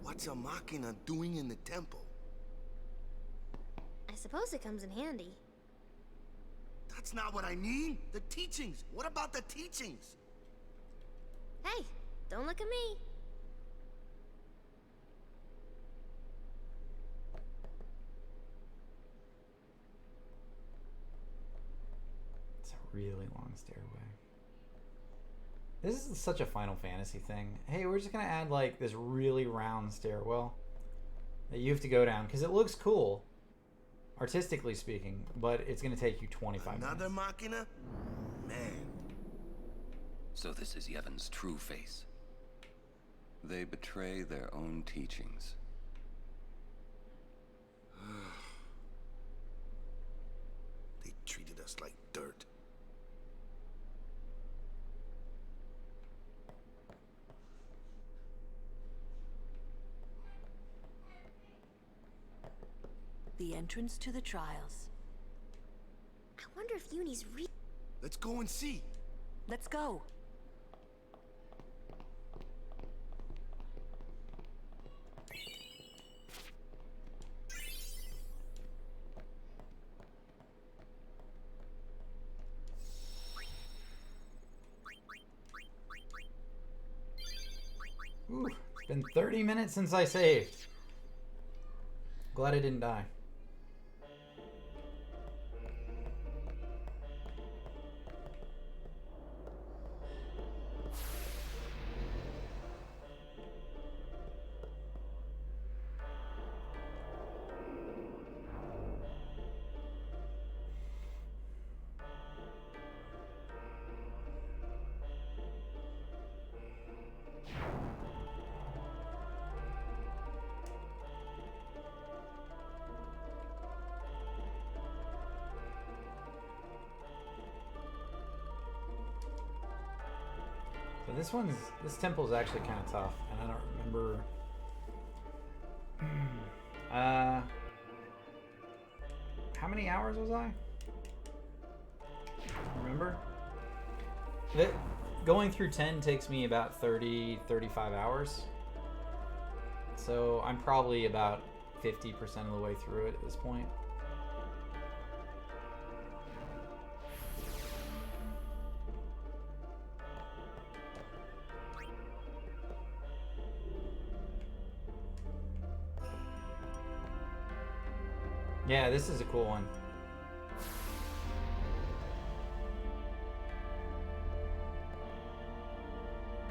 What's a Machina doing in the temple? I suppose it comes in handy. That's not what I mean. The teachings. What about the teachings? Hey, don't look at me. It's a really long stairway. This is such a Final Fantasy thing. Hey, we're just gonna add like this really round stairwell that you have to go down because it looks cool, artistically speaking, but it's gonna take you 25 minutes. Another Machina? Man. So this is Yevon's true face. They betray their own teachings. They treated us like dirt. The entrance to the trials. I wonder if Uni's Let's go and see. Let's go. Ooh, it's been 30 minutes since I saved. Glad I didn't die. But this temple is actually kind of tough, and I don't remember. How many hours was I? Remember? Going through 10 takes me about 35 hours. So I'm probably about 50% of the way through it at this point. Yeah, this is a cool one.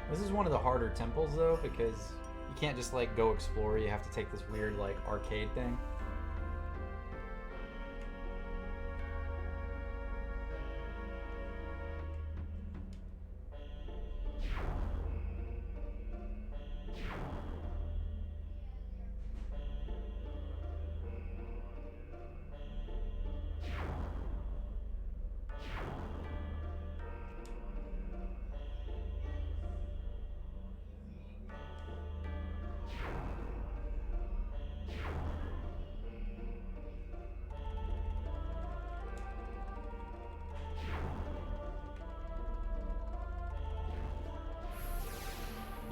This is one of the harder temples though, because you can't just like go explore, you have to take this weird like arcade thing.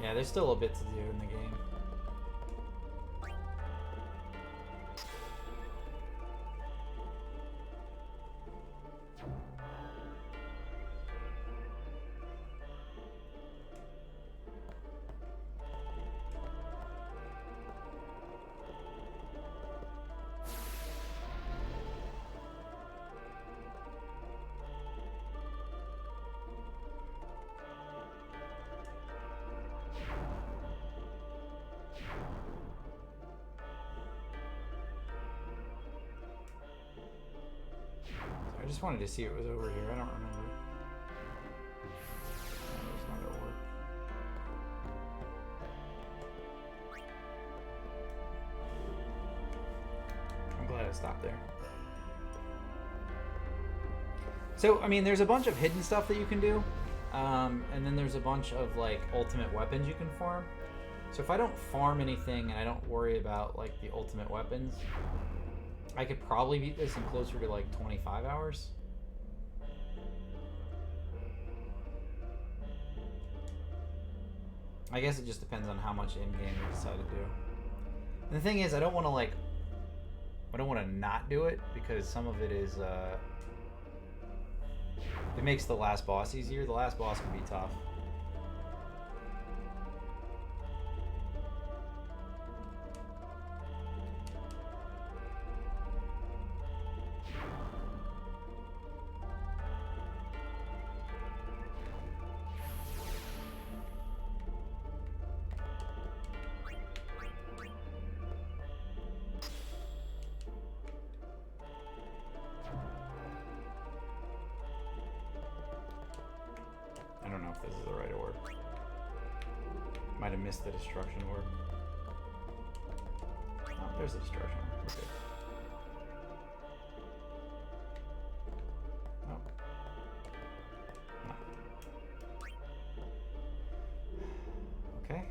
Yeah, there's still a bit to do in the game. I just wanted to see it was over here. I don't remember. No, it's not gonna work. I'm glad I stopped there. So, I mean, there's a bunch of hidden stuff that you can do. And then there's a bunch of, like, ultimate weapons you can farm. So if I don't farm anything and I don't worry about, like, the ultimate weapons, I could probably beat this in closer to like 25 hours. I guess it just depends on how much in-game we decide to do. And the thing is, I don't want to not do it, because some of it is, it makes the last boss easier. The last boss can be tough. I don't know if this is the right order. Might have missed the destruction orb. Oh, there's the destruction orb. We're good. Oh. No. Okay.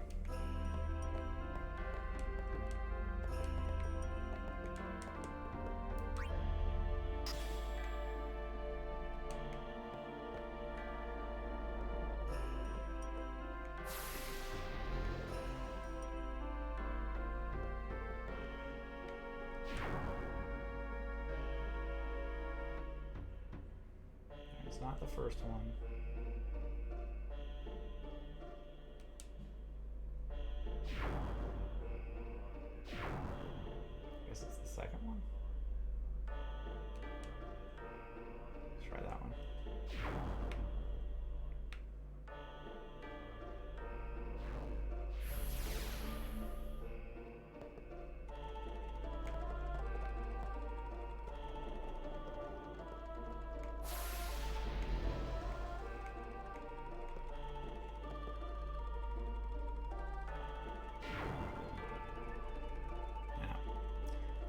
It's not the first one. I guess it's the second one. Let's try that one.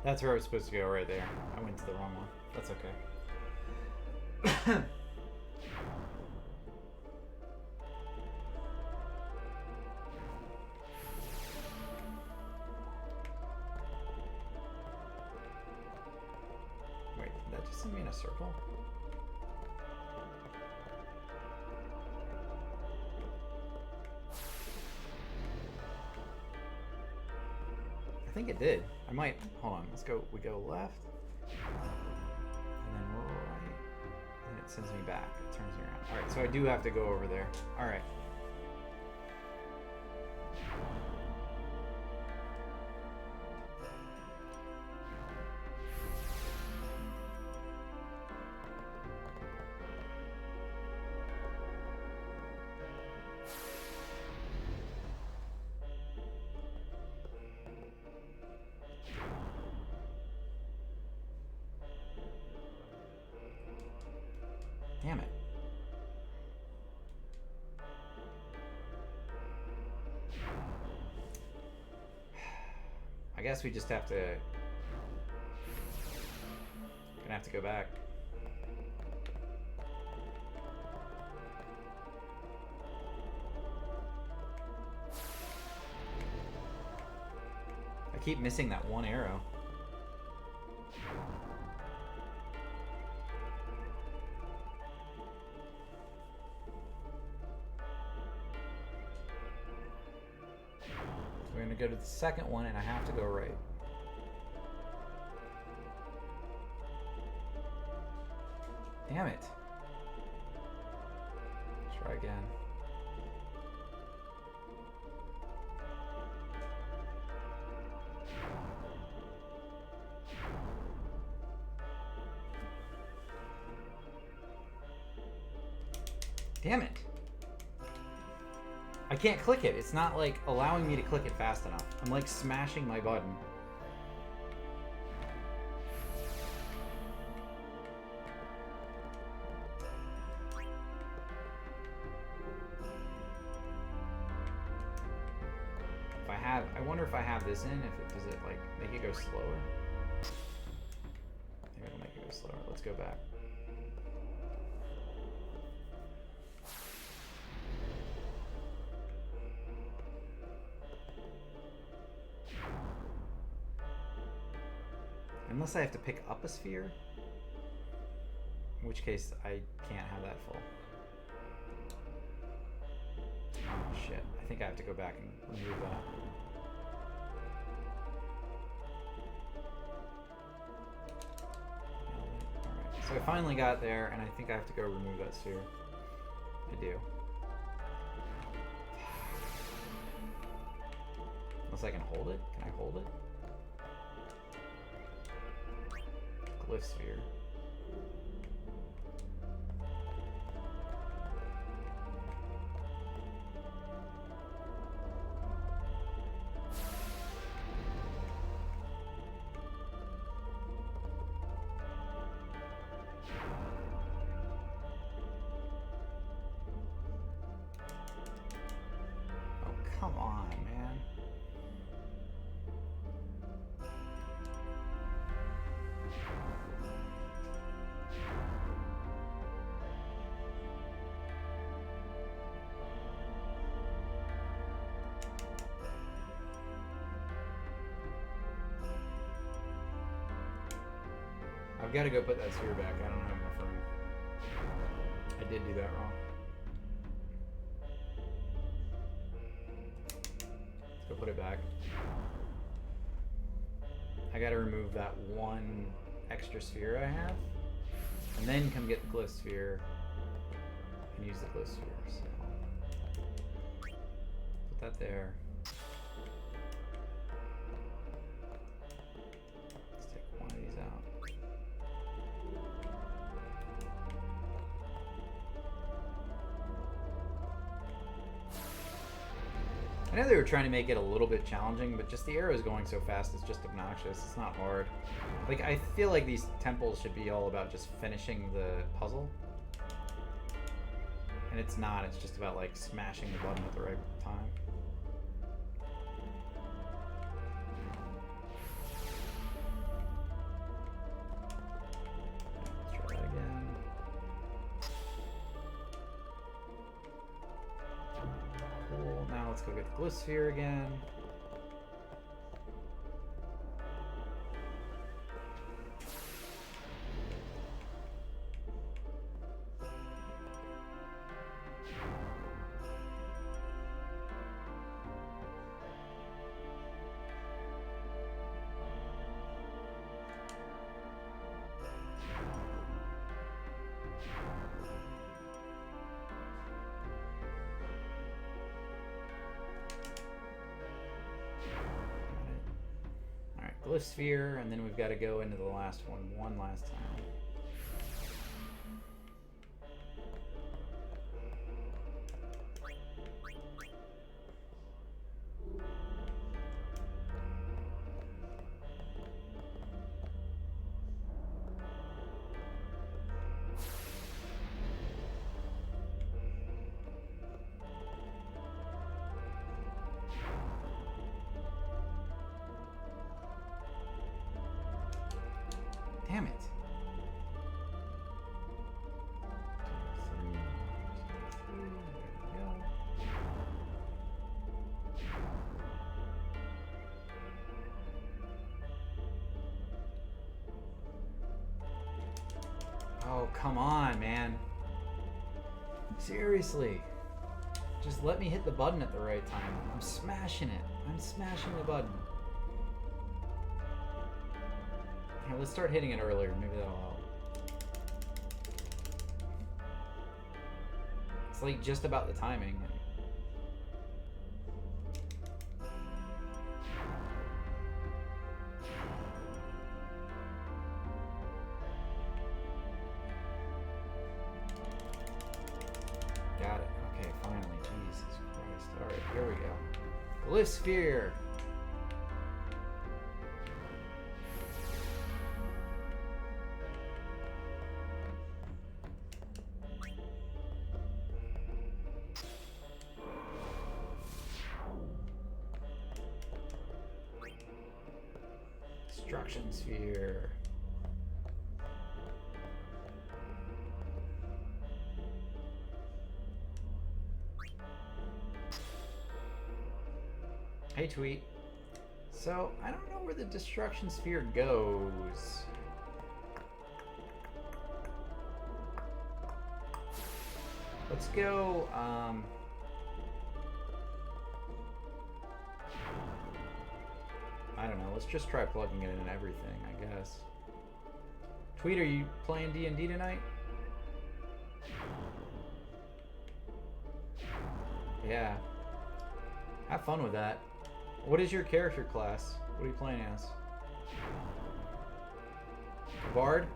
That's where I was supposed to go, right there. I went to the wrong one. That's okay. a circle? I think it did. I might, hold on, let's go, we go left, and then right, and it sends me back, it turns me around. Alright, so I do have to go over there. Alright. Damn it. I guess we just have to... Gonna have to go back. I keep missing that one arrow. We're gonna go to the second one and I have to go right. Damn it. Try again. Damn it. I can't click it. It's not like allowing me to click it fast enough. I'm like smashing my button. If I have, I wonder if I have this in, if it, does it like make it go slower? Maybe it'll make it go slower. Let's go back. Unless I have to pick up a sphere, in which case I can't have that full. Oh shit, I think I have to go back and remove that. Alright, so I finally got there, and I think I have to go remove that sphere. I do. Unless I can hold it? Can I hold it? Glyph sphere. Oh, come on, man. I've got to go put that sphere back. I don't have enough room. I did do that wrong. Let's go put it back. I got to remove that one extra sphere I have, and then come get the glyph sphere and use the glyph sphere. So put that there. Let's take one of these out. I know they were trying to make it a little bit challenging, but just the arrows going so fast is just obnoxious. It's not hard. Like, I feel like these temples should be all about just finishing the puzzle. And it's not. It's just about, like, smashing the button at the right time. Let's try that again. Cool. Now let's go get the glyph sphere again. Glyph Sphere, and then we've got to go into the last one last time. Damn it. Oh, come on, man. Seriously. Just let me hit the button at the right time. I'm smashing it. I'm smashing the button. Here, let's start hitting it earlier. Maybe that'll help. It's like just about the timing. Got it. Okay, finally. Jesus Christ. Alright, here we go. Glyph Sphere. Destruction Sphere. Hey, Tweet. So, I don't know where the Destruction Sphere goes. Let's go, I don't know. Let's just try plugging it in everything, I guess. Tweet, are you playing D&D tonight? Yeah. Have fun with that. What is your character class? What are you playing as? Bard?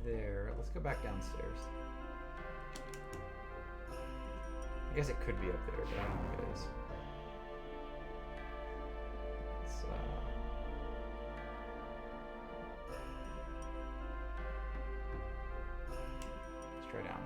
There. Let's go back downstairs. I guess it could be up there, but I don't think it is. Let's try down there.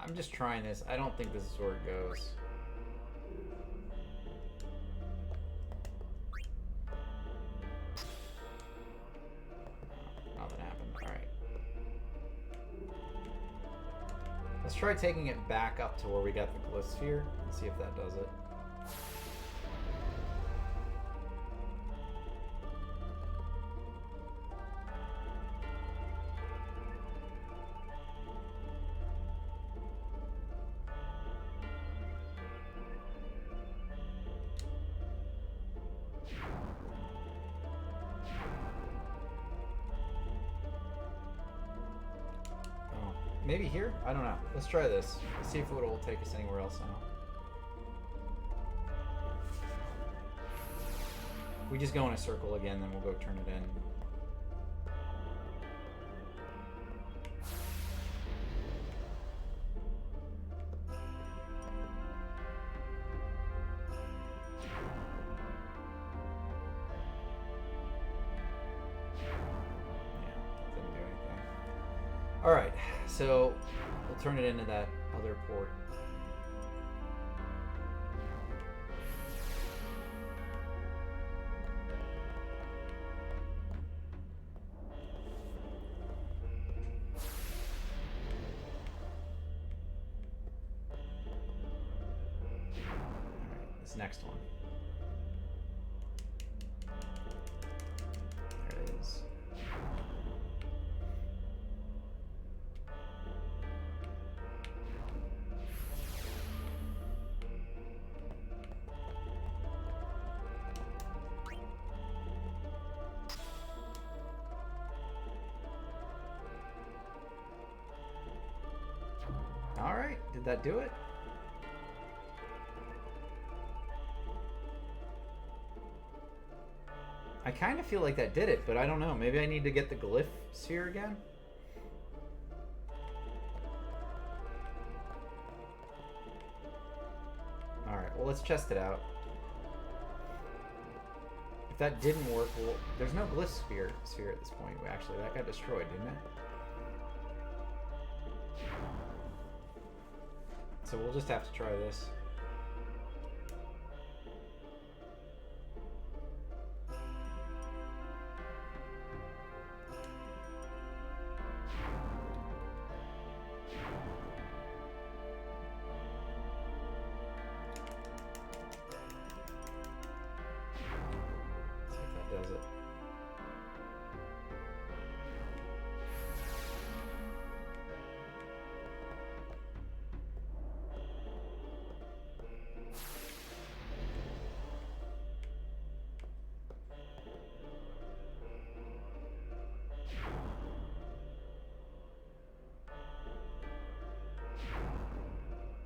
I'm just trying this. I don't think this is where it goes. Nothing happened. Alright. Let's try taking it back up to where we got the Glyph Sphere and see if that does it. Maybe here? I don't know. Let's try this. Let's see if it will take us anywhere else now. We just go in a circle again, then we'll go turn it in. Alright, so we'll turn it into that other port. Alright, this next one. Alright, did that do it? I kind of feel like that did it, but I don't know. Maybe I need to get the glyph sphere again? Alright, well, let's test it out. If that didn't work, well, there's no glyph sphere at this point. Actually, that got destroyed, didn't it? So we'll just have to try this. Does it?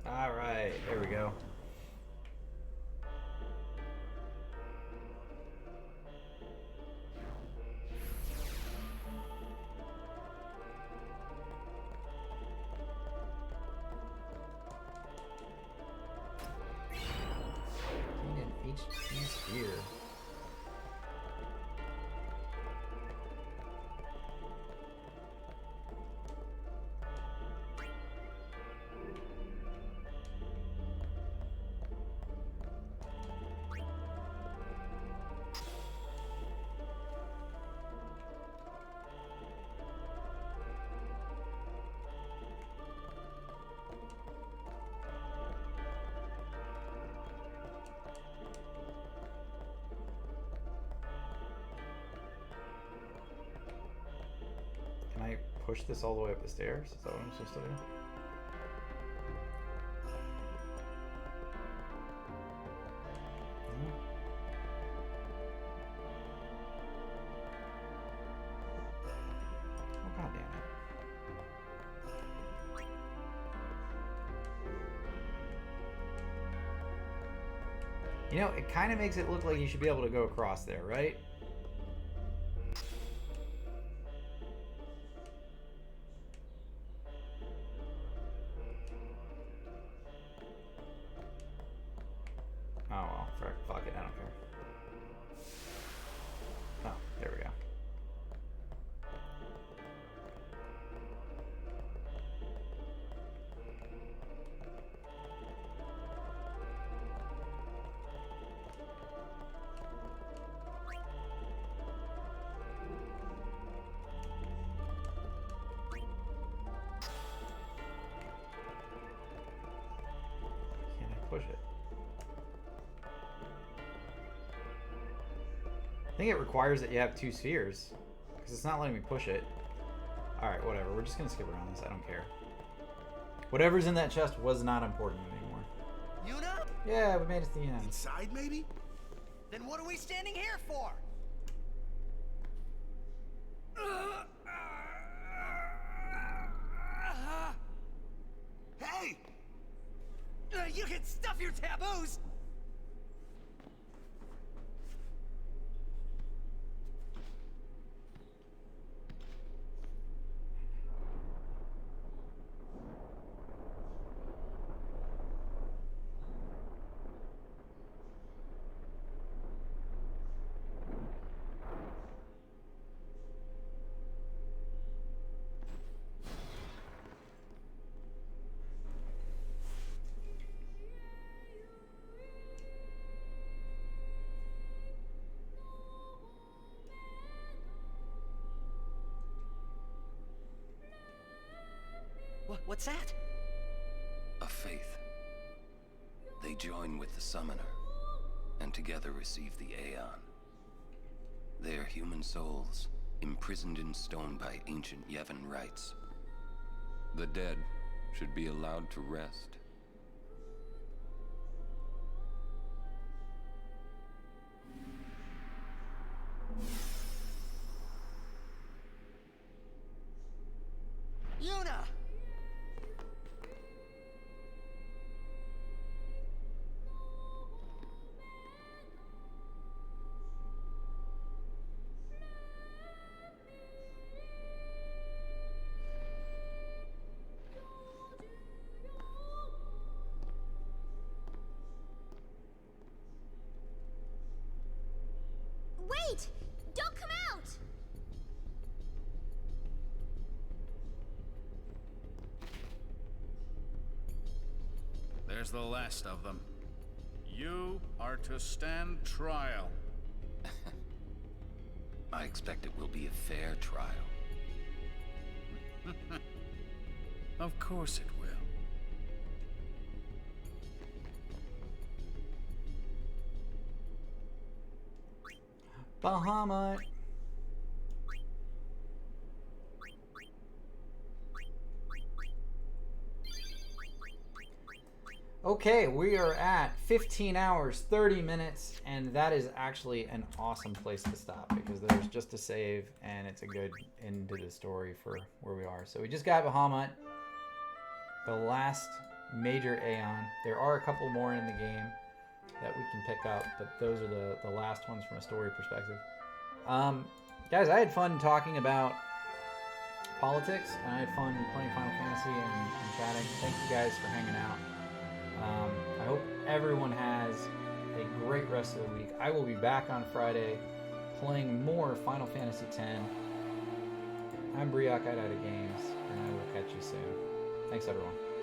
All right, there we go. HP sphere. Can I push this all the way up the stairs? Is that what I'm supposed to do? No? Oh, God damn it. You know, it kind of makes it look like you should be able to go across there, right? Oh well, fuck it, I don't care. Oh, there we go. Can I push it? I think it requires that you have 2 spheres, because it's not letting me push it. Alright, whatever. We're just going to skip around this. I don't care. Whatever's in that chest was not important anymore. Yuna? Yeah, we made it to the end. Inside, maybe? Then what are we standing here for? Hey! You can stuff your taboos! What's that? A faith. They join with the Summoner, and together receive the Aeon. They are human souls, imprisoned in stone by ancient Yevon rites. The dead should be allowed to rest. Yuna! There's the last of them. You are to stand trial. I expect it will be a fair trial. Of course it will. Bahamut. Okay, we are at 15 hours, 30 minutes, and that is actually an awesome place to stop because there's just a save and it's a good end to the story for where we are. So we just got Bahamut, the last major Aeon. There are a couple more in the game that we can pick up, but those are the last ones from a story perspective. Guys, I had fun talking about politics, and I had fun playing Final Fantasy and chatting. Thank you guys for hanging out. I hope everyone has a great rest of the week. I will be back on Friday playing more Final Fantasy X. I'm Briac, Games, and I will catch you soon. Thanks, everyone.